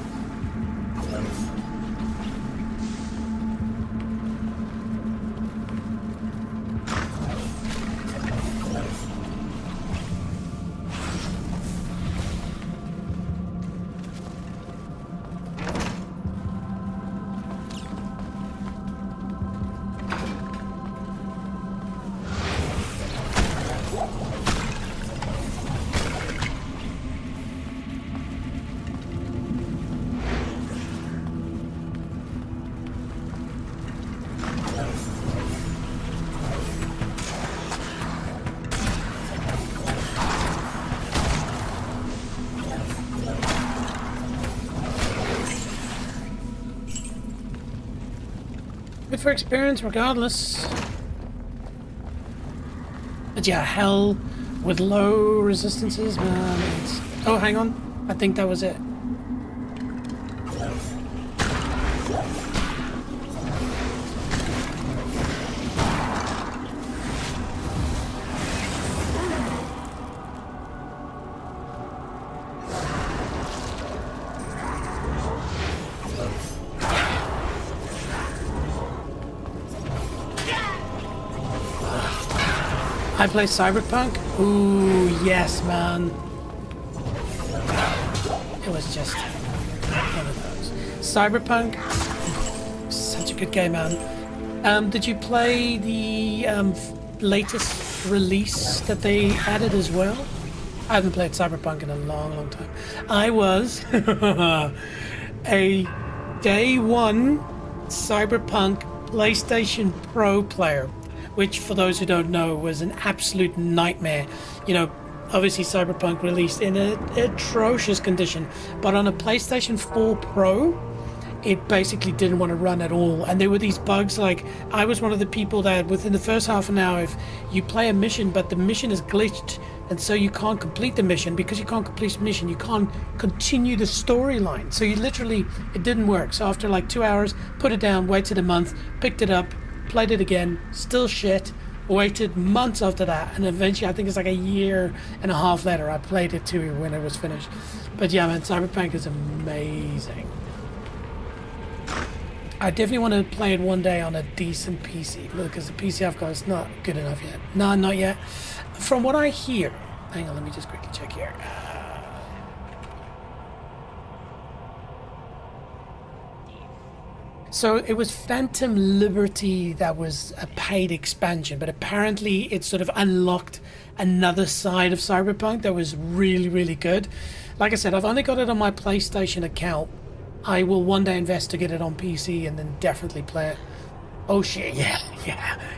Good for experience regardless. But yeah, hell with low resistances, man. Oh, hang on. I think that was it. I play Cyberpunk? Ooh, yes, man. It was just one of those. Cyberpunk, such a good game, man. Did you play the latest release that they added as well? I haven't played Cyberpunk in a long, long time. I was a day one Cyberpunk PlayStation Pro player. which for those who don't know was an absolute nightmare. You know, obviously Cyberpunk released in an atrocious condition, but on a PlayStation 4 Pro, it basically didn't want to run at all. And there were these bugs, like I was one of the people that within the first half an hour, if you play a mission but the mission is glitched and so you can't complete the mission, because you can't complete the mission, you can't continue the storyline. So you literally, it didn't work. So after like 2 hours, put it down, waited a month, picked it up, played it again, still shit, waited months after that, and eventually I think it's like a year and a half later I played it too when it was finished. But yeah, man, Cyberpunk is amazing. I definitely want to play it one day on a decent PC, because the PC I've got is not good enough yet. No, not yet. From what I hear, hang on, let me just quickly check here. So it was Phantom Liberty that was a paid expansion, but apparently it sort of unlocked another side of Cyberpunk that was really, really good. Like I said, I've only got it on my PlayStation account. I will one day investigate it on PC and then definitely play it. Oh shit, yeah.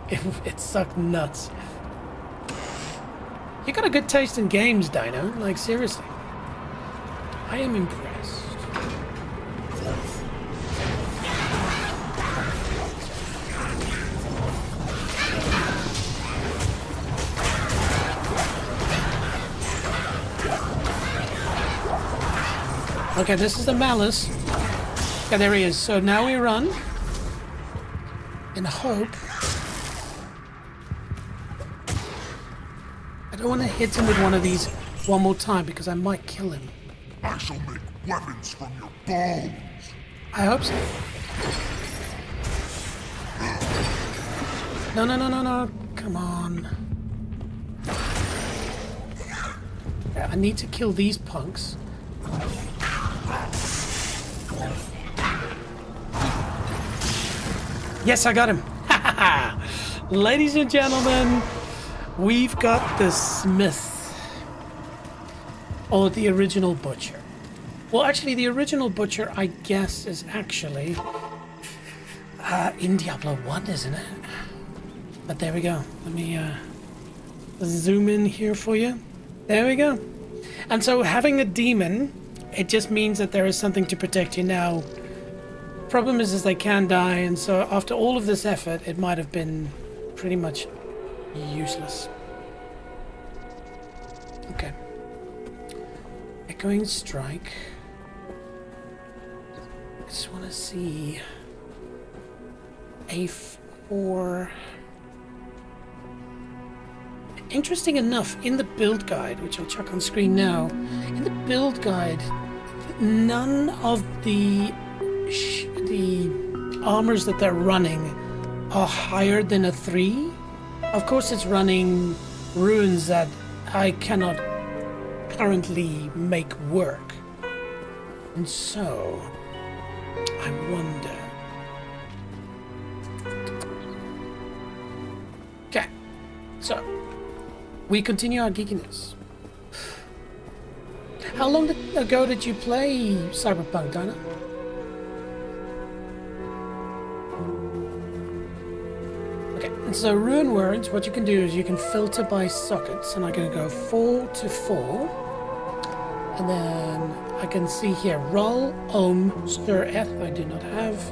It sucked nuts. You got a good taste in games, Dino. Like, seriously. I am impressed. Okay, this is the Malice. Yeah, there he is. So now we run. In hope. I don't want to hit him with one of these one more time because I might kill him. I shall make weapons from your bones. I hope so. No. Come on. Yeah, I need to kill these punks. Yes, I got him. Ladies and gentlemen, we've got the Smith, or the original Butcher. Well, actually, the original Butcher, I guess, is actually in Diablo 1, isn't it? But there we go. Let me zoom in here for you. There we go. And so having a demon, it just means that there is something to protect you now. Problem is they can die, and so after all of this effort, it might have been pretty much useless. Okay. Echoing Strike. I just want to see A4. Interesting enough, in the build guide, which I'll chuck on screen now, in the build guide, none of the armors that they're running are higher than a 3. Of course, it's running runes that I cannot currently make work. And so, I wonder. Okay, so we continue our geekiness. How long ago did you play Cyberpunk, Dana? Okay, and so rune words, what you can do is you can filter by sockets, and I'm going to go 4 to 4, and then I can see here Roll, Stir, Eth, I do not have.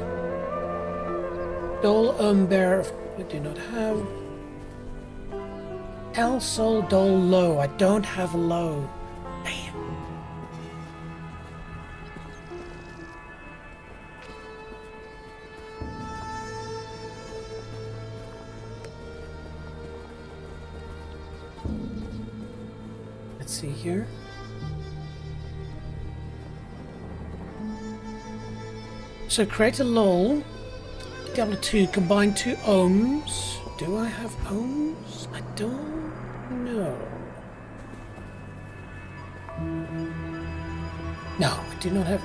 Dol, Bear, I do not have. El, Sol, Dol, Low, I don't have Low. Damn. Let's see here. So create a LOL. Diablo 2, combine 2 ohms. Do I have ohms? I don't know. No, I do not have.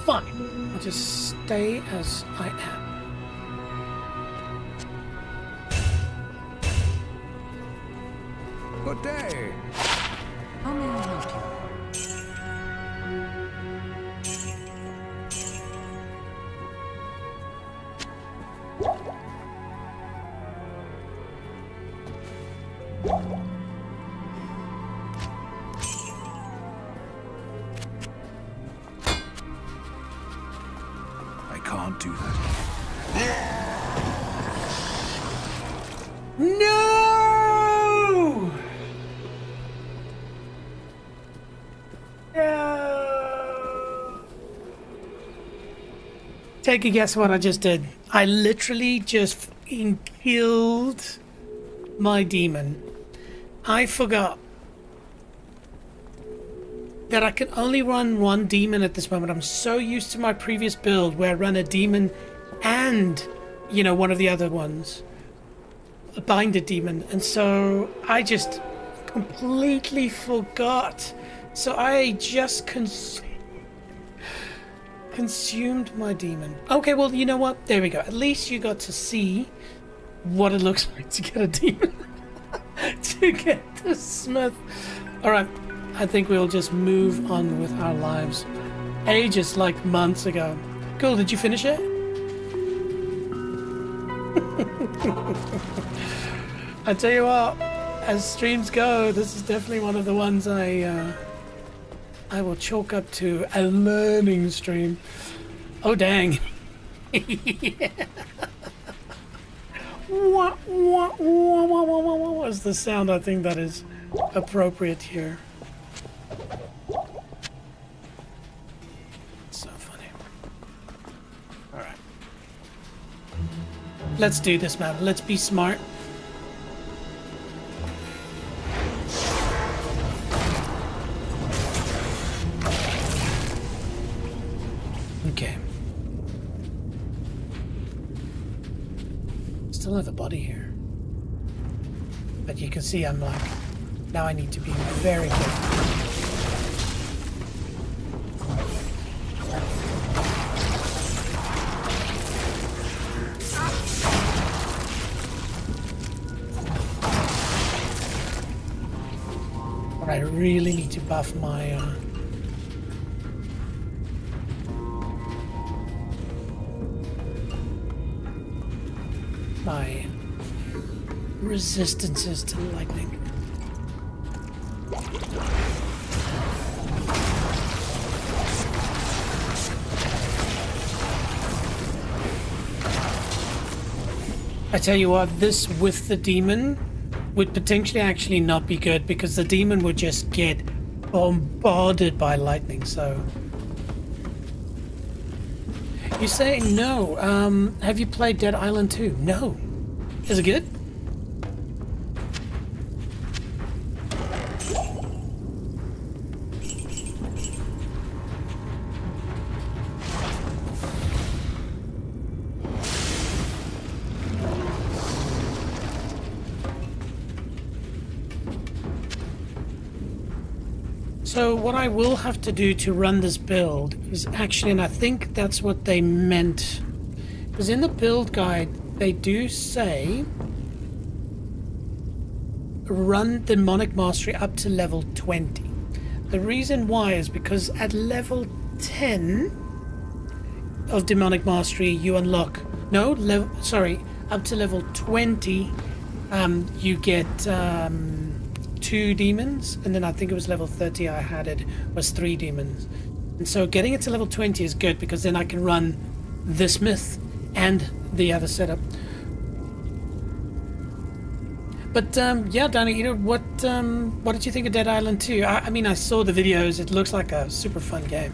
Fine. I'll just stay as I am. Good day. How may I help you? can't do that. No! No! Take a guess what I just did. I literally just fucking killed my demon. I forgot that I can only run one demon at this moment. I'm so used to my previous build where I run a demon and, you know, one of the other ones, a binder demon, and so I just completely forgot. So I just consumed my demon. Okay, well, you know what? There we go. At least you got to see what it looks like to get a demon. To get the smith. Alright, I think we'll just move on with our lives. Ages, like months ago. Cool, did you finish it? I tell you what, as streams go, this is definitely one of the ones I will chalk up to a learning stream. Oh dang. Yeah. What is the sound I think that is appropriate here? So funny. Alright. Let's do this, man. Let's be smart. Okay. Still have a body here. But you can see I'm like, now I need to be very careful. But I really need to buff my my resistances to lightning. I tell you what, this with the demon would potentially actually not be good because the demon would just get bombarded by lightning, so... You say no. Have you played Dead Island 2? No. Is it good? So what I will have to do to run this build is actually, and I think that's what they meant, because in the build guide they do say run demonic mastery up to level 20. The reason why is because at level 10 of demonic mastery you unlock up to level 20 you get 2 demons, and then I think it was level 30 I had it was 3 demons. And so getting it to level 20 is good because then I can run this myth and the other setup. But yeah, Danny, you know what did you think of Dead Island 2? I mean, I saw the videos. It looks like a super fun game.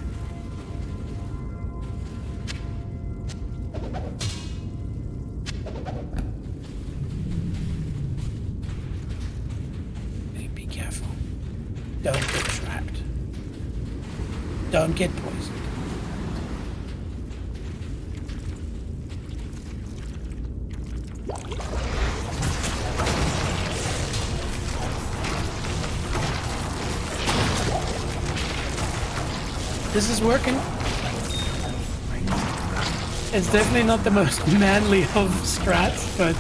Don't get trapped. Don't get poisoned. This is working. It's definitely not the most manly of strats, but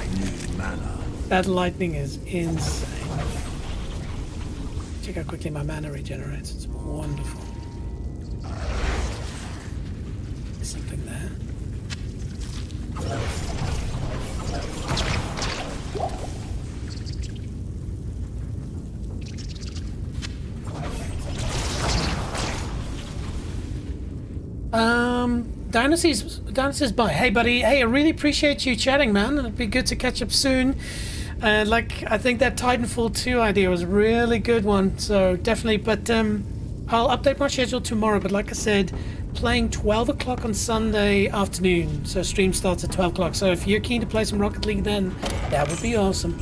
that lightning is insane. Check how quickly my mana regenerates. It's wonderful. There's something there. Dynasty's by. Hey, buddy. Hey, I really appreciate you chatting, man. It'd be good to catch up soon. Like, I think that Titanfall 2 idea was a really good one. So definitely. But I'll update my schedule tomorrow. But like I said, playing 12 o'clock on Sunday afternoon. So stream starts at 12 o'clock. So if you're keen to play some Rocket League, then that would be awesome.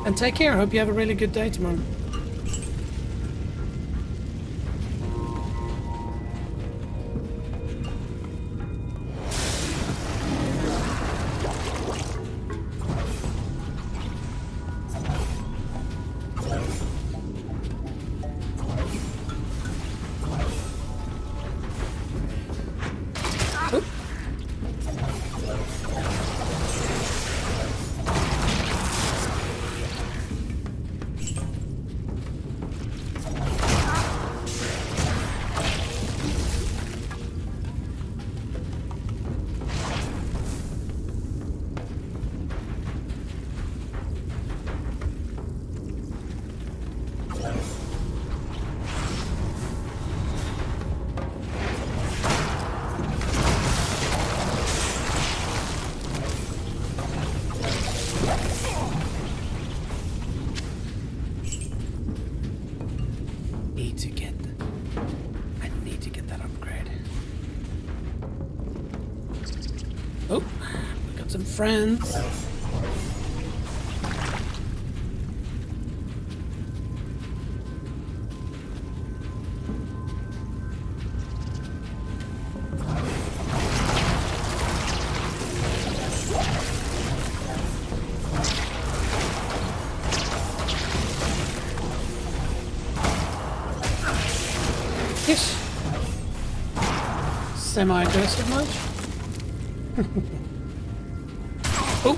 And take care. I hope you have a really good day tomorrow. I need to get that upgrade. Oh, we got some friends. Yes. Semi-aggressive much? Oh!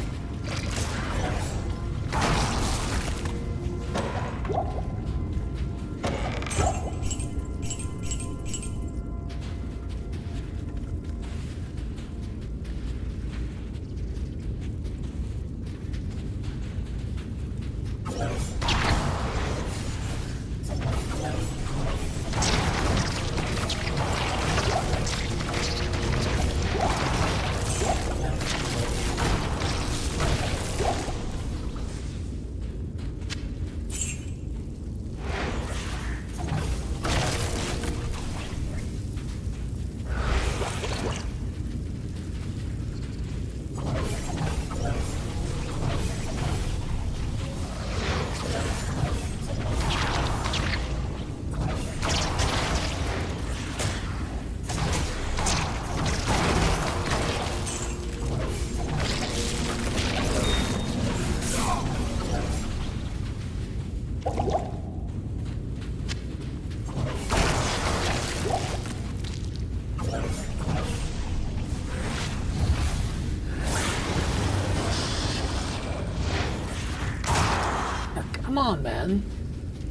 Come on, man.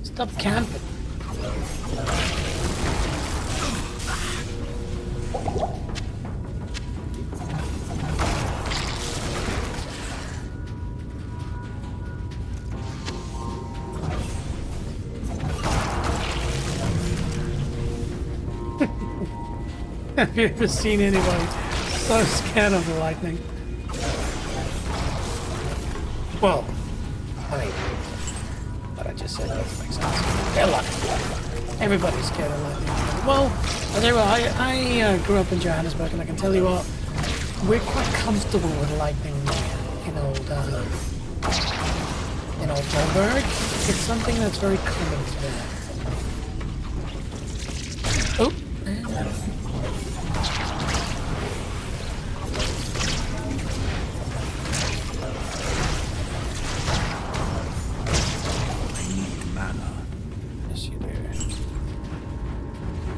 Stop camping. Have you ever seen anybody so scared of the lightning? Well, I mean, what I just said doesn't make sense. They're lucky. Everybody's scared of lightning. Well, I tell you what, I grew up in Johannesburg, and I can tell you what, we're quite comfortable with lightning in old Joburg. It's something that's very common to there. Oh.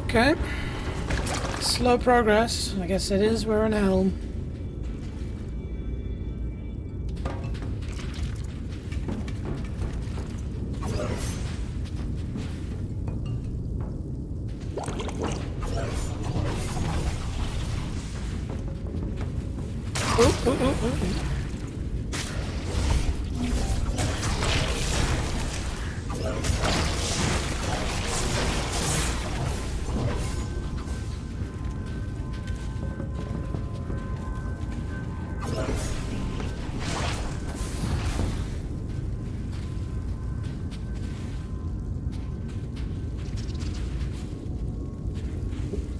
Okay. Slow progress. I guess it is. We're in hell.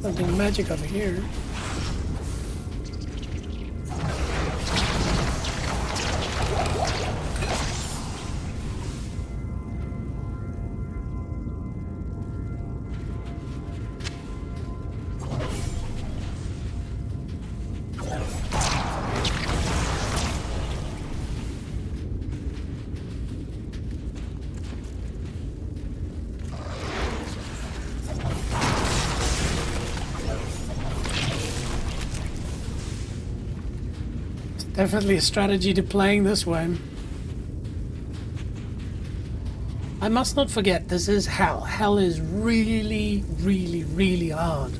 Something magic over here. Definitely a strategy to playing this way. I must not forget, this is hell. Hell is really, really, really hard.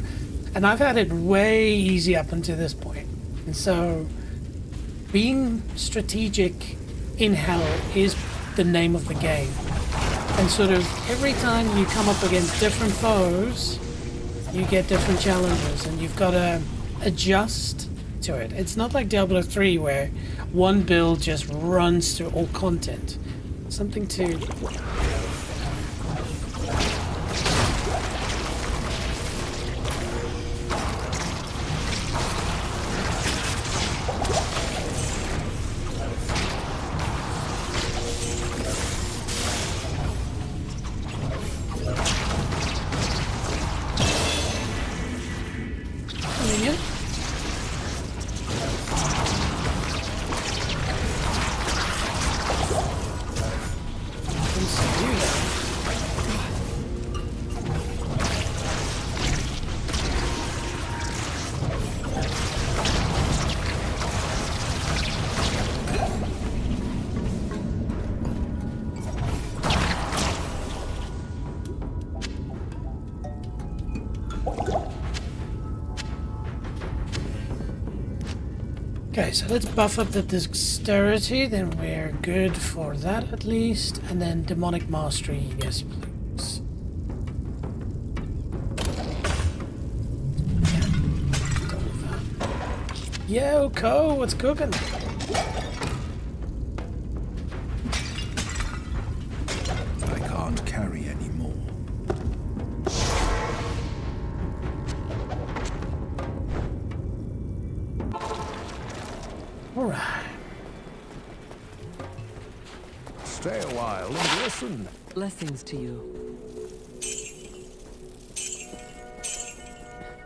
And I've had it way easy up until this point. And so, being strategic in hell is the name of the game. And sort of every time you come up against different foes, you get different challenges, and you've got to adjust to it. It's not like Diablo 3 where one build just runs through all content. Something to... Convenient. Okay, so let's buff up the dexterity, then we're good for that at least. And then demonic mastery, yes please. Yo, Co, what's cooking? I can't carry any more. Alright. Stay a while and listen. Blessings to you.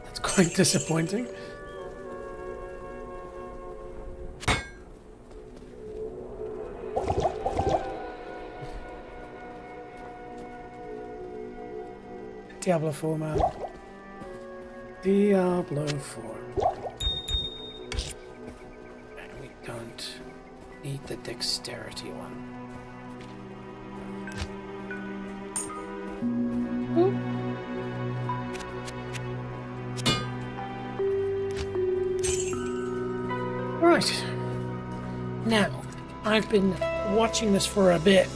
That's quite disappointing. Diablo 4, man. Diablo 4. And we don't need the dexterity one. Oop. Right. Now, I've been watching this for a bit.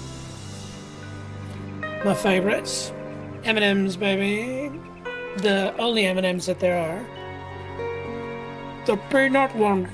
My favorites. M&M's, baby. The only M&M's that there are. The peanut one.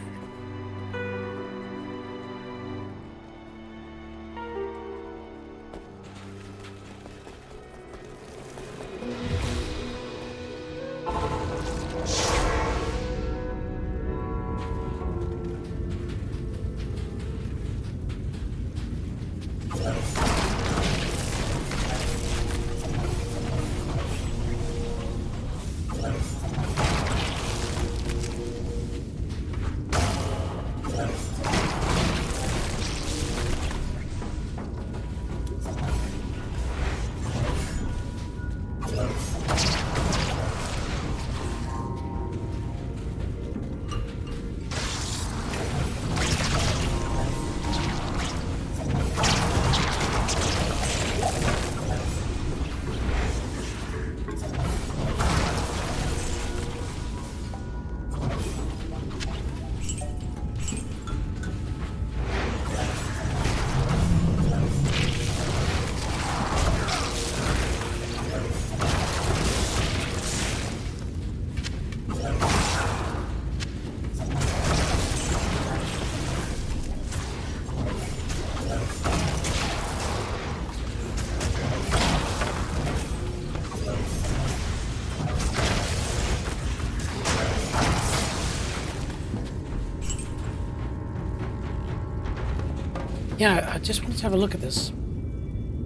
Yeah, I just wanted to have a look at this.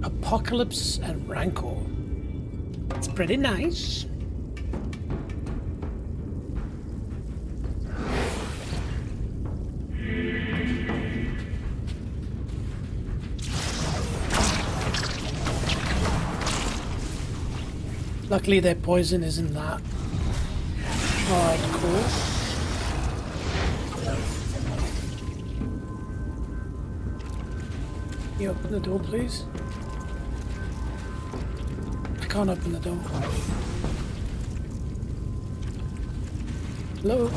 Apocalypse and Rancor. It's pretty nice. Luckily their poison isn't that hardcore. Can you open the door, please? I can't open the door. Hello?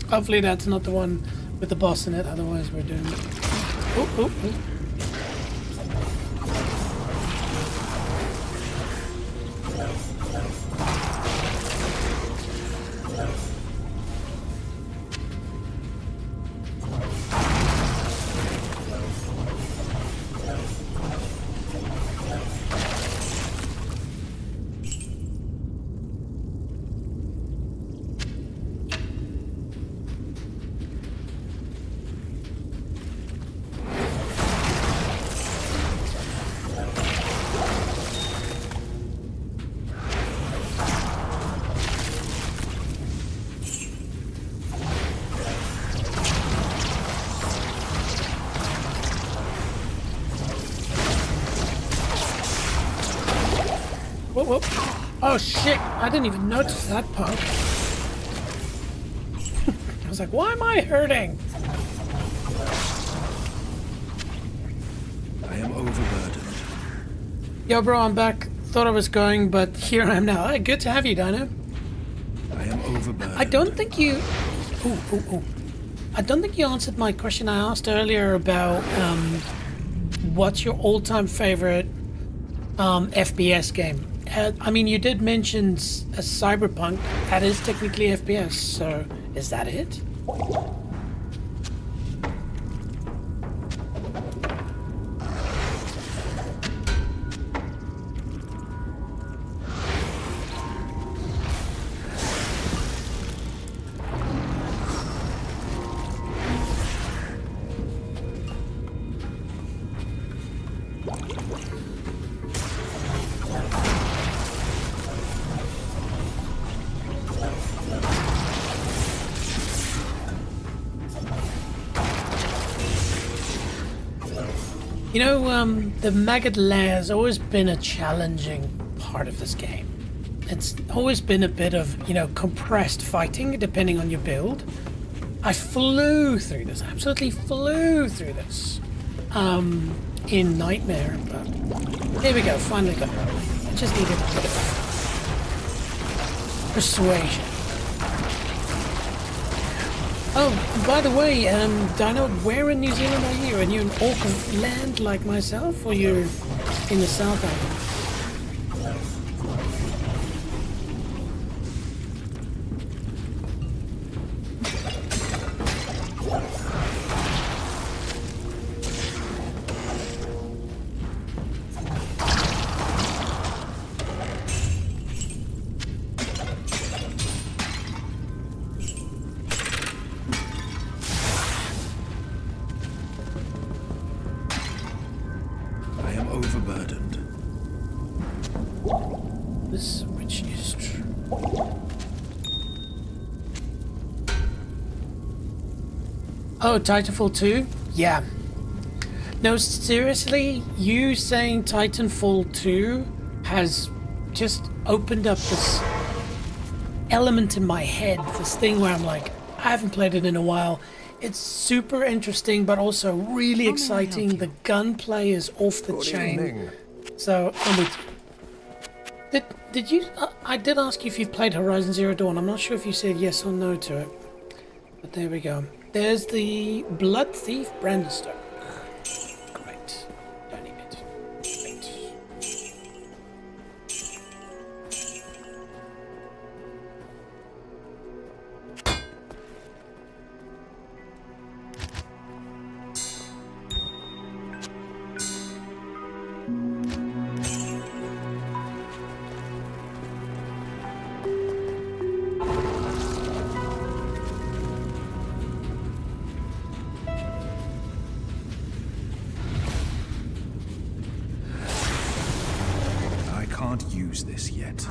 Hopefully that's not the one with the boss in it, otherwise we're doomed. Oh, oh, oh. Whoa, whoa. Oh shit, I didn't even notice that part. I was like, why am I hurting? I am overburdened. Yo bro, I'm back. Thought I was going, but here I am now. Hey, good to have you, Dino. I am overburdened. I don't think you... Ooh. I don't think you answered my question I asked earlier about what's your all-time favorite FPS game? I mean, you did mention a Cyberpunk. That is technically FPS, so is that it? You know, the maggot lair has always been a challenging part of this game. It's always been a bit of, you know, compressed fighting, depending on your build. I flew through this, absolutely flew through this, in Nightmare, but here we go, finally got it. I just needed a bit of persuasion. Oh, by the way, Dino, where in New Zealand are you? Are you in Auckland like myself, or you're in the South Island? Overburdened. This which is true. Oh, Titanfall 2? Yeah. No, seriously, you saying Titanfall 2 has just opened up this element in my head, this thing where I'm like, I haven't played it in a while. It's super interesting, but also really exciting. The gunplay is off the chain. So, I'm with you. Did you... I did ask you if you've played Horizon Zero Dawn. I'm not sure if you said yes or no to it. But there we go. There's the Blood Thief Brandister. Great. Don't need it. Great. can't use this yet.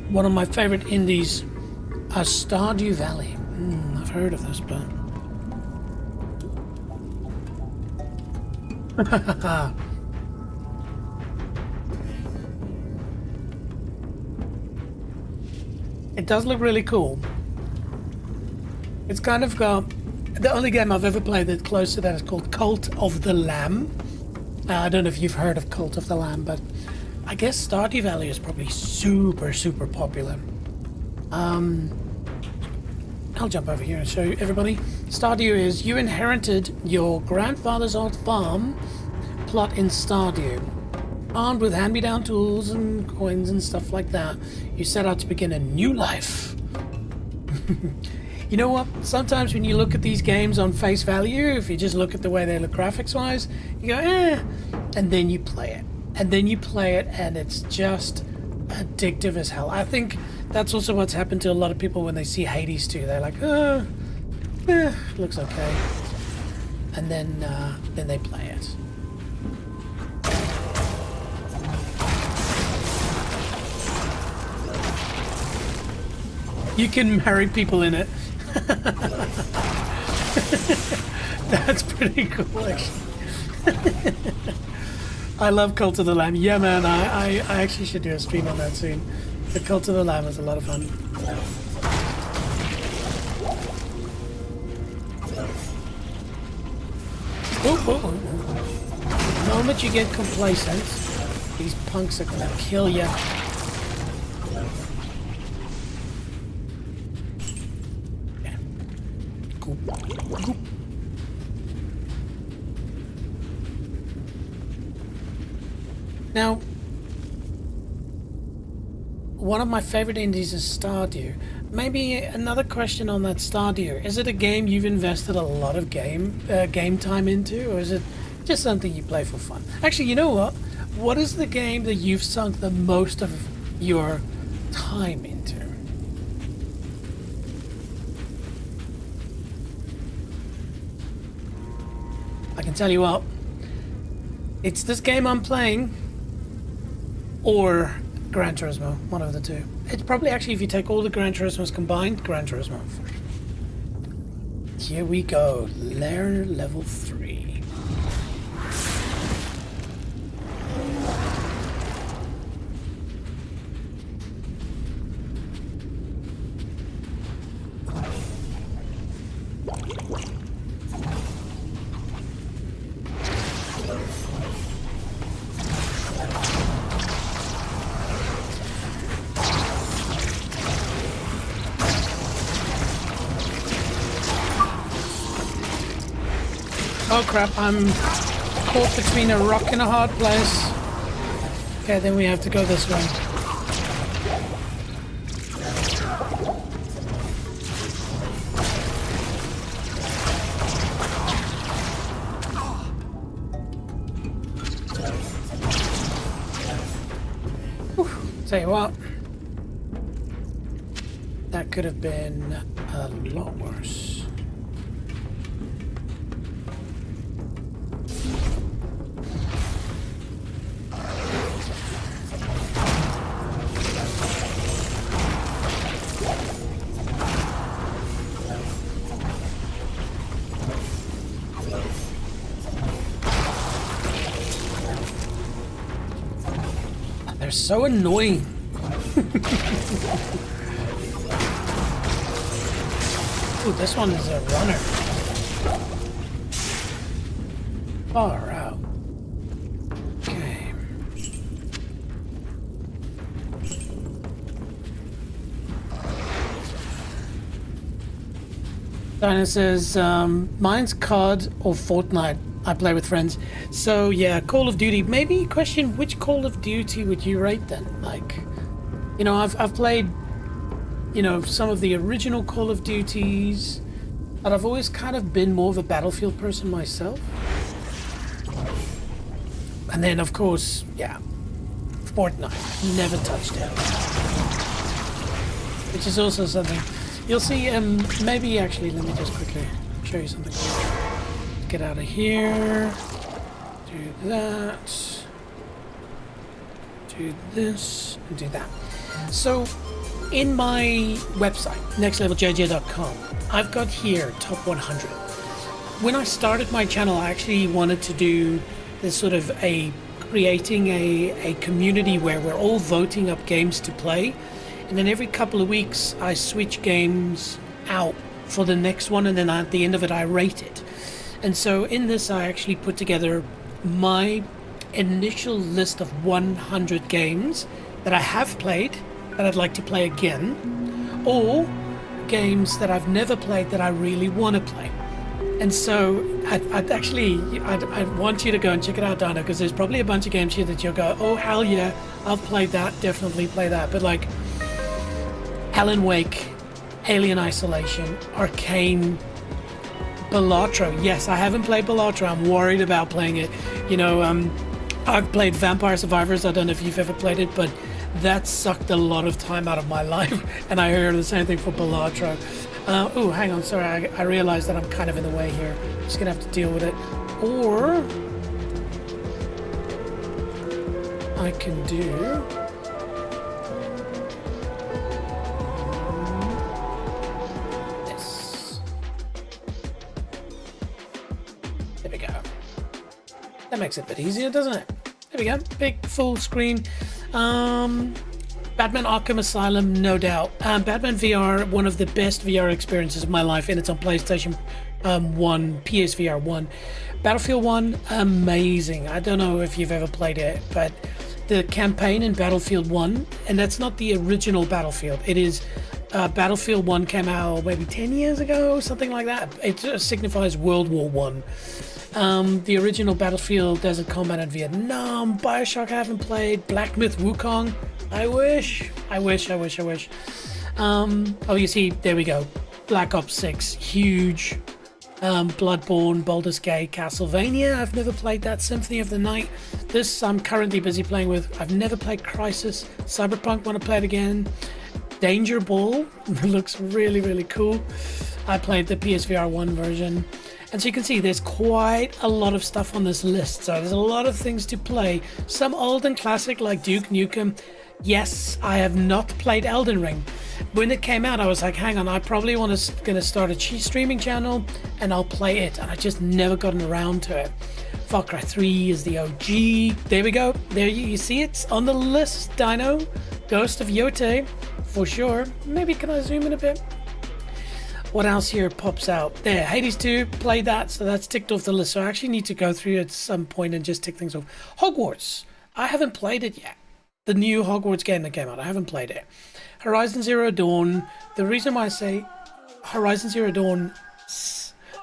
One of my favorite indies are Stardew Valley. I've heard of this, but... It does look really cool. It's kind of got... The only game I've ever played that's close to that is called Cult of the Lamb. I don't know if you've heard of Cult of the Lamb, but I guess Stardew Valley is probably super, super popular. I'll jump over here and show you everybody. Stardew is you inherited your grandfather's old farm plot in Stardew. Armed with hand-me-down tools and coins and stuff like that, you set out to begin a new life. You know what? Sometimes when you look at these games on face value, if you just look at the way they look graphics-wise, you go, eh, and then you play it. And then you play it, and it's just addictive as hell. I think that's also what's happened to a lot of people when they see Hades 2. They're like, looks okay. And then they play it. You can marry people in it. That's pretty cool, actually. I love Cult of the Lamb. Yeah, man, I actually should do a stream on that soon. The Cult of the Lamb is a lot of fun. The moment you get complacent, these punks are gonna kill you. Yeah. Cool. Cool. Now, one of my favorite indies is Stardew. Maybe another question on that Stardew. Is it a game you've invested a lot of game time into, or is it just something you play for fun? Actually, you know what? What is the game that you've sunk the most of your time into? I can tell you what. It's this game I'm playing, or Gran Turismo, one of the two. It's probably actually, if you take all the Gran Turismos combined, Gran Turismo. Here we go, lair level 3. Oh crap, I'm caught between a rock and a hard place. Okay, then we have to go this way. Whew. Tell you what, that could have been a lot worse. They're so annoying. Ooh, this one is a runner. Far out. Okay. Dinah says, mine's COD or Fortnite. I play with friends. So yeah, Call of Duty. Maybe question, which Call of Duty would you rate then? Like, You know, I've played, you know, some of the original Call of Duties, but I've always kind of been more of a Battlefield person myself. And then, of course, yeah, Fortnite. Never touched it. Which is also something you'll see. Maybe actually, let me just quickly show you something. Get out of here. Do that. Do this. And do that. So, in my website, nextleveljj.com, I've got here top 100. When I started my channel, I actually wanted to do this sort of creating a community where we're all voting up games to play, and then every couple of weeks I switch games out for the next one, and then at the end of it I rate it. And so in this I actually put together my initial list of 100 games that I have played that I'd like to play again, or games that I've never played that I really want to play. And so I'd want you to go and check it out, Dino, because there's probably a bunch of games here that you'll go, oh hell yeah, I've played that, definitely play that. But like Alan Wake, Alien Isolation, Arcane, Balatro. Yes, I haven't played Balatro. I'm worried about playing it. You know, I've played Vampire Survivors. I don't know if you've ever played it, but that sucked a lot of time out of my life. And I heard the same thing for Balatro. Oh, hang on, sorry, I realized that I'm kind of in the way here. I'm just gonna have to deal with it. Or I can do this. There we go. That makes it a bit easier, doesn't it? There we go, big full screen. Batman Arkham Asylum, no doubt. Batman VR, one of the best VR experiences of my life, and it's on PlayStation 1, PSVR 1. Battlefield 1, amazing. I don't know if you've ever played it, but the campaign in Battlefield 1, and that's not the original Battlefield. It is Battlefield 1 came out maybe 10 years ago, something like that. It signifies World War 1. The original Battlefield, Desert Combat in Vietnam, Bioshock I haven't played, Black Myth Wukong. I wish. Oh, you see, there we go. Black Ops 6, huge. Bloodborne, Baldur's Gate, Castlevania. I've never played that. Symphony of the Night. This I'm currently busy playing with. I've never played Crysis. Cyberpunk, want to play it again. Danger Ball looks really, really cool. I played the PSVR 1 version. And so you can see there's quite a lot of stuff on this list. So there's a lot of things to play. Some old and classic like Duke Nukem. Yes, I have not played Elden Ring. When it came out, I was like, hang on, I probably going to start a streaming channel and I'll play it. And I just never gotten around to it. Far Cry 3 is the OG. There we go. There you see it on the list, Dino. Ghost of Yote, for sure. Maybe can I zoom in a bit? What else here pops out? There, Hades 2, played that, so that's ticked off the list. So I actually need to go through at some point and just tick things off. Hogwarts, I haven't played it yet. The new Hogwarts game that came out, I haven't played it. Horizon Zero Dawn, the reason why I say Horizon Zero Dawn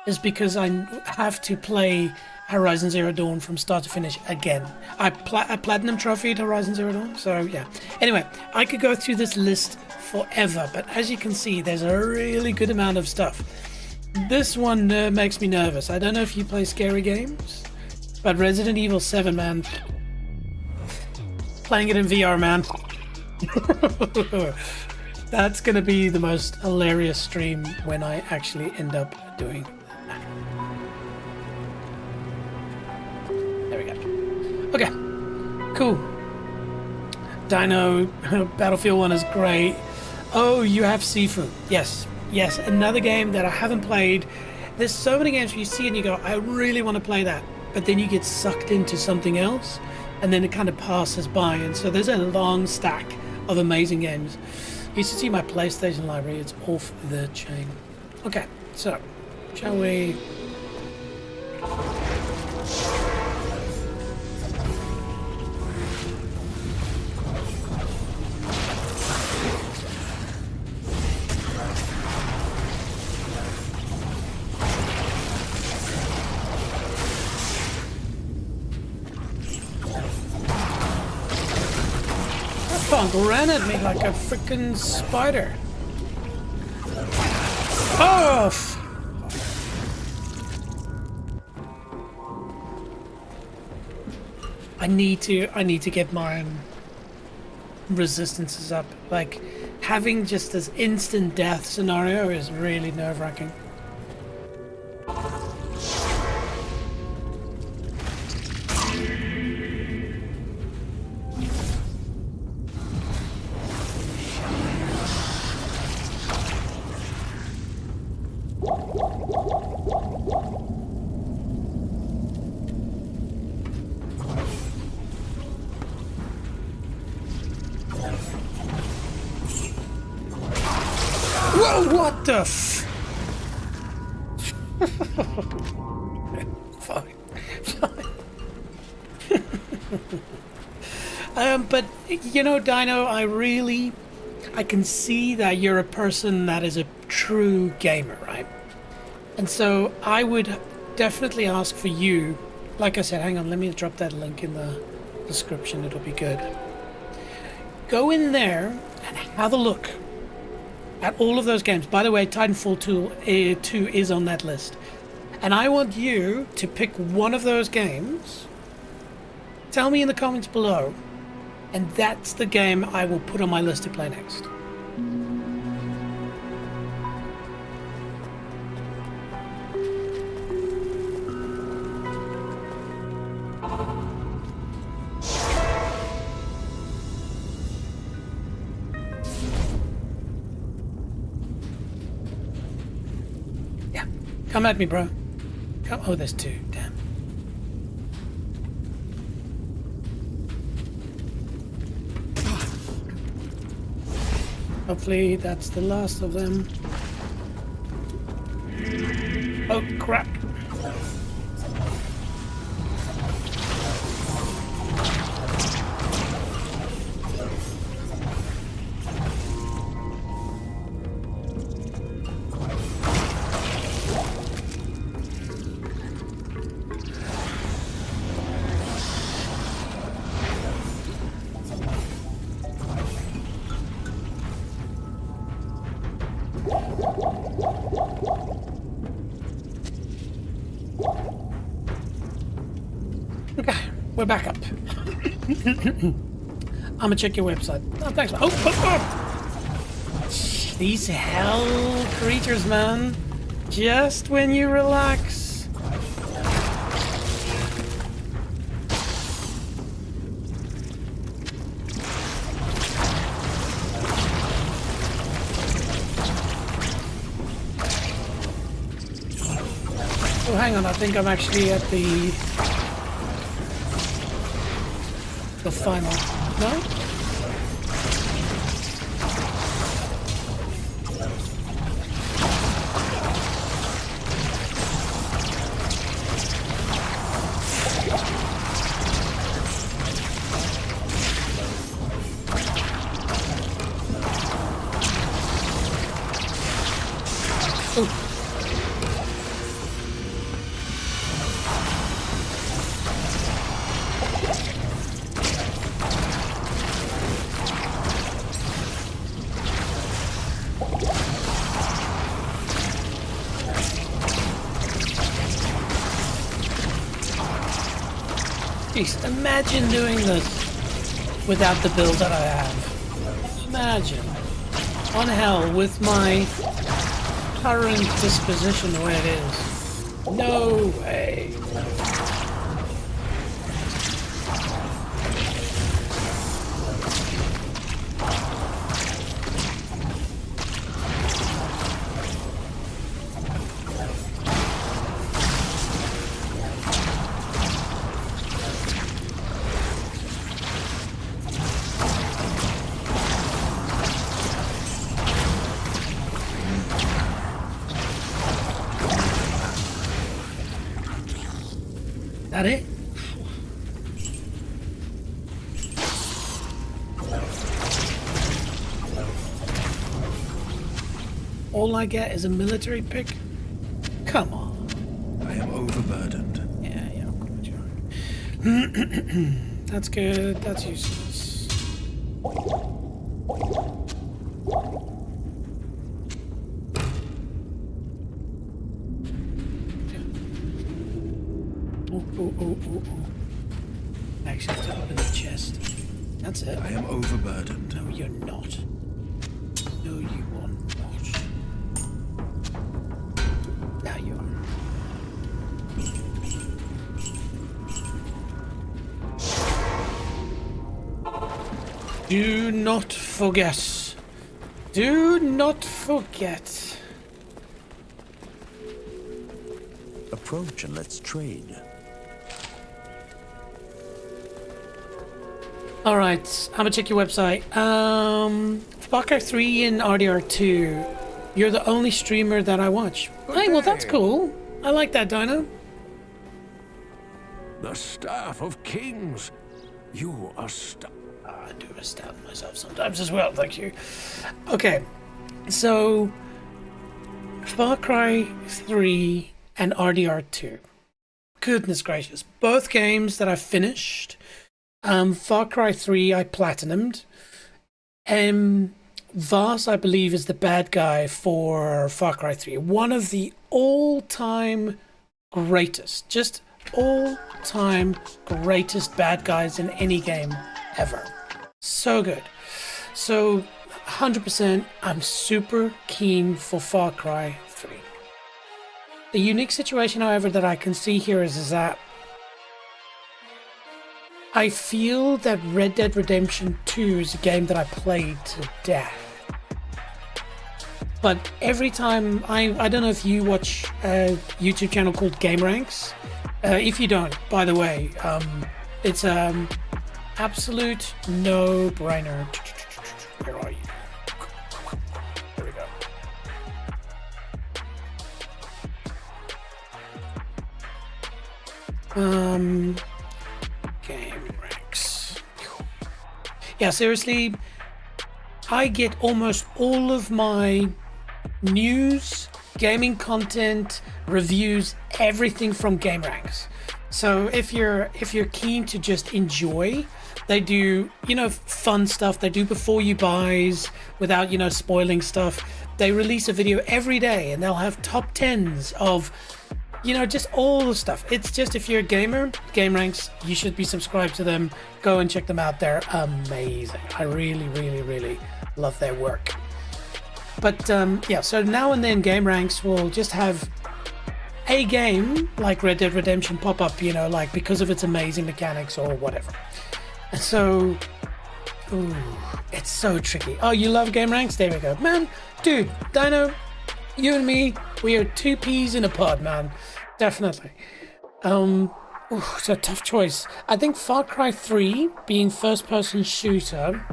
is because I have to play Horizon Zero Dawn from start to finish again. I platinum trophied Horizon Zero Dawn, so yeah. Anyway, I could go through this list forever, but as you can see, there's a really good amount of stuff. This one makes me nervous. I don't know if you play scary games, but Resident Evil 7, man. Playing it in VR, man. That's gonna be the most hilarious stream when I actually end up doing that. There we go. Okay, cool. Dino, Battlefield 1 is great. Oh, you have Sifu. Yes, another game that I haven't played. There's so many games where you see and you go, I really want to play that, but then you get sucked into something else and then it kind of passes by, and so there's a long stack of amazing games. You should see my PlayStation library, it's off the chain. Okay, so shall we ran at me like a freaking spider. Oh! I need to get my resistances up. Like, having just this instant death scenario is really nerve-wracking. Whoa, what the f... Fine. But, you know, Dino, I can see that you're a person that is a true gamer, right? And so I would definitely ask for you, like I said, hang on, let me drop that link in the description, it'll be good. Go in there and have a look at all of those games. By the way, Titanfall 2 is on that list. And I want you to pick one of those games. Tell me in the comments below. And that's the game I will put on my list to play next. Come at me, bro. Come. Oh, there's two. Damn. Hopefully that's the last of them. Oh, crap. Okay, we're back up. I'm gonna check your website. Oh, thanks. Oh. These hell creatures, man. Just when you relax. Oh, hang on. I think I'm actually at the final. No? Jeez, imagine doing this without the build that I have. Imagine. On hell with my current disposition the way it is. No way. That it? All I get is a military pick? Come on. I am overburdened. Yeah, of course you are. That's good. That's useless. Ooh, ooh, ooh, ooh. I actually have to open the chest. That's it. I am overburdened. No, you're not. No, you are not. Now you are. Do not forget. Do not forget. Approach and let's trade. All right, I'm gonna check your website. Far Cry 3 and RDR2. You're the only streamer that I watch. Hey, well that's cool. I like that, Dino. The staff of kings. You are I do stab myself sometimes as well, thank you. Okay, so Far Cry 3 and RDR2. Goodness gracious, both games that I finished. Far Cry 3 I platinumed. Voss, I believe, is the bad guy for Far Cry 3. One of the all-time greatest, just all-time greatest bad guys in any game ever. So good. So 100% I'm super keen for Far Cry 3. The unique situation, however, that I can see here is that I feel that Red Dead Redemption 2 is a game that I played to death. But every time, I don't know if you watch a YouTube channel called GameRanks. If you don't, by the way, it's absolute no-brainer. Where are you? There we go. GameRanks. Yeah, seriously, I get almost all of my news, gaming content, reviews, everything from GameRanks. So if you're keen to just enjoy, they do, fun stuff. They do before you buys without, spoiling stuff. They release a video every day and they'll have top 10s of, just all the stuff. It's just, if you're a gamer, GameRanks, you should be subscribed to them. Go and check them out. They're amazing. I really, really, really love their work. But yeah, so now and then GameRanks will just have a game like Red Dead Redemption pop up, like because of its amazing mechanics or whatever. And so, ooh, it's so tricky. Oh, you love GameRanks? There we go. Man, dude, Dino, you and me, we are two peas in a pod, man. Definitely. It's a tough choice. I think Far Cry 3, being first-person shooter,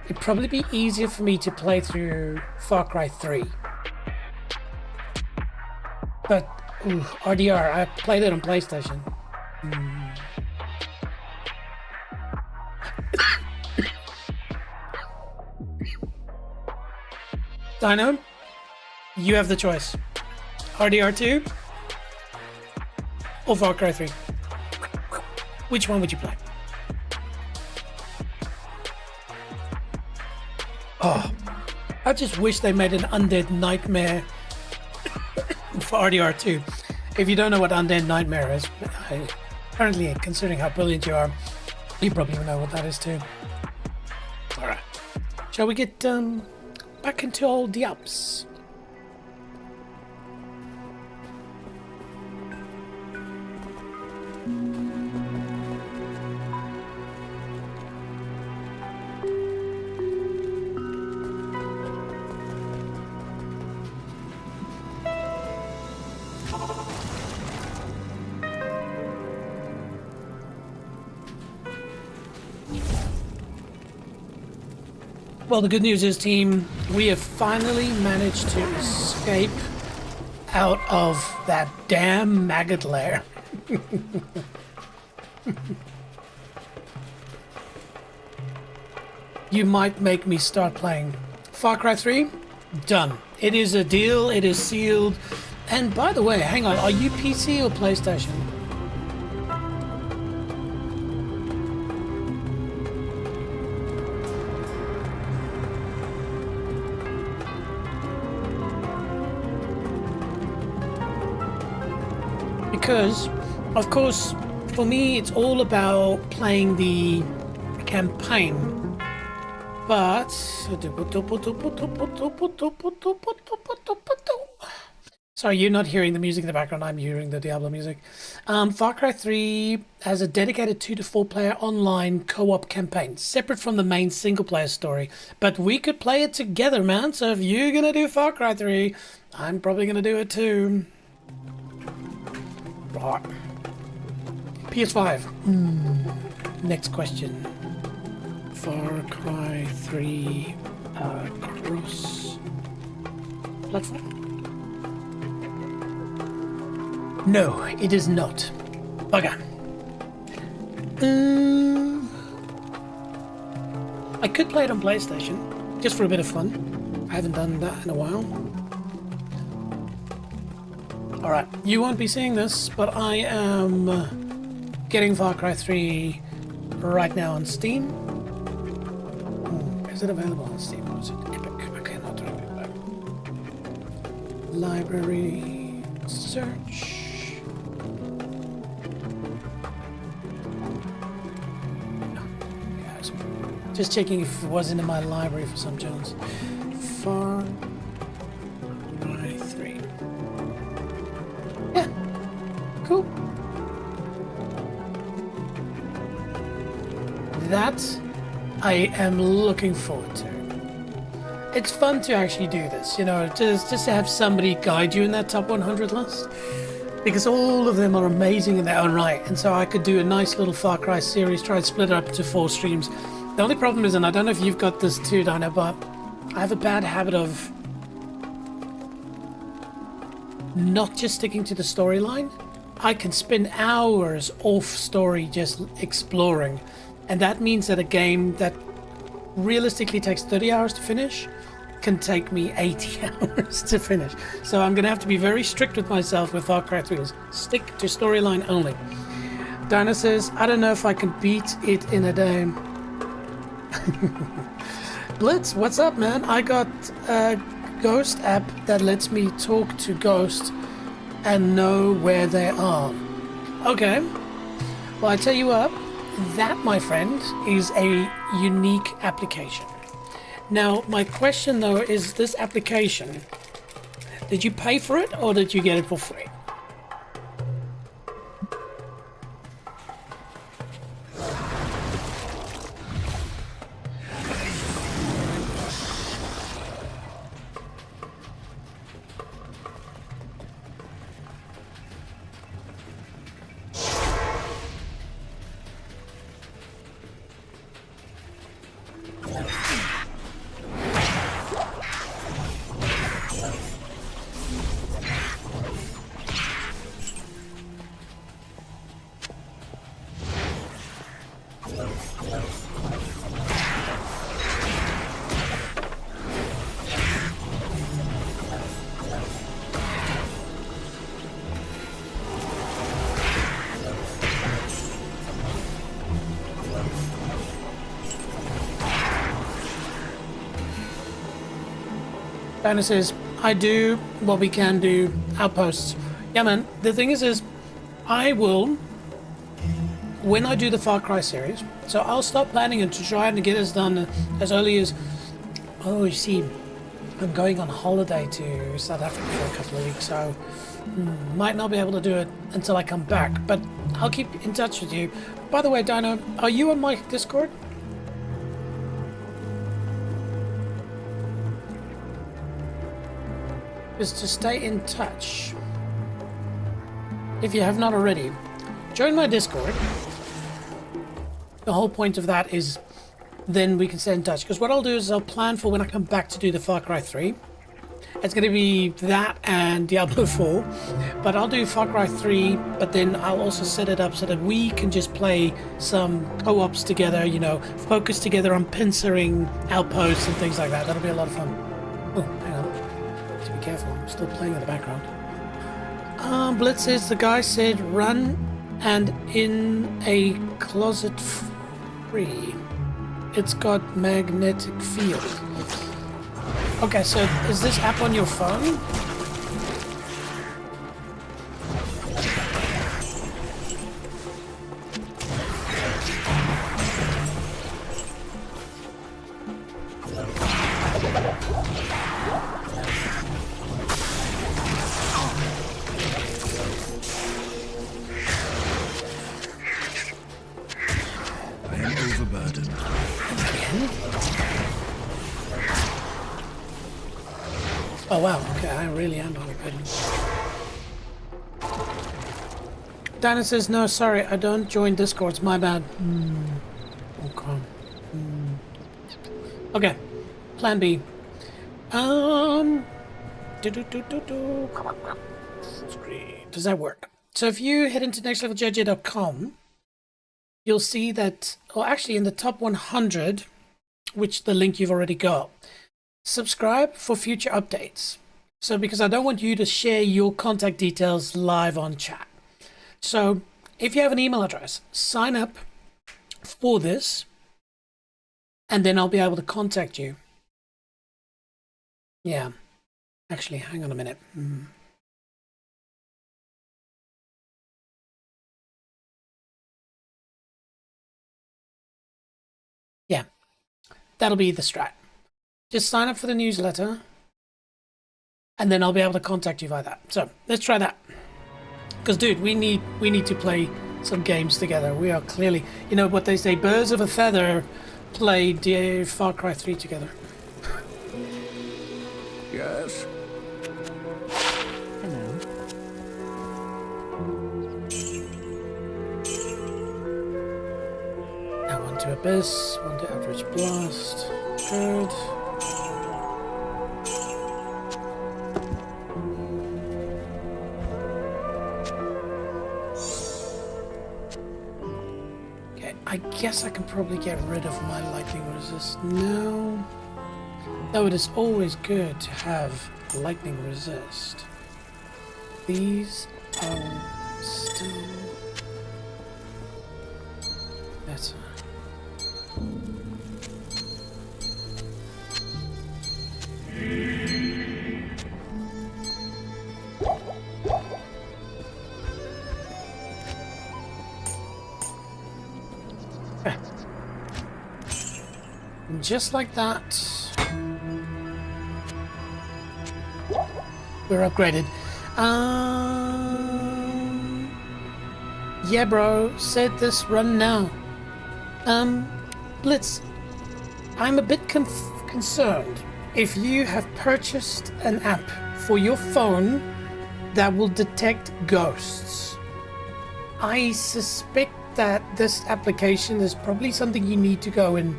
it'd probably be easier for me to play through Far Cry 3. But, RDR, I played it on PlayStation. Dino, you have the choice. RDR 2 or Far Cry 3? Which one would you play? Oh, I just wish they made an Undead Nightmare for RDR 2. If you don't know what Undead Nightmare is, apparently, considering how brilliant you are, you probably know what that is too. Alright. Shall we get back into old Diabs? Well, the good news is, team, we have finally managed to escape out of that damn maggot lair. You might make me start playing. Far Cry 3? Done. It is a deal, it is sealed. And by the way, hang on, are you PC or PlayStation? Because Of course, for me, it's all about playing the campaign. But sorry, you're not hearing the music in the background. I'm hearing the Diablo music. Far Cry 3 has a dedicated 2 to 4 player online co-op campaign, separate from the main single player story. But we could play it together, man. So if you're gonna do Far Cry 3, I'm probably gonna do it too. Right. PS5. Next question. Far Cry 3 cross platform? No, it is not. Okay. I could play it on PlayStation, just for a bit of fun. I haven't done that in a while. Alright, you won't be seeing this, but I am getting Far Cry 3 right now on Steam. Is it available on Steam or is it Epic? Okay, not remember. Library search. Just checking if it wasn't in my library for some chance. Far Cry 3. Yeah. Cool. That I am looking forward to. It's fun to actually do this, you know, just to have somebody guide you in that top 100 list. Because all of them are amazing in their own right. And so I could do a nice little Far Cry series, try and split it up into 4 streams. The only problem is, and I don't know if you've got this too, Dino, but I have a bad habit of not just sticking to the storyline. I can spend hours off story just exploring. And that means that a game that realistically takes 30 hours to finish can take me 80 hours to finish. So I'm going to have to be very strict with myself with Far Cry 3. Stick to storyline only. Dino says, I don't know if I can beat it in a day. Blitz, what's up, man? I got a Ghost app that lets me talk to ghosts and know where they are. Okay. Well, I tell you what, that, my friend, is a unique application. Now, my question, though, is this application, did you pay for it or did you get it for free? Dino says, I do what we can do, outposts. Yeah, man, the thing is I will, when I do the Far Cry series, so I'll start planning it to try and get this done as early as, oh, you see, I'm going on holiday to South Africa for a couple of weeks, so might not be able to do it until I come back, but I'll keep in touch with you. By the way, Dino, are you on my Discord? Is to stay in touch. If you have not already, join my Discord. The whole point of that is then we can stay in touch. Because what I'll do is I'll plan for when I come back to do the Far Cry 3. It's going to be that and Diablo 4. But I'll do Far Cry 3, but then I'll also set it up so that we can just play some co-ops together, you know, focus together on pincering outposts and things like that. That'll be a lot of fun. Oh, hang on. Be careful, I'm still playing in the background. Blitz says the guy said run and in a closet free. It's got magnetic field. Okay, so is this app on your phone? I am overburdened. Again? Oh wow, okay, I really am overburdened. Dana says, no, sorry, I don't join Discords, my bad. Okay. Okay, plan B. Does that work? So if you head into nextleveljj.com, you'll see that, or actually in the top 100, which the link you've already got, subscribe for future updates. So because I don't want you to share your contact details live on chat. So if you have an email address, sign up for this, and then I'll be able to contact you. Yeah. Actually, hang on a minute. Yeah, that'll be the strat. Just sign up for the newsletter, and then I'll be able to contact you via that. So let's try that. Because, dude, we need to play some games together. We are clearly, you know what they say, birds of a feather played Far Cry 3 together. Yes? Hello. Now one to Abyss, one to Eldritch Blast. Good. Okay, I guess I can probably get rid of my lightning resist now. Though it is always good to have lightning resist. These are still better. Okay. And just like that, we're upgraded. Yeah, bro. Said this run now. Blitz. I'm a bit concerned. If you have purchased an app for your phone that will detect ghosts, I suspect that this application is probably something you need to go and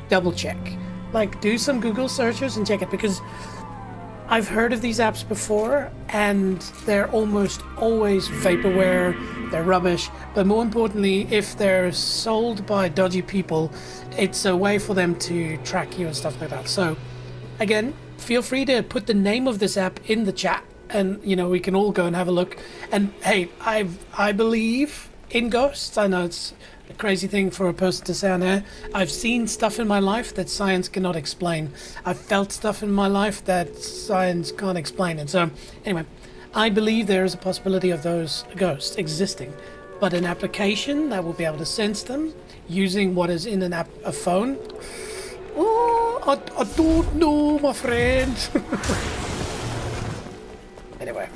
double check. Like, do some Google searches and check it, because I've heard of these apps before, and they're almost always vaporware, they're rubbish, but more importantly, if they're sold by dodgy people, it's a way for them to track you and stuff like that. So, again, feel free to put the name of this app in the chat, and, you know, we can all go and have a look. And, hey, I believe in ghosts. I know it's a crazy thing for a person to say on air. I've seen stuff in my life that science cannot explain. I've felt stuff in my life that science can't explain. And so, anyway, I believe there is a possibility of those ghosts existing. But an application that will be able to sense them using what is in an app, a phone. Oh, I don't know, my friend. Anyway,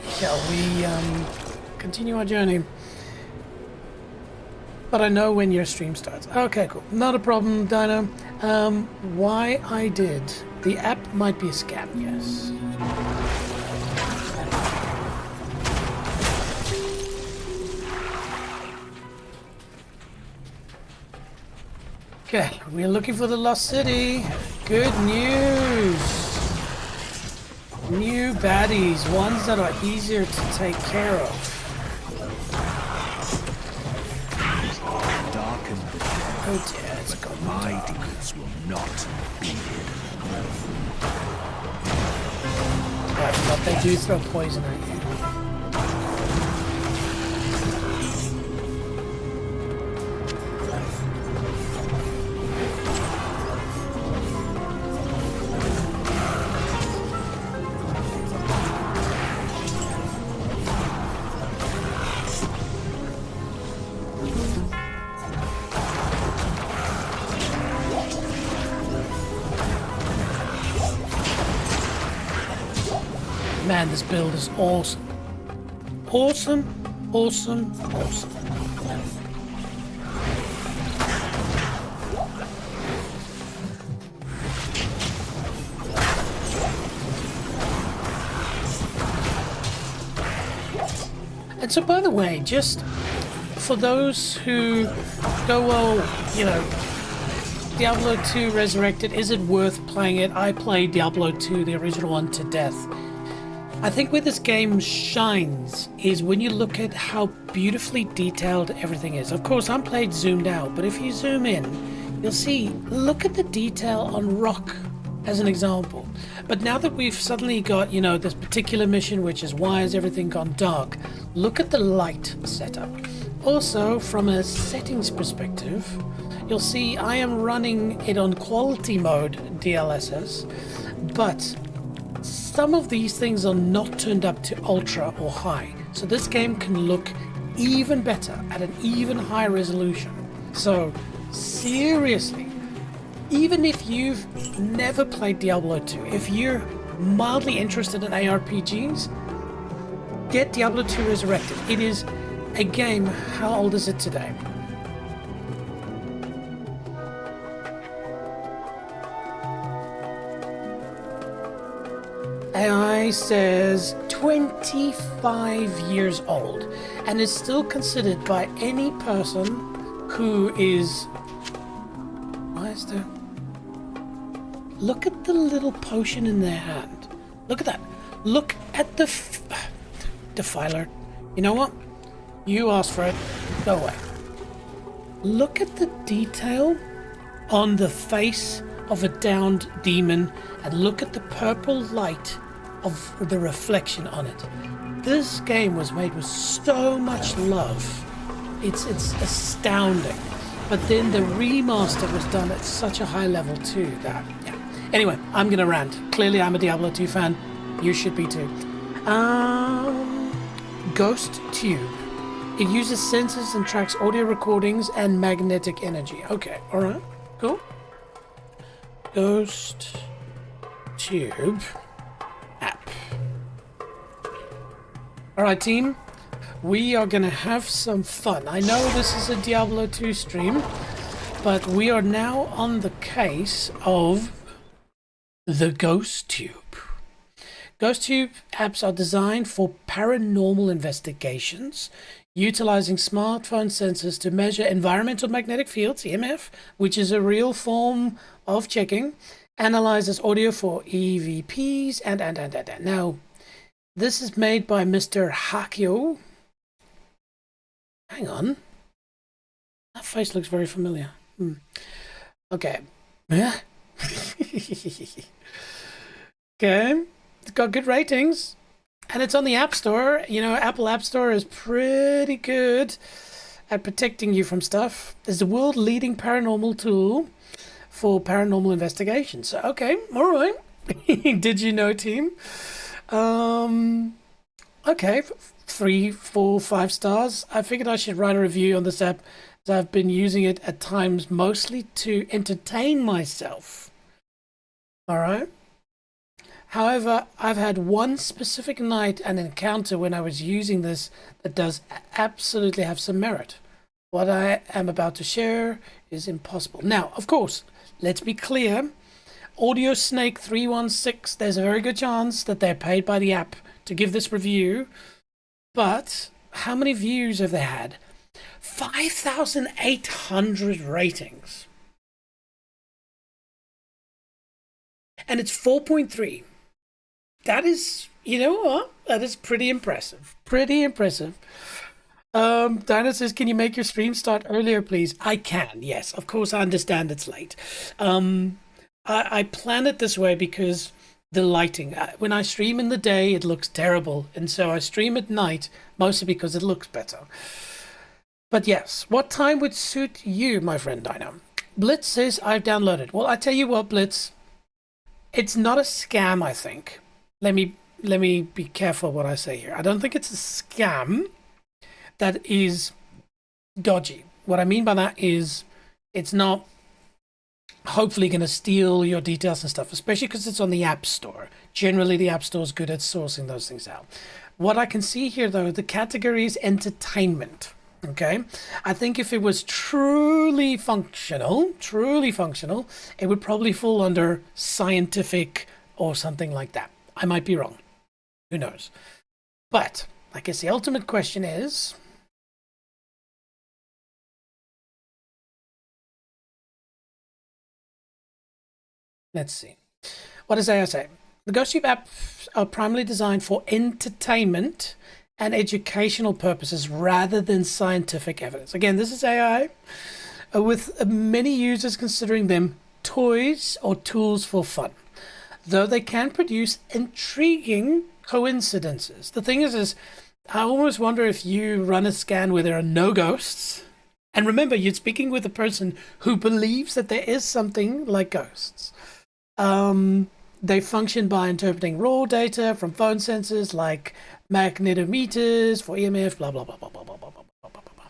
shall we continue our journey? But I know when your stream starts. Okay, cool. Not a problem, Dino. Why I did. The app might be a scam, yes. Okay, we're looking for the Lost City. Good news. New baddies, ones that are easier to take care of. Oh dear, it's got My deeds will not be hidden. Right, but they do throw poison at you. Man, this build is awesome. Awesome, awesome, awesome. And so, by the way, just for those who go, well, you know, Diablo 2 Resurrected, is it worth playing it? I played Diablo 2, the original one, to death. I think where this game shines is when you look at how beautifully detailed everything is. Of course, I'm played zoomed out, but if you zoom in, you'll see, look at the detail on rock as an example. But now that we've suddenly got, you know, this particular mission, which is why has everything gone dark, look at the light setup. Also, from a settings perspective, you'll see I am running it on quality mode DLSS, but some of these things are not turned up to ultra or high. So this game can look even better at an even higher resolution. So seriously, even if you've never played Diablo 2, if you're mildly interested in ARPGs, get Diablo 2 Resurrected. It is a game, how old is it today? AI says 25 years old, and is still considered by any person who is... Why is there... Look at the little potion in their hand. Look at that. Look at the... Defiler. You know what? You asked for it. Go away. Look at the detail on the face of a downed demon, and look at the purple light of the reflection on it. This game was made with so much love. It's astounding. But then the remaster was done at such a high level too that, yeah. Anyway, I'm gonna rant. Clearly I'm a Diablo 2 fan. You should be too. Ghost Tube. It uses sensors and tracks audio recordings and magnetic energy. Okay, alright, cool. Ghost Tube app. Alright team, we are gonna have some fun. I know this is a Diablo 2 stream, but we are now on the case of the Ghost Tube. Ghost Tube apps are designed for paranormal investigations, utilizing smartphone sensors to measure environmental magnetic fields, EMF, which is a real form of checking, analyzes audio for EVPs, and. Now, this is made by Mr. Hakio. Hang on. That face looks very familiar. Okay. Okay. It's got good ratings. And it's on the App Store. You know, Apple App Store is pretty good at protecting you from stuff. It's the world leading paranormal tool for paranormal investigations. So, okay, all right. Did you know, team? Okay, 3, 4, 5 stars. I figured I should write a review on this app, as I've been using it at times mostly to entertain myself. All right. However, I've had one specific night an encounter when I was using this that does absolutely have some merit. What I am about to share is impossible. Now, of course, let's be clear. Audio Snake 316, there's a very good chance that they're paid by the app to give this review. But how many views have they had? 5,800 ratings. And it's 4.3. That is, you know what? That is pretty impressive. Pretty impressive. Dinah says, can you make your stream start earlier, please? I can, yes. Of course, I understand it's late. I plan it this way because the lighting. When I stream in the day, it looks terrible. And so I stream at night, mostly because it looks better. But yes, what time would suit you, my friend Dinah? Blitz says, I've downloaded. Well, I tell you what, Blitz. It's not a scam, I think. Let me be careful what I say here. I don't think it's a scam that is dodgy. What I mean by that is it's not hopefully going to steal your details and stuff, especially because it's on the App Store. Generally, the App Store is good at sourcing those things out. What I can see here, though, the category is entertainment. Okay, I think if it was truly functional, it would probably fall under scientific or something like that. I might be wrong. Who knows? But I guess the ultimate question is, let's see. What does AI say? The Ghost Tube apps are primarily designed for entertainment and educational purposes rather than scientific evidence. Again, this is AI, with many users considering them toys or tools for fun, though they can produce intriguing coincidences. The thing is I almost wonder if you run a scan where there are no ghosts, and remember, you're speaking with a person who believes that there is something like ghosts. They function by interpreting raw data from phone sensors like magnetometers for EMF, blah, blah, blah, blah, blah, blah, blah, blah, blah, blah.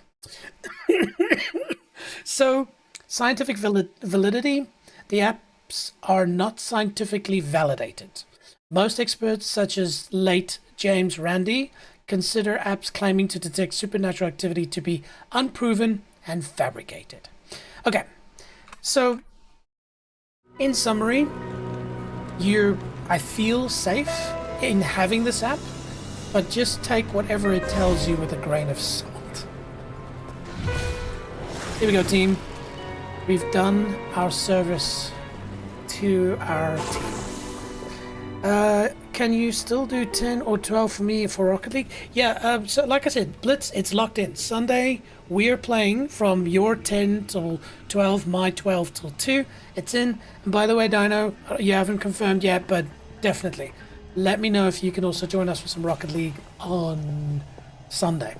So, scientific validity, the apps are not scientifically validated. Most experts, such as late James Randi, consider apps claiming to detect supernatural activity to be unproven and fabricated. Okay, so in summary, I feel safe in having this app, but just take whatever it tells you with a grain of salt. Here we go, team. We've done our service to our team. Can you still do 10 or 12 for me for Rocket League? Yeah, so like I said, Blitz, it's locked in. Sunday, we are playing from your 10 till 12, my 12 till 2. It's in. And by the way, Dino, you haven't confirmed yet, but definitely let me know if you can also join us for some Rocket League on Sunday.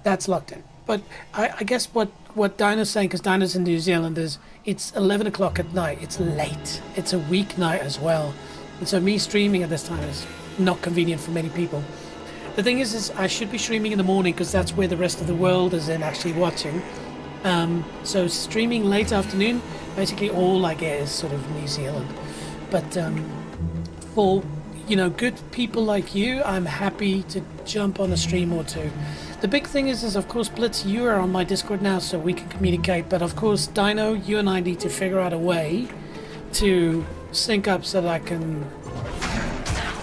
That's locked in. But I guess what Dino's saying, because Dino's in New Zealand, is it's 11 o'clock at night. It's late. It's a weeknight as well. And so me streaming at this time is not convenient for many people. The thing is I should be streaming in the morning because that's where the rest of the world is in actually watching. So streaming late afternoon, basically all I get is sort of New Zealand. But for, good people like you, I'm happy to jump on a stream or two. The big thing is of course, Blitz, you are on my Discord now so we can communicate. But of course, Dino, you and I need to figure out a way to sync up so that I can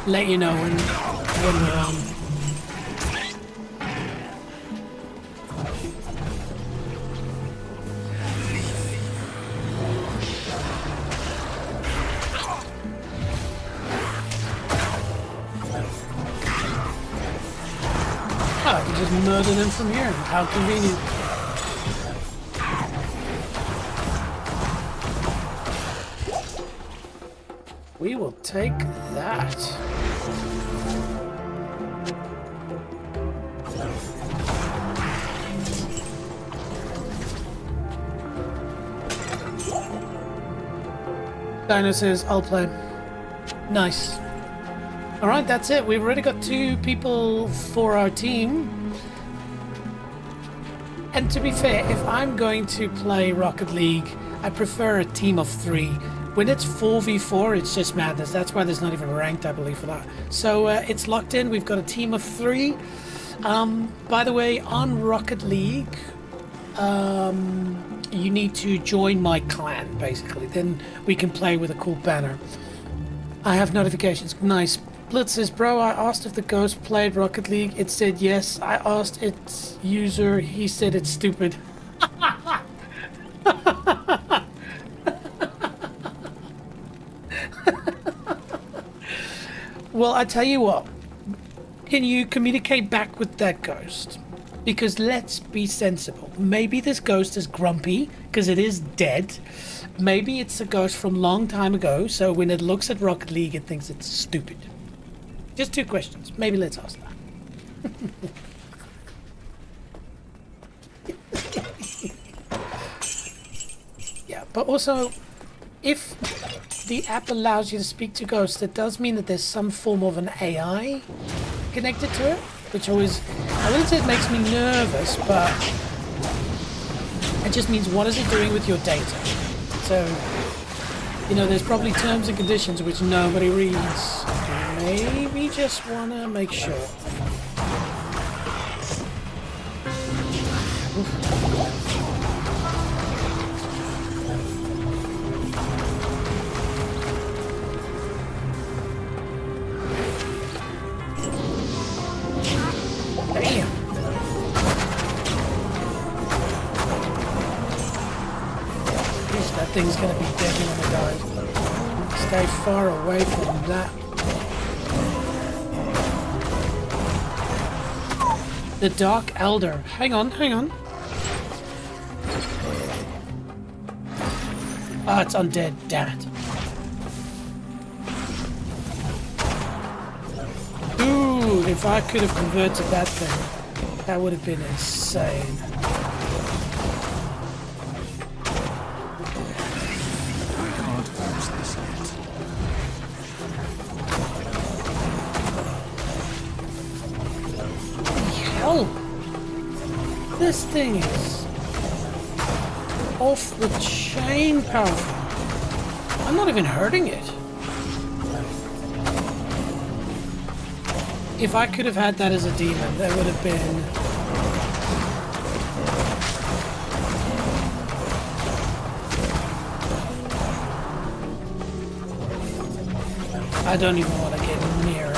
let you know when we're on. Oh, I can just murder them from here. How convenient. We will take that. Dino says, I'll play. Nice. Alright, that's it. We've already got 2 people for our team. And to be fair, if I'm going to play Rocket League, I prefer a team of 3. When it's 4v4, it's just madness. That's why there's not even ranked, I believe, for that. So it's locked in. We've got a team of 3. By the way, on Rocket League, you need to join my clan, basically. Then we can play with a cool banner. I have notifications. Nice. Blitz says, bro, I asked if the ghost played Rocket League. It said yes. I asked its user. He said it's stupid. Well, I tell you what, can you communicate back with that ghost? Because let's be sensible. Maybe this ghost is grumpy because it is dead. Maybe it's a ghost from a long time ago, so when it looks at Rocket League, it thinks it's stupid. Just 2 questions. Maybe let's ask that. Yeah, but also, if the app allows you to speak to ghosts, it does mean that there's some form of an AI connected to it, which always, I wouldn't say it makes me nervous, but it just means what is it doing with your data? So You know, there's probably terms and conditions which nobody reads. Maybe just wanna make sure. Damn. That thing's gonna be dead when it dies. Stay far away from that. The Dark Elder. Hang on, hang on. Ah, it's undead. Damn it. Ooh, if I could have converted that thing, that would have been insane. Hell, this thing is off the chain powerful. I'm not even hurting it. If I could have had that as a demon, that would have been... I don't even want to get near it.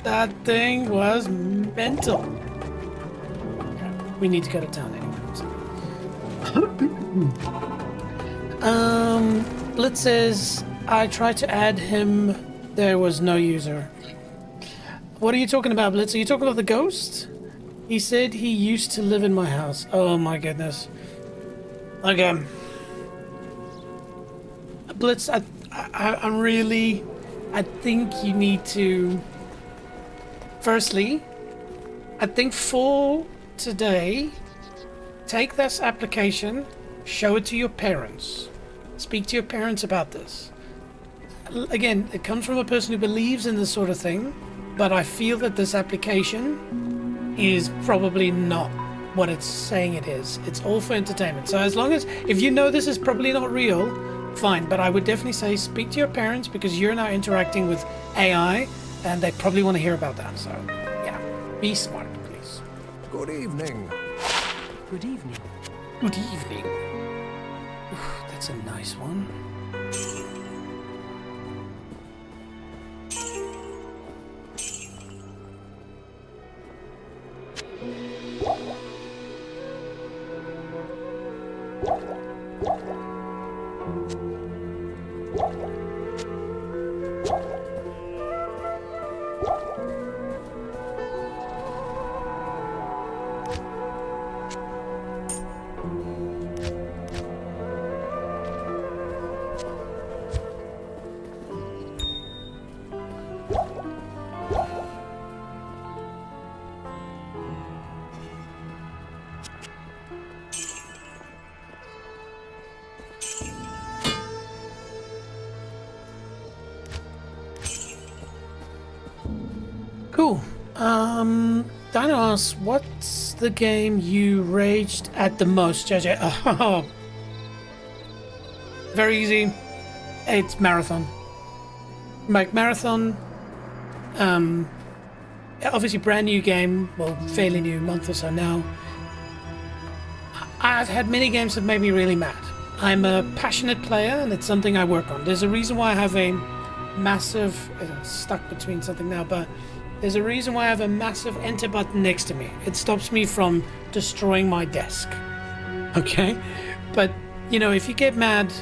That thing was mental. We need to go to town anyway. Blitz says, I tried to add him. There was no user. What are you talking about, Blitz? Are you talking about the ghost? He said he used to live in my house. Oh my goodness. Okay. Blitz, I'm really... I think you need to... Firstly, I think for today, take this application, show it to your parents. Speak to your parents about this. Again, it comes from a person who believes in this sort of thing, but I feel that this application is probably not what it's saying it is. It's all for entertainment. So as long as, if you know this is probably not real, fine. But I would definitely say speak to your parents because you're now interacting with AI and they probably want to hear about that. So, yeah, be smart, please. Good evening. Good evening. Good evening. Oof, that's a nice one. Cool. Dino asks, what's the game you raged at the most, JJ? Oh, very easy. It's Marathon. Like Marathon, obviously brand new game, well, fairly new, month or so now. I've had many games that made me really mad. I'm a passionate player and it's something I work on. There's a reason why I have a massive, stuck between something now, but there's a reason why I have a massive enter button next to me. It stops me from destroying my desk. Okay? But, you know, if you get mad,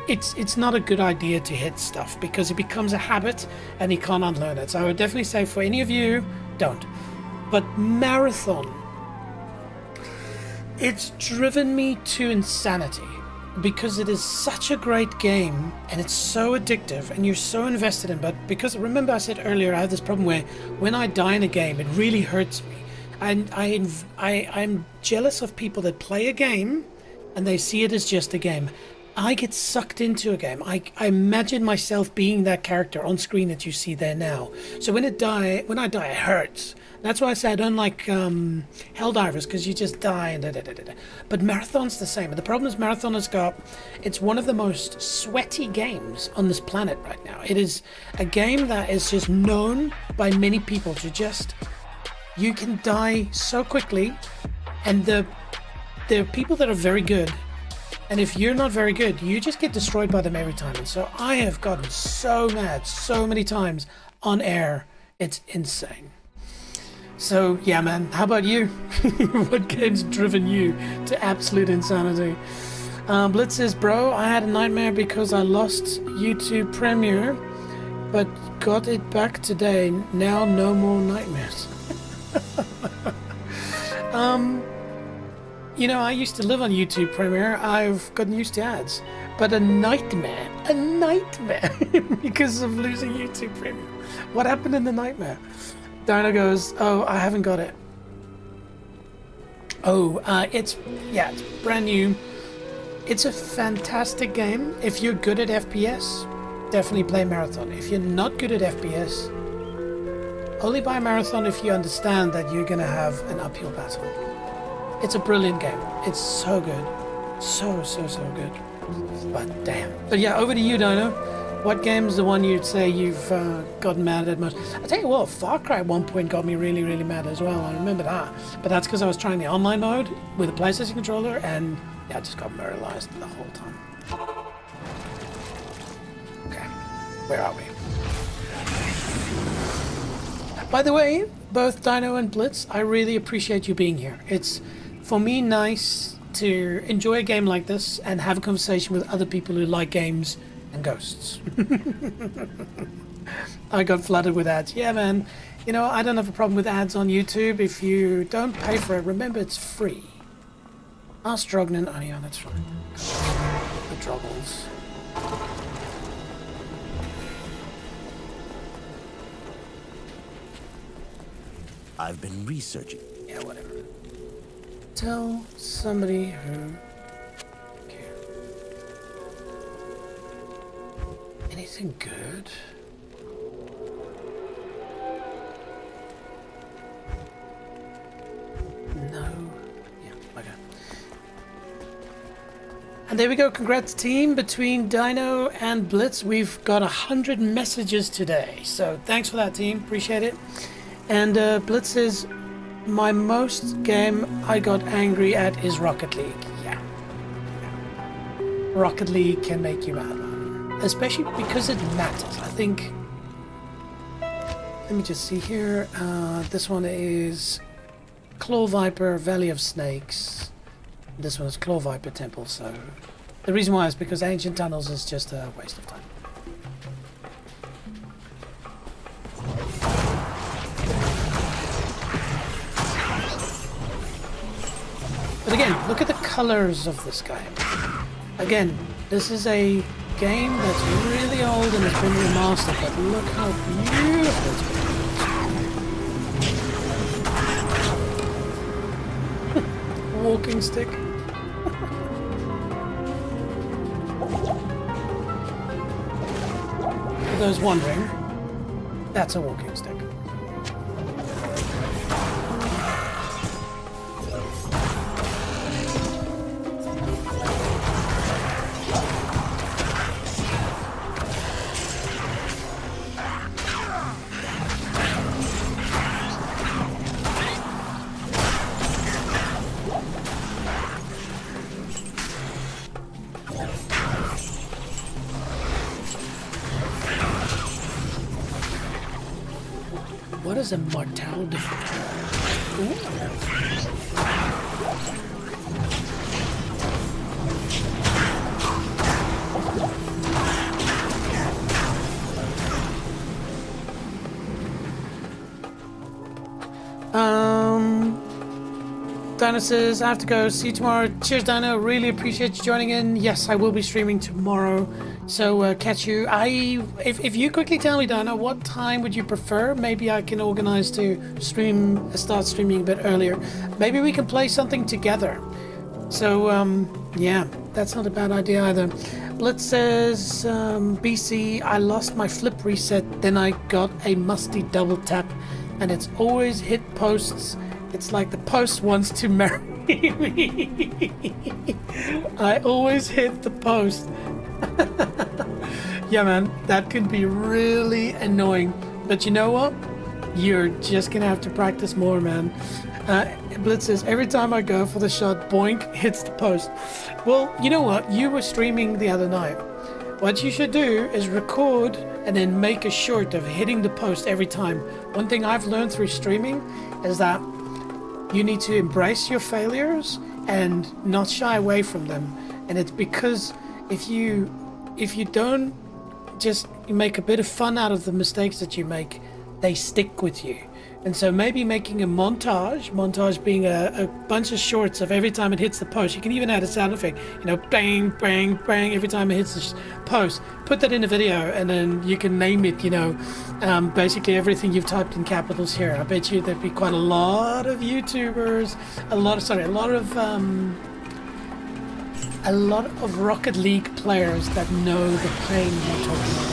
it's not a good idea to hit stuff because it becomes a habit and you can't unlearn it. So I would definitely say for any of you, don't. But Marathon, it's driven me to insanity because it is such a great game and it's so addictive and you're so invested in. But because remember I said earlier I have this problem where when I die in a game it really hurts me, and I'm jealous of people that play a game and they see it as just a game. I get sucked into a game. I imagine myself being that character on screen that you see there now. So when I die, it hurts. That's why I say I don't like Helldivers, because you just die and da-da-da-da-da. But Marathon's the same. And the problem is Marathon it's one of the most sweaty games on this planet right now. It is a game that is just known by many people to just, you can die so quickly, and there are people that are very good. And if you're not very good, you just get destroyed by them every time. And so I have gotten so mad so many times on air. It's insane. So, yeah, man, how about you? What game's driven you to absolute insanity? Blitz says, bro, I had a nightmare because I lost YouTube Premiere, but got it back today. Now no more nightmares. You know, I used to live on YouTube Premiere. I've gotten used to ads. But a nightmare because of losing YouTube Premiere. What happened in the nightmare? Dino goes, oh, I haven't got it. Oh, it's brand new. It's a fantastic game. If you're good at FPS, definitely play Marathon. If you're not good at FPS, only buy Marathon if you understand that you're going to have an uphill battle. It's a brilliant game. It's so good. So good. But damn. But yeah, over to you, Dino. What game is the one you'd say you've gotten mad at most? I tell you what, Far Cry at one point got me really, really mad as well. I remember that. But that's because I was trying the online mode with a PlayStation controller, and yeah, I just got murderized the whole time. Okay, where are we? By the way, both Dino and Blitz, I really appreciate you being here. It's, for me, nice to enjoy a game like this and have a conversation with other people who like games and ghosts. I got flooded with ads. Yeah, man. You know, I don't have a problem with ads on YouTube. If you don't pay for it, remember it's free. Ask Drognan. Oh, yeah, that's right. The Droggles. I've been researching. Yeah, whatever. Tell somebody who cares. Anything good? No. Yeah, okay. And there we go. Congrats, team. Between Dino and Blitz, we've got 100 messages today. So thanks for that, team. Appreciate it. And Blitz says, my most game I got angry at is Rocket League. Yeah. Rocket League can make you mad, man. Especially because it matters. I think... Let me just see here. This one is Claw Viper, Valley of Snakes. This one is Claw Viper Temple, so... The reason why is because Ancient Tunnels is just a waste of time. But again, look at the colors of this game. Again, this is a game that's really old and has been remastered, but look how beautiful it's been. Walking stick. For those wondering, that's a walking stick. What is a Martel Dino says, I have to go. See you tomorrow. Cheers, Dino. Really appreciate you joining in. Yes, I will be streaming tomorrow. So catch you. If you quickly tell me, Dino, what time would you prefer? Maybe I can organize to start streaming a bit earlier. Maybe we can play something together. So, yeah. that's not a bad idea either. Blitz says, BC, I lost my flip reset, then I got a musty double tap, and it's always hit posts. It's like the post wants to marry me. I always hit the post. Yeah, man, that can be really annoying. But you know what? You're just gonna have to practice more, man. Blitz says, every time I go for the shot, boink, hits the post. Well, you know what? You were streaming the other night. What you should do is record and then make a short of hitting the post every time. One thing I've learned through streaming is that you need to embrace your failures and not shy away from them. And it's because if you don't just make a bit of fun out of the mistakes that you make, they stick with you. And so maybe making a montage being a bunch of shorts of every time it hits the post. You can even add a sound effect, you know, bang, bang, bang, every time it hits the post. Put that in a video, and then you can name it, you know, basically everything you've typed in capitals here. I bet you there'd be quite a lot of YouTubers, a lot of Rocket League players that know the plane you're talking about.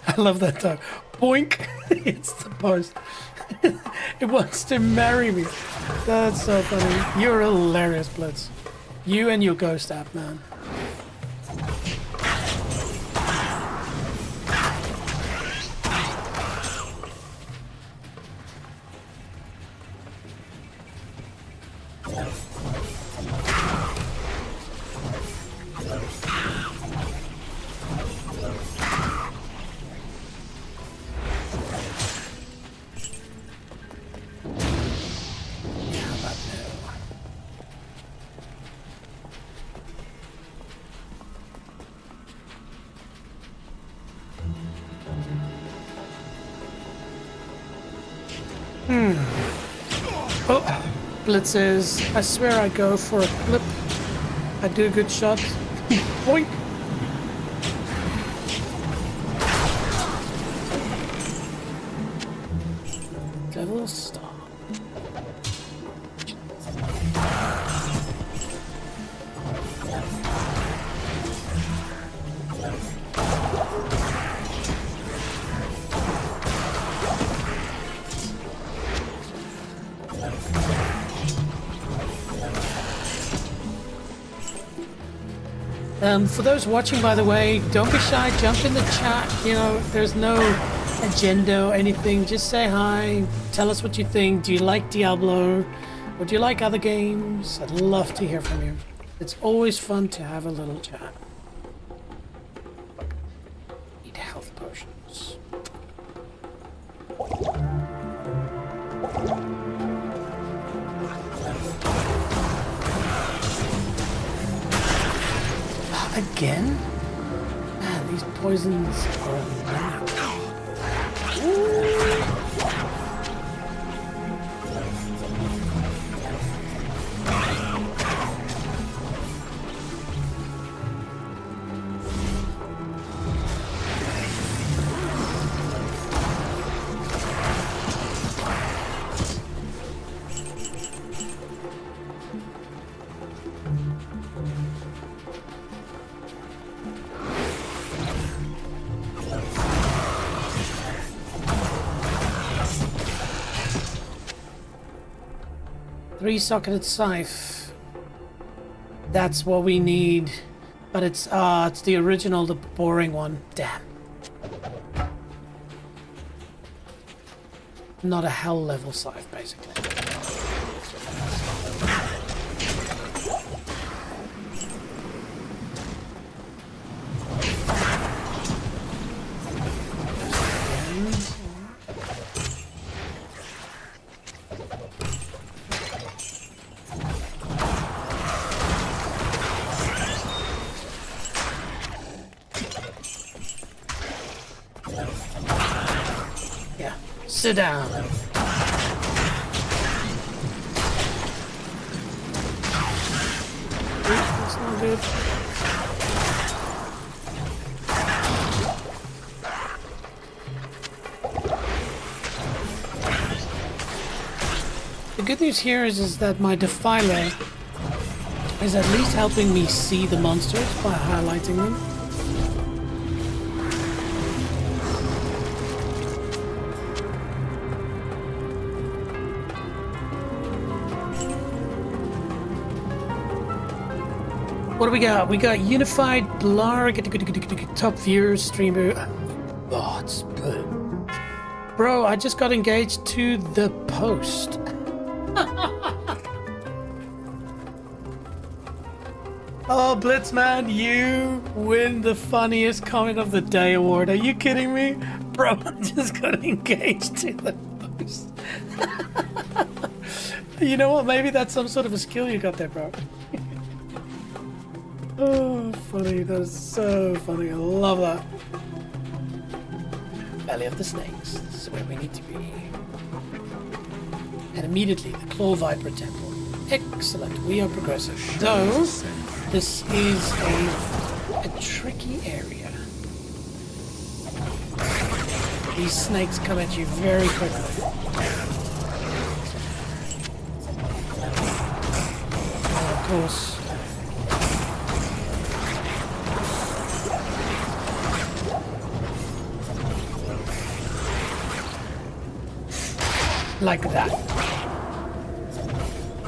I love that though. Boink! It's the post. It wants to marry me. That's so funny. You're hilarious, Blitz. You and your ghost app, man. Oh, Blitz says, I swear I go for a clip. I do a good shot. Boink! Devil star. For those watching, by the way, don't be shy, jump in the chat. You know, there's no agenda or anything. Just say hi, tell us what you think. Do you like Diablo? Or do you like other games? I'd love to hear from you. It's always fun to have a little chat. Eat health potions. Again? Man, these poisons are a lot. Three-socketed scythe. That's what we need. But it's the original, the boring one. Damn. Not a hell level scythe, basically. Sit down. That's not good. news here is that my defiler is at least helping me see the monsters by highlighting them. What do we got? We got Unified Blarg, top viewers, streamer. Oh, it's bro, I just got engaged to the post. Oh, Blitzman, you win the funniest comment of the day award. Are you kidding me? Bro, I just got engaged to the post. You know what? Maybe that's some sort of a skill you got there, bro. Oh, funny. That is so funny. I love that. Valley of the Snakes. This is where we need to be. And immediately, the Claw Viper Temple. Excellent. We are progressive. Though, this is a tricky area. These snakes come at you very quickly. And of course, like that.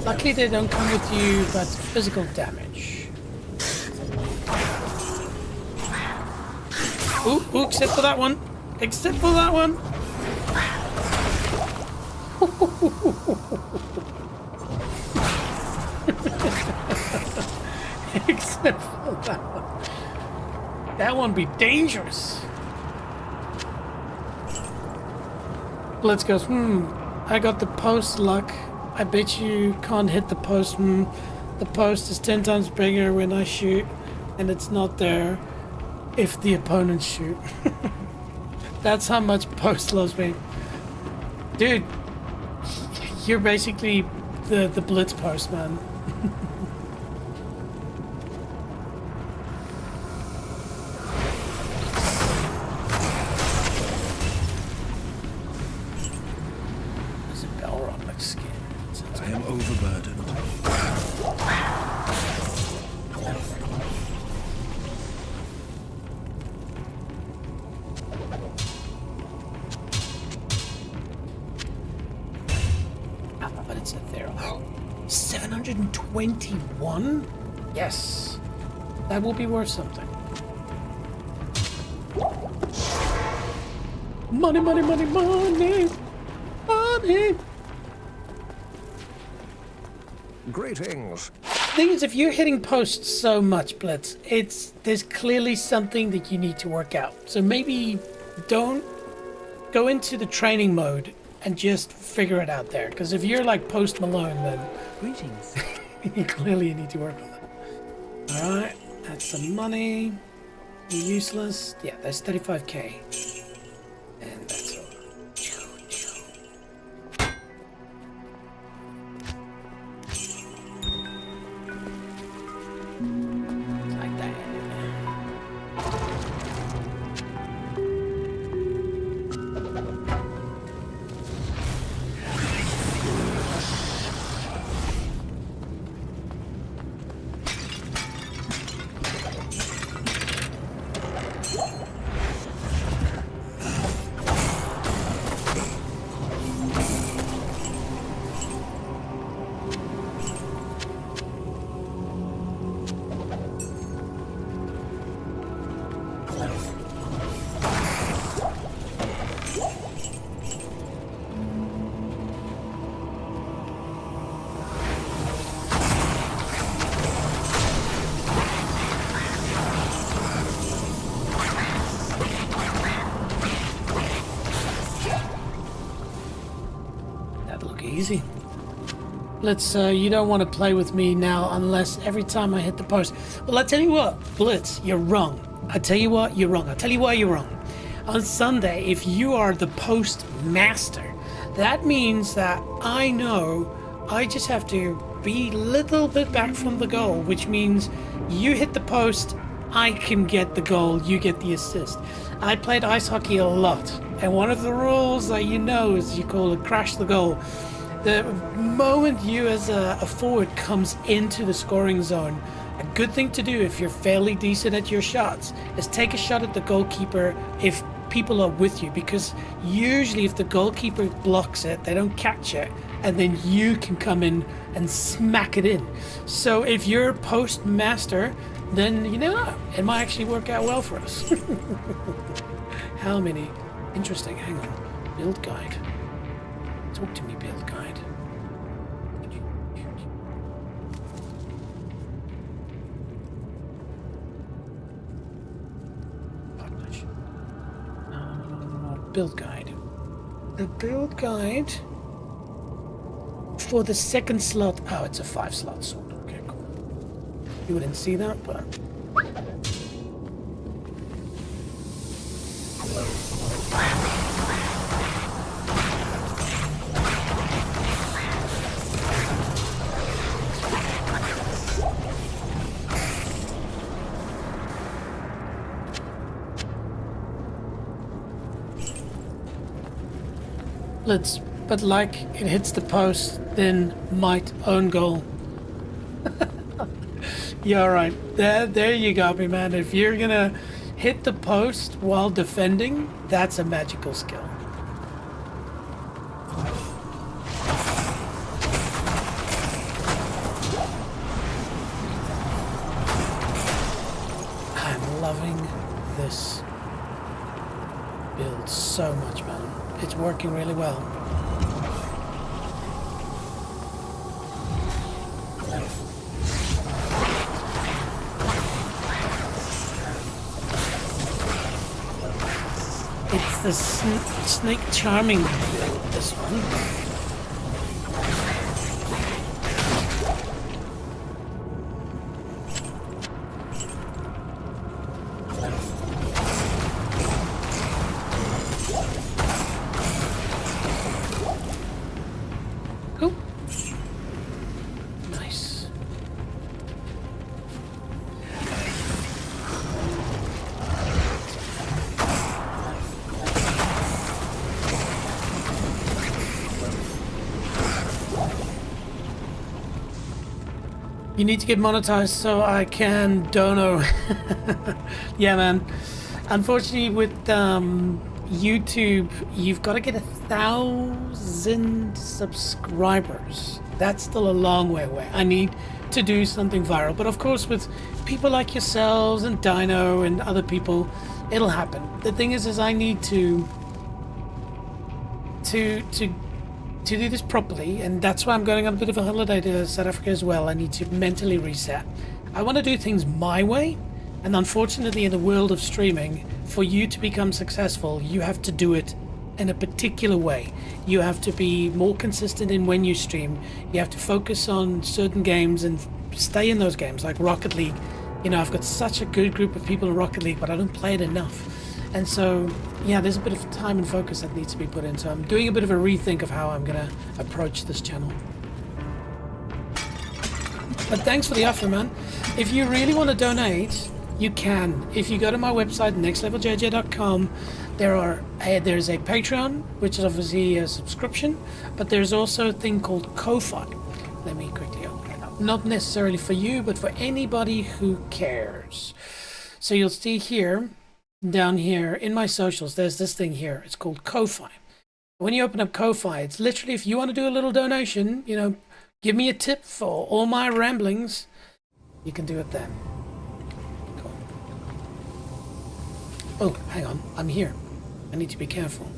Luckily they don't come with you, but physical damage. Ooh, except for that one. Except for that one. Except for that one. That one be dangerous. Blitz goes, I got the post luck. I bet you can't hit the post. The post is 10 times bigger when I shoot, and it's not there if the opponents shoot. That's how much post loves me. Dude, you're basically the Blitz post, man. I am overburdened. But it's a there. 721? Yes. That will be worth something. Money, money, money, money. Money. Greetings. Thing is, if you're hitting posts so much, Blitz, there's clearly something that you need to work out. So maybe don't go into the training mode and just figure it out there. Because if you're like Post Malone, then Greetings. clearly you need to work on that. All right, that's some money. Useless. Yeah, that's 35k, and that's all. Like that. Easy. Let's, you don't want to play with me now unless every time I hit the post. Well, I tell you what, Blitz, you're wrong. I tell you what, you're wrong. I tell you why you're wrong. On Sunday, if you are the post master, that means that I know I just have to be a little bit back from the goal, which means you hit the post, I can get the goal, you get the assist. I played ice hockey a lot, and one of the rules that you know is you call it crash the goal. The moment you as a forward comes into the scoring zone, a good thing to do if you're fairly decent at your shots is take a shot at the goalkeeper if people are with you, because usually if the goalkeeper blocks it, they don't catch it, and then you can come in and smack it in. So if you're post master, then you know it might actually work out well for us. How many? Interesting. Hang on. Build guide. Talk to me, build guide. Publish. Build guide. The build guide for the second slot. Oh, it's a 5-slot sword. Okay, cool. You wouldn't see that, but. But like it hits the post, then might own goal. Yeah, right. There you got me, man. If you're gonna hit the post while defending, that's a magical skill. I'm loving this build so much, man. It's working really well. It's the snake charming build, this one. You need to get monetized so I can dono. Yeah, man. Unfortunately, with YouTube, you've got to get 1,000 subscribers. That's still a long way away. I need to do something viral. But of course, with people like yourselves and Dino and other people, it'll happen. The thing is I need to do this properly, and that's why I'm going on a bit of a holiday to South Africa as well. I need to mentally reset. I want to do things my way, and unfortunately in the world of streaming, for you to become successful, you have to do it in a particular way. You have to be more consistent in when you stream. You have to focus on certain games and stay in those games, like Rocket League. You know, I've got such a good group of people in Rocket League, but I don't play it enough. And so, yeah, there's a bit of time and focus that needs to be put in. So I'm doing a bit of a rethink of how I'm going to approach this channel. But thanks for the offer, man. If you really want to donate, you can. If you go to my website, nextleveljj.com, there's a Patreon, which is obviously a subscription, but there's also a thing called Ko-Fi. Let me quickly open it up. Not necessarily for you, but for anybody who cares. So you'll see here, down here in my socials, there's this thing here. It's called Ko-Fi. When you open up Ko-Fi, it's literally, if you want to do a little donation, you know, give me a tip for all my ramblings, you can do it then. Cool. Oh, hang on, I'm here. I need to be careful.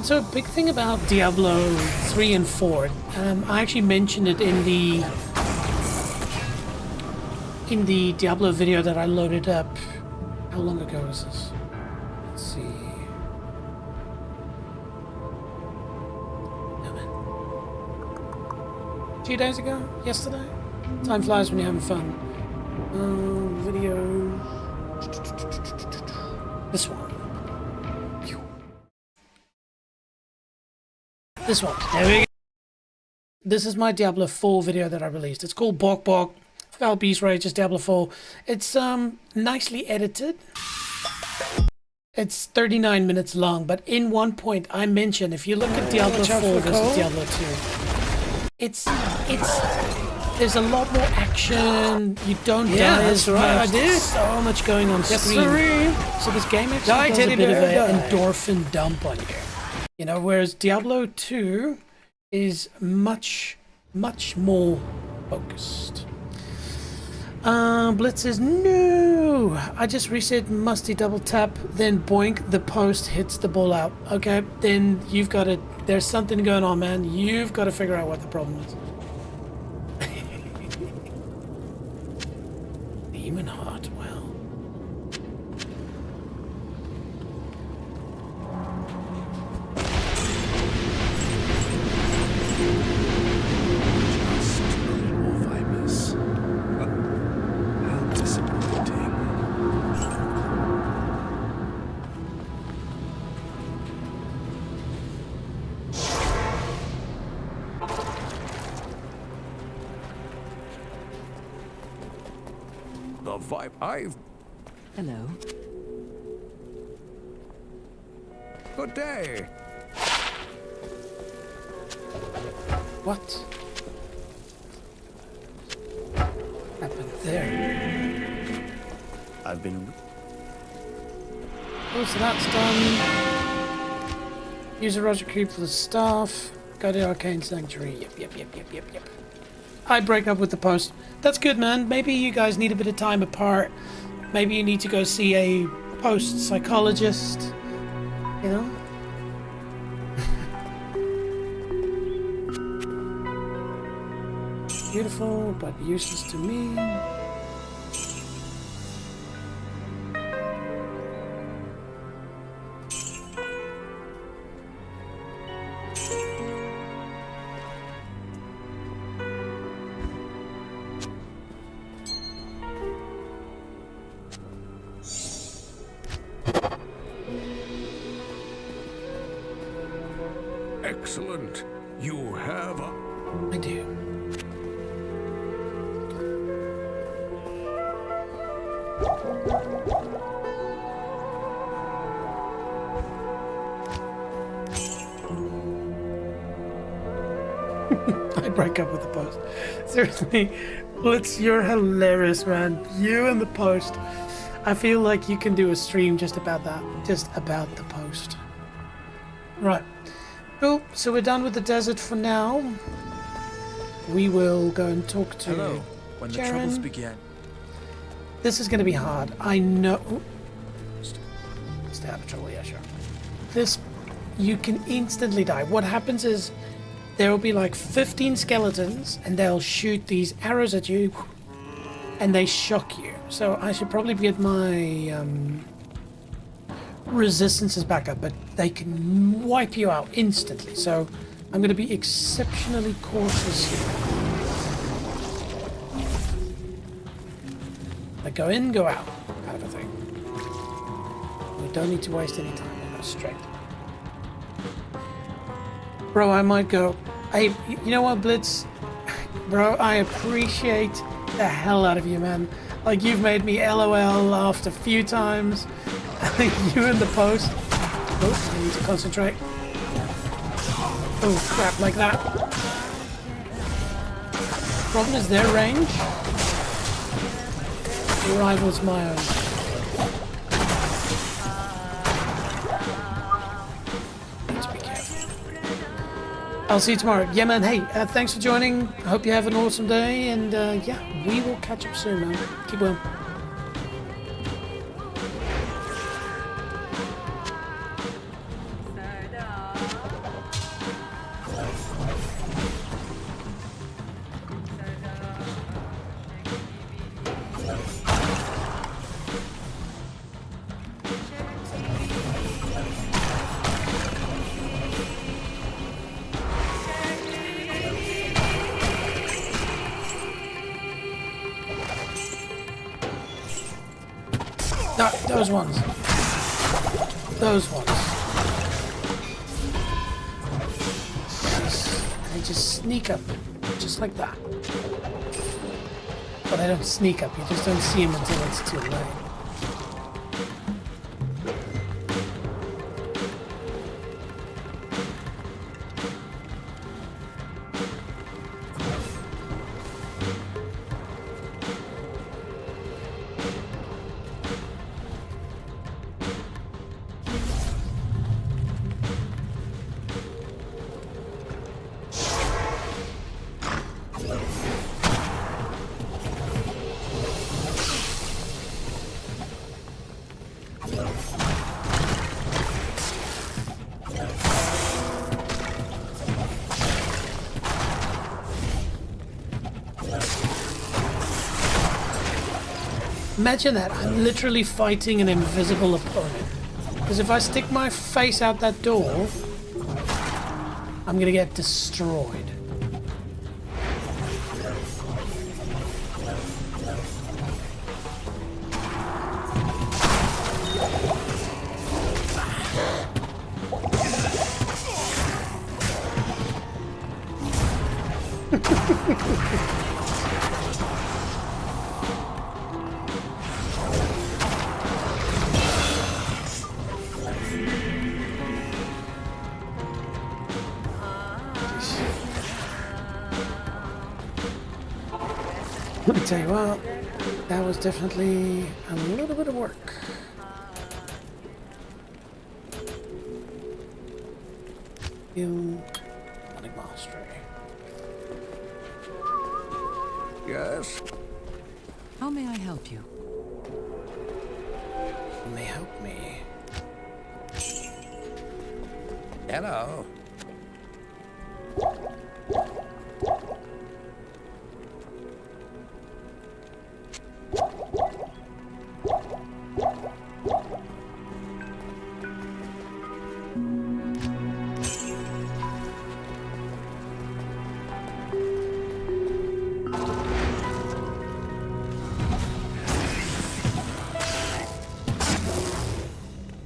And so a big thing about Diablo 3 and 4, I actually mentioned it in the Diablo video that I loaded up. How long ago was this? Let's see. No, man. 2 days ago? Yesterday? Time flies when you're having fun. Video. This one. This one. There we go. This is my Diablo 4 video that I released. It's called Bok Bok. Foul Beast Rages Diablo 4. It's nicely edited. It's 39 minutes long, but in one point I mentioned, if you look at Diablo 4 versus Diablo 2, it's there's a lot more action. You don't die as much. I did. So much going on screen. So this game actually does a bit of an endorphin dump on you. You know, whereas Diablo 2 is much more focused. Blitz says, no, I just reset Musty double tap, then boink, the post hits the ball out. Okay, then you've got to, there's something going on, man. You've got to figure out what the problem is. Demon Heart, well. The vibe. I've. Hello. Good day. What happened there? I've been... Oh, so that's done. Use a Roger Creep for the staff. Go to Arcane Sanctuary. Yep. I break up with the post. That's good, man. Maybe you guys need a bit of time apart. Maybe you need to go see a post psychologist. You know? Beautiful, but useless to me. Excellent. You have a... I do. I break up with the post. Seriously, Blitz, you're hilarious, man. You and the post. I feel like you can do a stream just about that. Just about the post. Right. Cool. So we're done with the desert for now. We will go and talk to Hello. When the Jaren. troubles began. This is going to be hard. I know. Stab trouble, yeah, sure. This, you can instantly die. What happens is there will be like 15 skeletons and they'll shoot these arrows at you and they shock you. So I should probably get my resistances back up, but they can wipe you out instantly. So I'm going to be exceptionally cautious here. Like go in, go out, kind of a thing. We don't need to waste any time. We'll go straight. Bro, I might go. Hey, you know what, Blitz? Bro, I appreciate the hell out of you, man. Like, you've made me LOL laughed a few times. You in the post. Oh, I need to concentrate. Oh, crap, like that. Problem is their range rivals my own. Need to be careful. I'll see you tomorrow. Yeah, man. Hey, thanks for joining. I hope you have an awesome day. And yeah, we will catch up soon, man. Keep well. No, those ones. Those ones. And I just sneak up, just like that. But I don't sneak up, you just don't see him until it's too late. Imagine that, I'm literally fighting an invisible opponent. Because if I stick my face out that door, I'm gonna get destroyed. I tell you what, that was definitely a little bit of work. Hunting mastery. Yes? How may I help you? You may help me. Hello.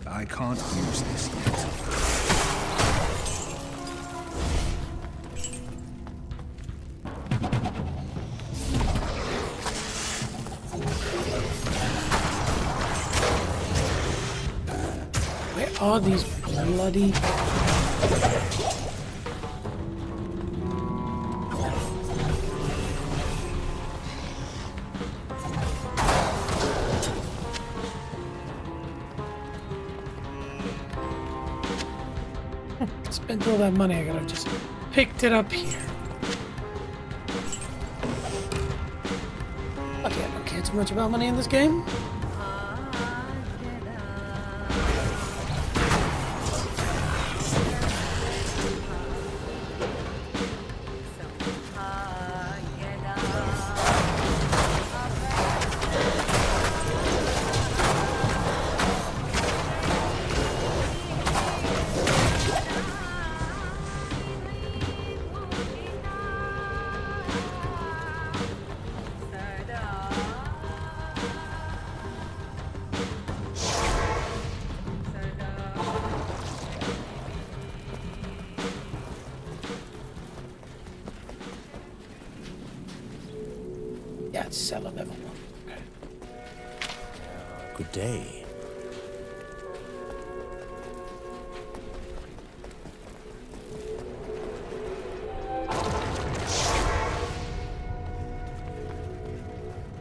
I can't use this yet. Where are these bloody... Spent all that money, I could have just picked it up here. Okay, I don't care too much about money in this game. Yeah, it's cellar level 1. Okay. Good day.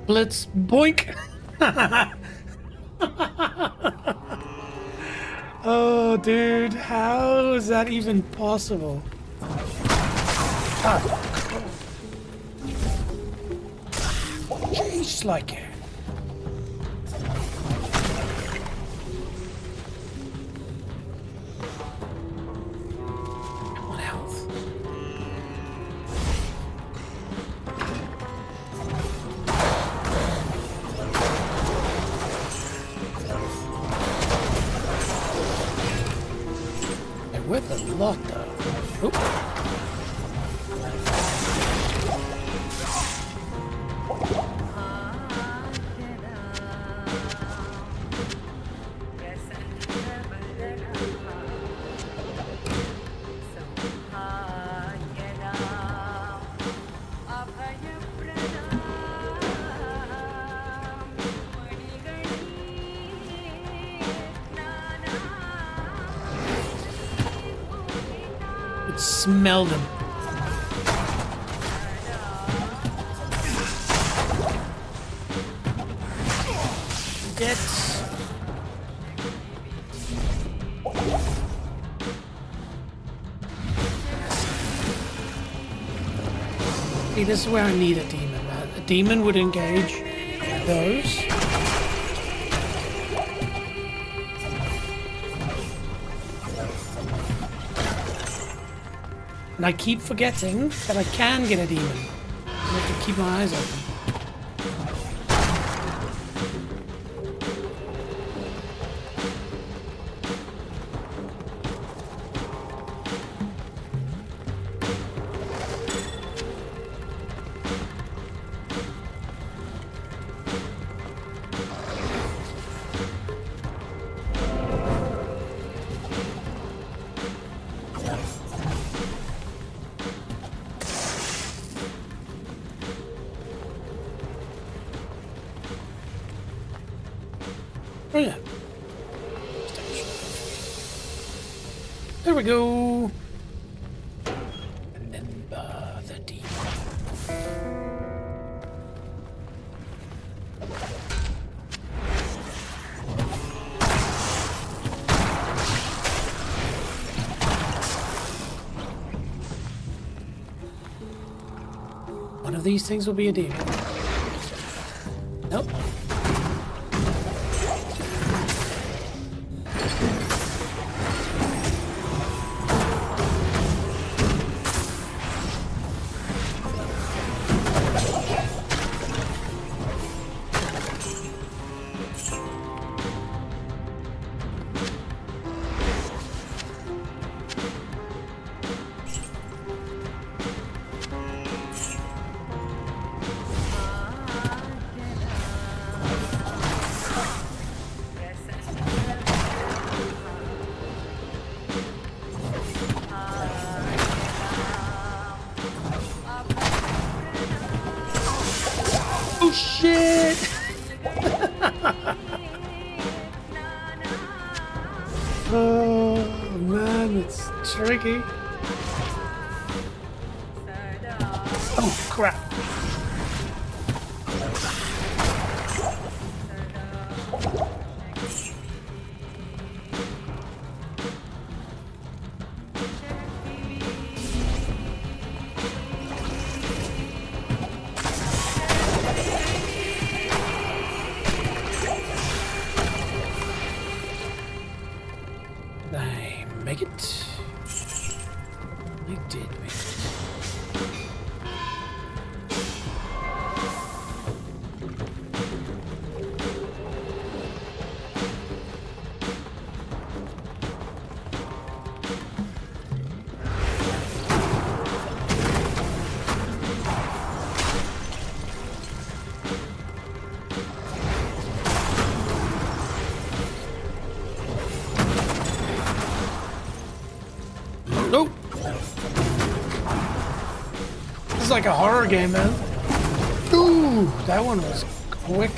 Blitz boink. Oh, dude, how is that even possible? Ah. Jeez, like it. Come on, health. They're worth a lot, though. Oop. could smell them. Get. See, this is where I need a demon, man. A demon would engage those. And I keep forgetting that I can get a demon. I have to keep my eyes open. Oh yeah. There we go. Remember the demon. One of these things will be a demon. Nope. Shit! Oh man, it's tricky. Oh crap. I make it. You did make it. Nope. This is like a horror game, man. Ooh, that one was quick.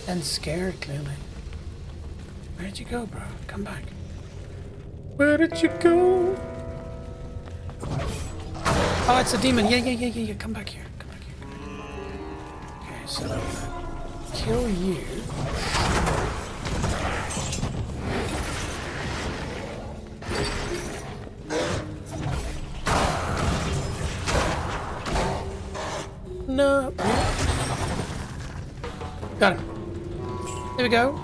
And scared, clearly. Where'd you go, bro? Come back. Where did you go? Oh, it's a demon. Yeah. Come back here. Come back here. Okay, so I'm gonna kill you. No. Got him. There we go.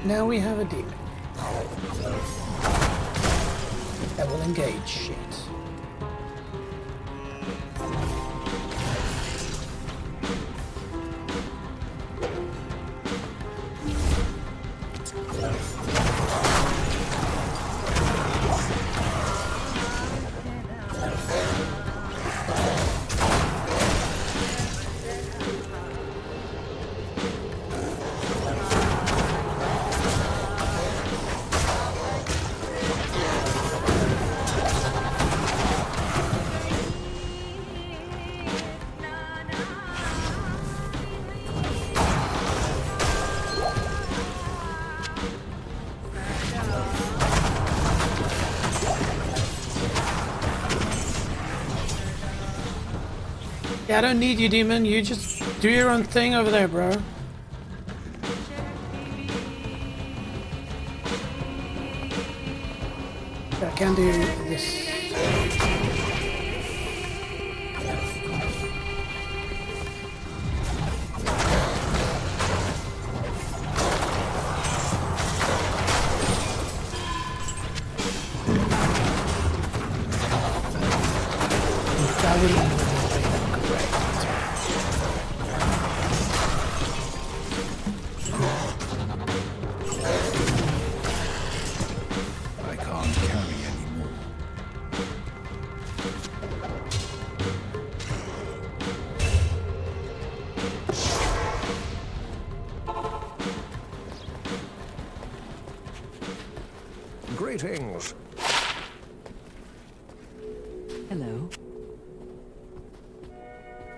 Now we have a demon that will engage shit. Yeah, I don't need you, demon. You just do your own thing over there, bro. I can do this. That would have been great. I can't carry anymore. Greetings. Hello.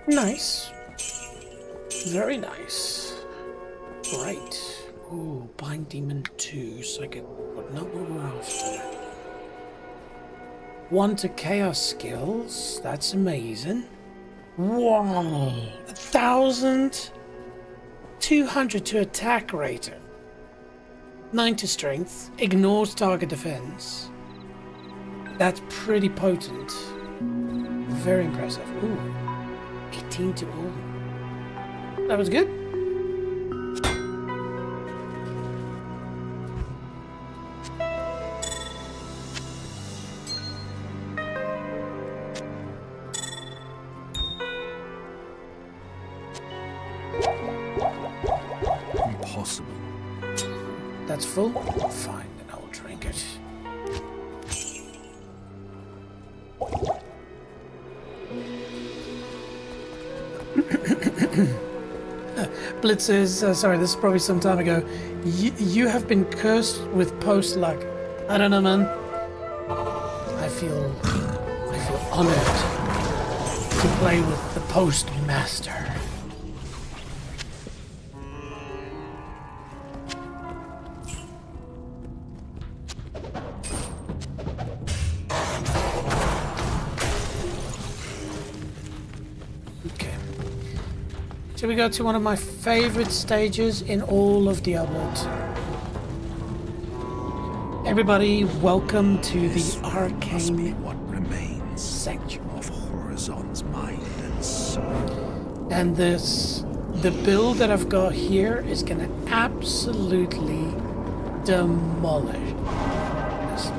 Nice. Very nice. Right. Ooh, Bind Demon 2, so I get what not what we're after. 1 to Chaos skills. That's amazing. Wow. 1,200 to attack rate. 9 to strength. Ignores target defense. That's pretty potent. Very impressive. Ooh. 18 to all. That was good. Impossible. That's full? Fine, then I'll drink it. Blitz says, sorry, this is probably some time ago. You have been cursed with post luck. I don't know, man. I feel honored to play with the post master. So we go to one of my favorite stages in all of Diablo 2. Everybody, welcome to the Arcane What remains Sanctuary. of Horizon's mind and soul. And the build that I've got here is gonna absolutely demolish this.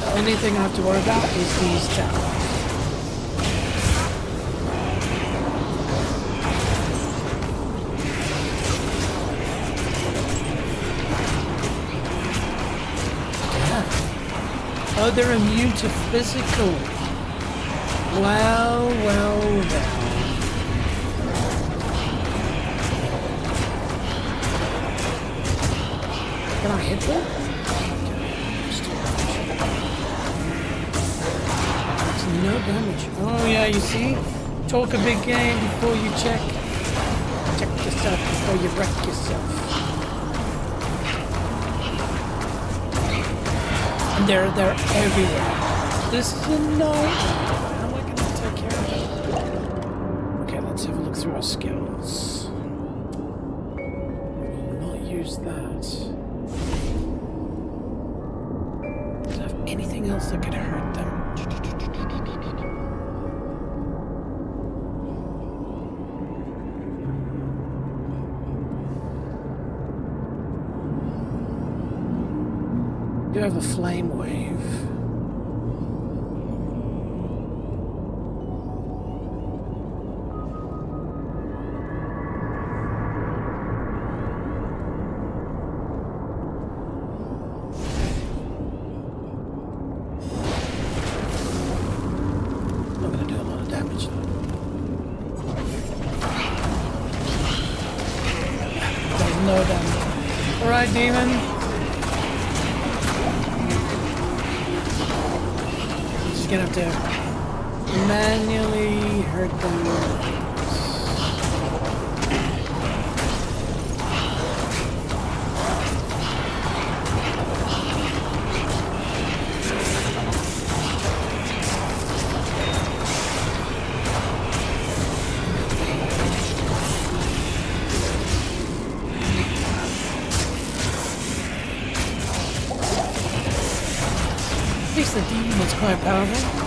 The only thing I have to worry about is these towers. Oh, they're immune to physical. Well. Can I hit them? It's no damage. Oh yeah, you see? Talk a big game before you check. Check yourself before you wreck yourself. And they're everywhere. This is a nightmare. How am I going to take care of it? Okay, let's have a look through our skills. We will not use that. Do I have anything else that could hurt them? You have a flame wave. I'm gonna do a lot of damage though. There's no damage. Alright, demon. Gonna have to manually hurt them. the demon was quite powerful.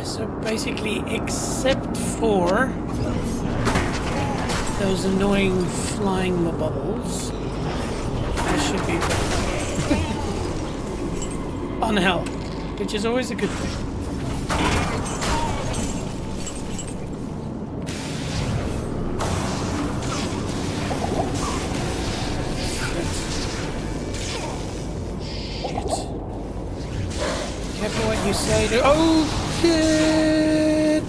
So basically, except for those annoying flying bubbles, I should be on hell, which is always a good thing. Careful what you say to— oh! Shit!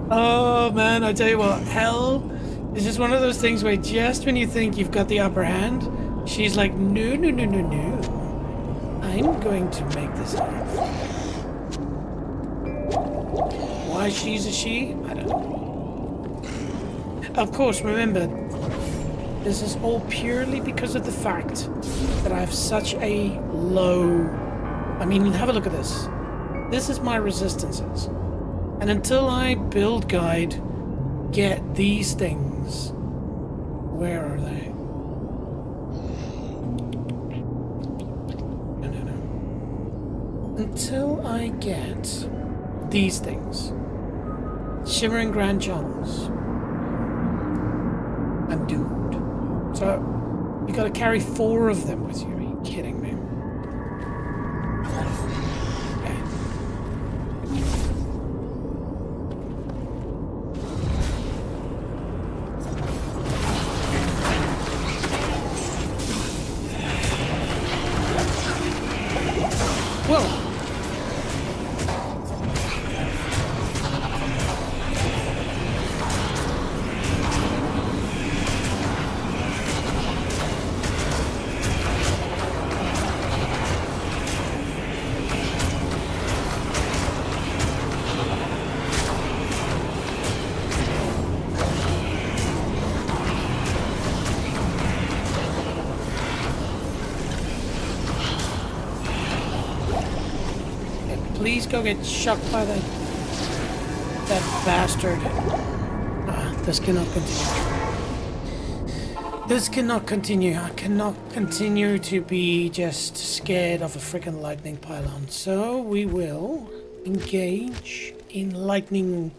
Oh man, I tell you what, hell is just one of those things where just when you think you've got the upper hand, she's like, no, no, no, no, no. I'm going to make this happen. Why she's a she? I don't know. Of course, remember, this is all purely because of the fact that I have such a low... I mean, have a look at this. This is my resistances. And until I build guide get these things... Where are they? No. Until I get these things. Shimmering Grand Channels. I'm doomed. So... You gotta carry 4 of them with you. Are you kidding me? Okay. Whoa! Please go get shucked by that bastard. This cannot continue. This cannot continue. I cannot continue to be just scared of a freaking lightning pylon. So we will engage in lightning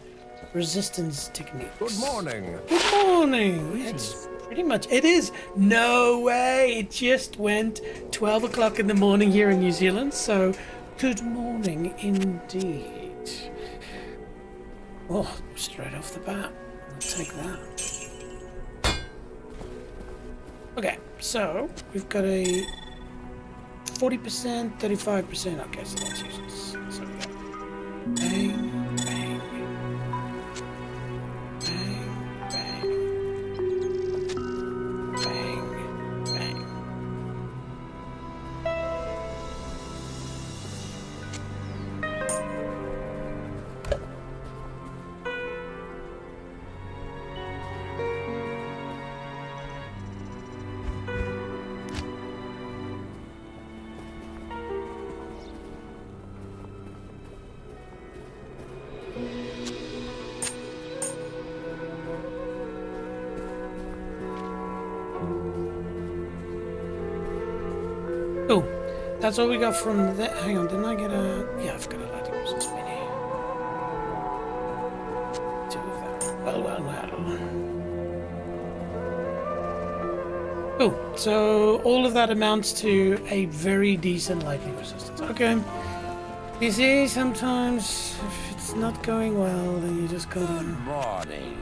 resistance techniques. Good morning. Good morning. It's pretty much, it is. No way. It just went 12 o'clock in the morning here in New Zealand. So good morning indeed. Oh, straight off the bat. I'll take that. Okay, so we've got a 40%, 35%. Okay, so that's useless. So we got bang, bang, bang, bang, bang, bang. Oh, that's all we got from that. Hang on, didn't I get a... Yeah, I've got a lightning resist mini. 2 of them. Well. Oh, so all of that amounts to a very decent lightning resistance. Okay. You see, sometimes if it's not going well, then you just gotta... Morning.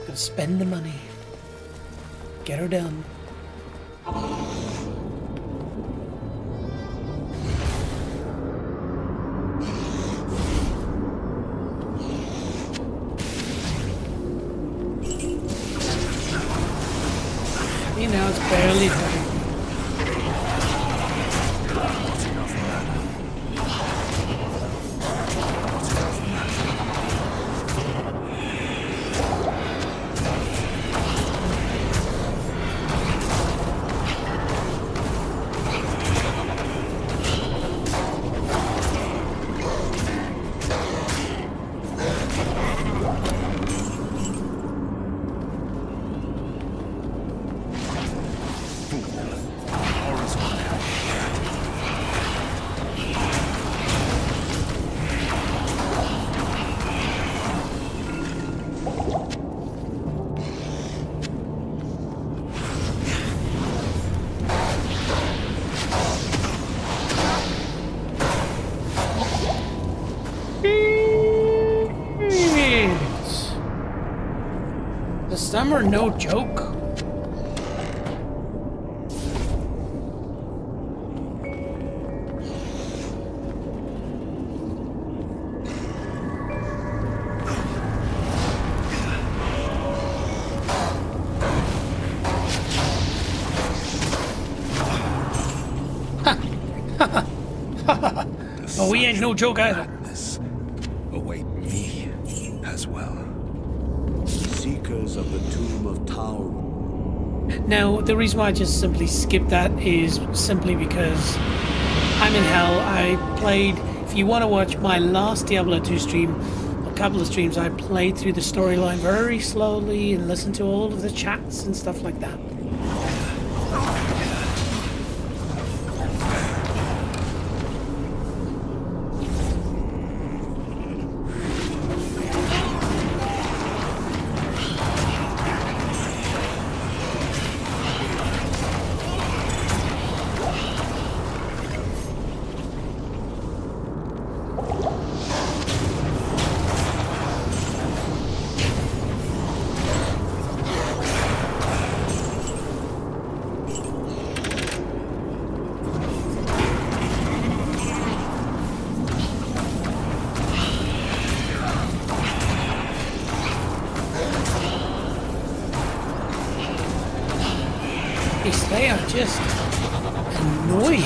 Gotta spend the money. Get her done. You know, it's barely hurting. The summer no joke. Oh, we ain't no joke either. Madness await me as well. Seekers of the Tomb of Taurus. Now, the reason why I just simply skipped that is simply because I'm in hell. I played, if you want to watch my last Diablo 2 stream, a couple of streams, I played through the storyline very slowly and listened to all of the chats and stuff like that. They are just annoying.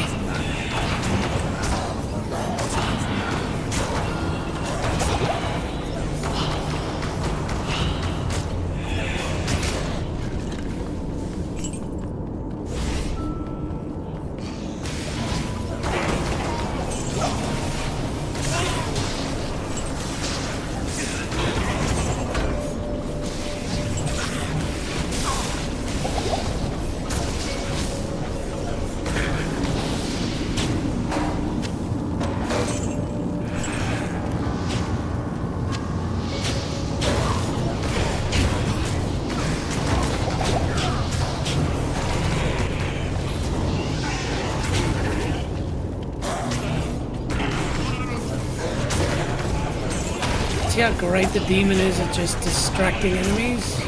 See how great the demon is at just distracting enemies?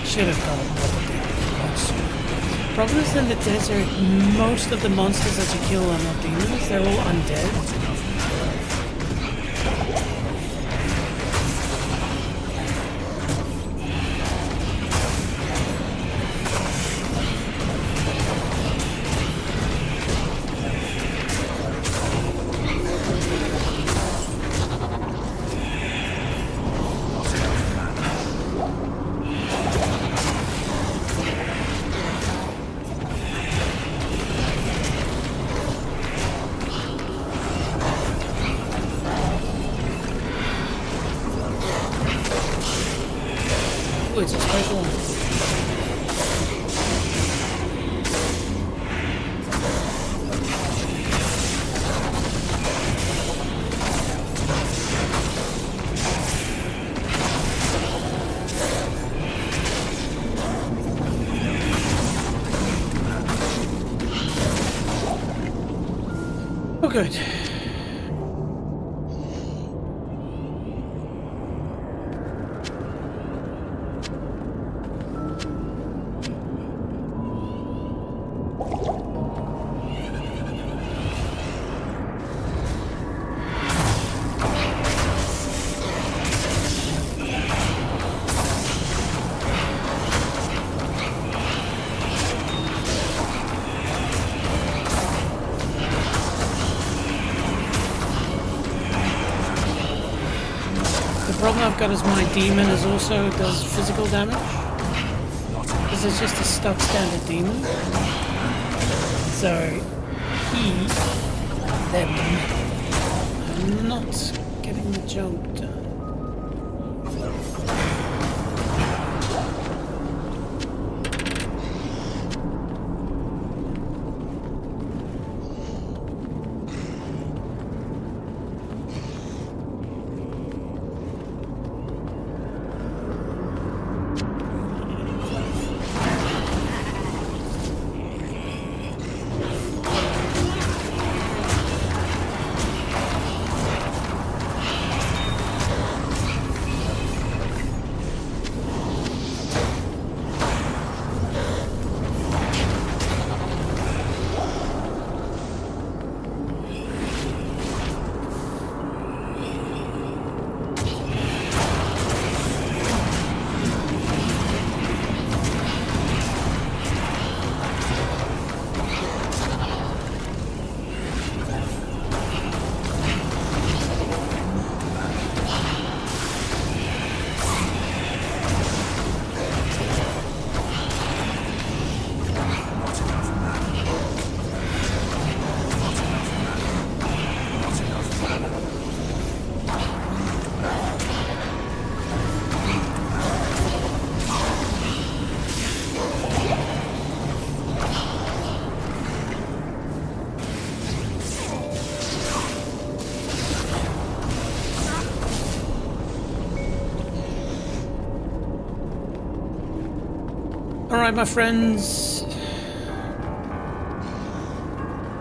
Should have gone with the problem is in the desert, most of the monsters that you kill are not demons, they're all undead. Ooh, it's a special one. good. The problem I've got is my demon is also does physical damage. Because it's just a stock standard demon. So I'm not getting the job done. Alright, my friends.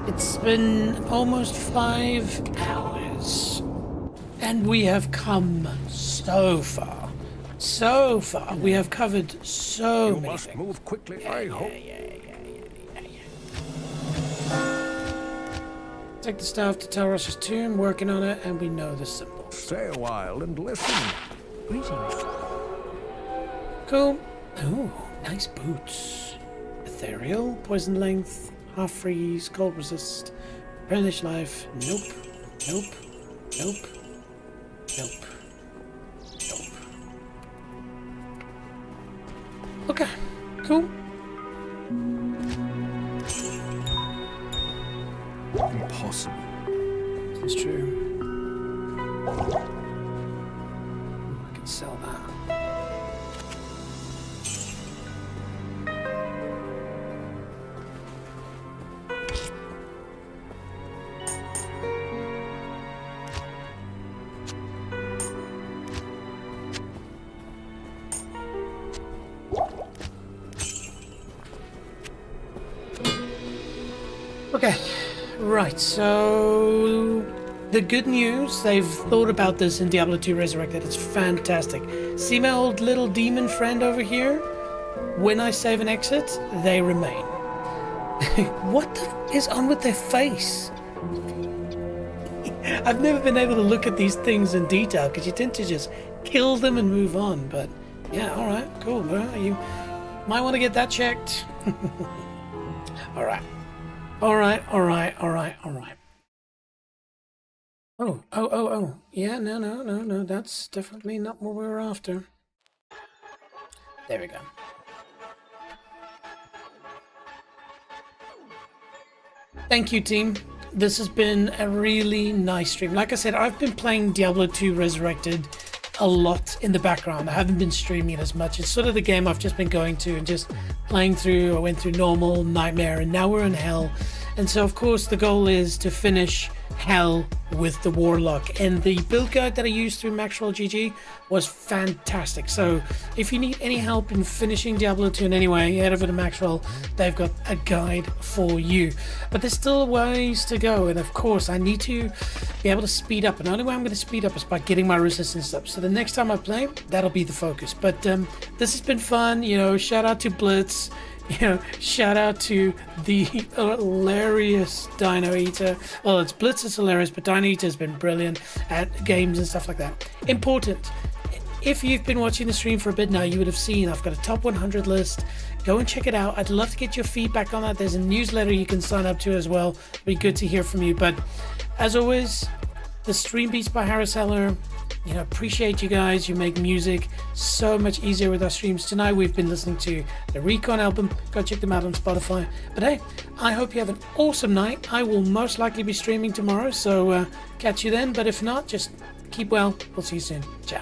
It's been almost 5 hours. And we have come so far. So far. We have covered so You many must things. move quickly, I hope. Take the staff to Talros's tomb, working on it, and we know the symbol. Stay a while and listen. Greetings. Cool. Ooh, nice boots. Ethereal, poison length, half freeze, cold resist, replenish life. Nope. Nope. Nope. Nope. Nope. Okay. Cool. Impossible. It's true. I can sell that. Okay, right, so the good news, they've thought about this in Diablo 2 Resurrected. It's fantastic. See my old little demon friend over here? When I save and exit, they remain. What the is on with their face? I've never been able to look at these things in detail because you tend to just kill them and move on. But yeah, all right, cool. Well, you might want to get that checked. All right. All right. Oh. Yeah, no. That's definitely not what we were after. There we go. Thank you, team. This has been a really nice stream. Like I said, I've been playing Diablo 2 Resurrected a lot in the background. I haven't been streaming it as much. It's sort of the game I've just been going to and just playing through. I went through normal, nightmare, and now we're in hell. And so, of course, the goal is to finish Hell with the Warlock. And the build guide that I used through Maxwell GG was fantastic. So if you need any help in finishing Diablo 2 in any way, head over to Maxwell. They've got a guide for you. But there's still ways to go. And of course, I need to be able to speed up. And the only way I'm going to speed up is by getting my resistance up. So the next time I play, that'll be the focus. But this has been fun. You know, shout out to Blitz. You know, shout out to the hilarious Dino Eater. Well, it's Blitz is hilarious, but Dino Eater has been brilliant at games and stuff like that. Important. If you've been watching the stream for a bit now, you would have seen I've got a top 100 list. Go and check it out. I'd love to get your feedback on that. There's a newsletter you can sign up to as well. It'd be good to hear from you. But as always, the stream beats by Harris Heller. You know, appreciate you guys. You make music so much easier with our streams. Tonight we've been listening to the Recon album. Go check them out on Spotify. But hey, I hope you have an awesome night. I will most likely be streaming tomorrow, so catch you then. But if not, just keep well. We'll see you soon. Ciao.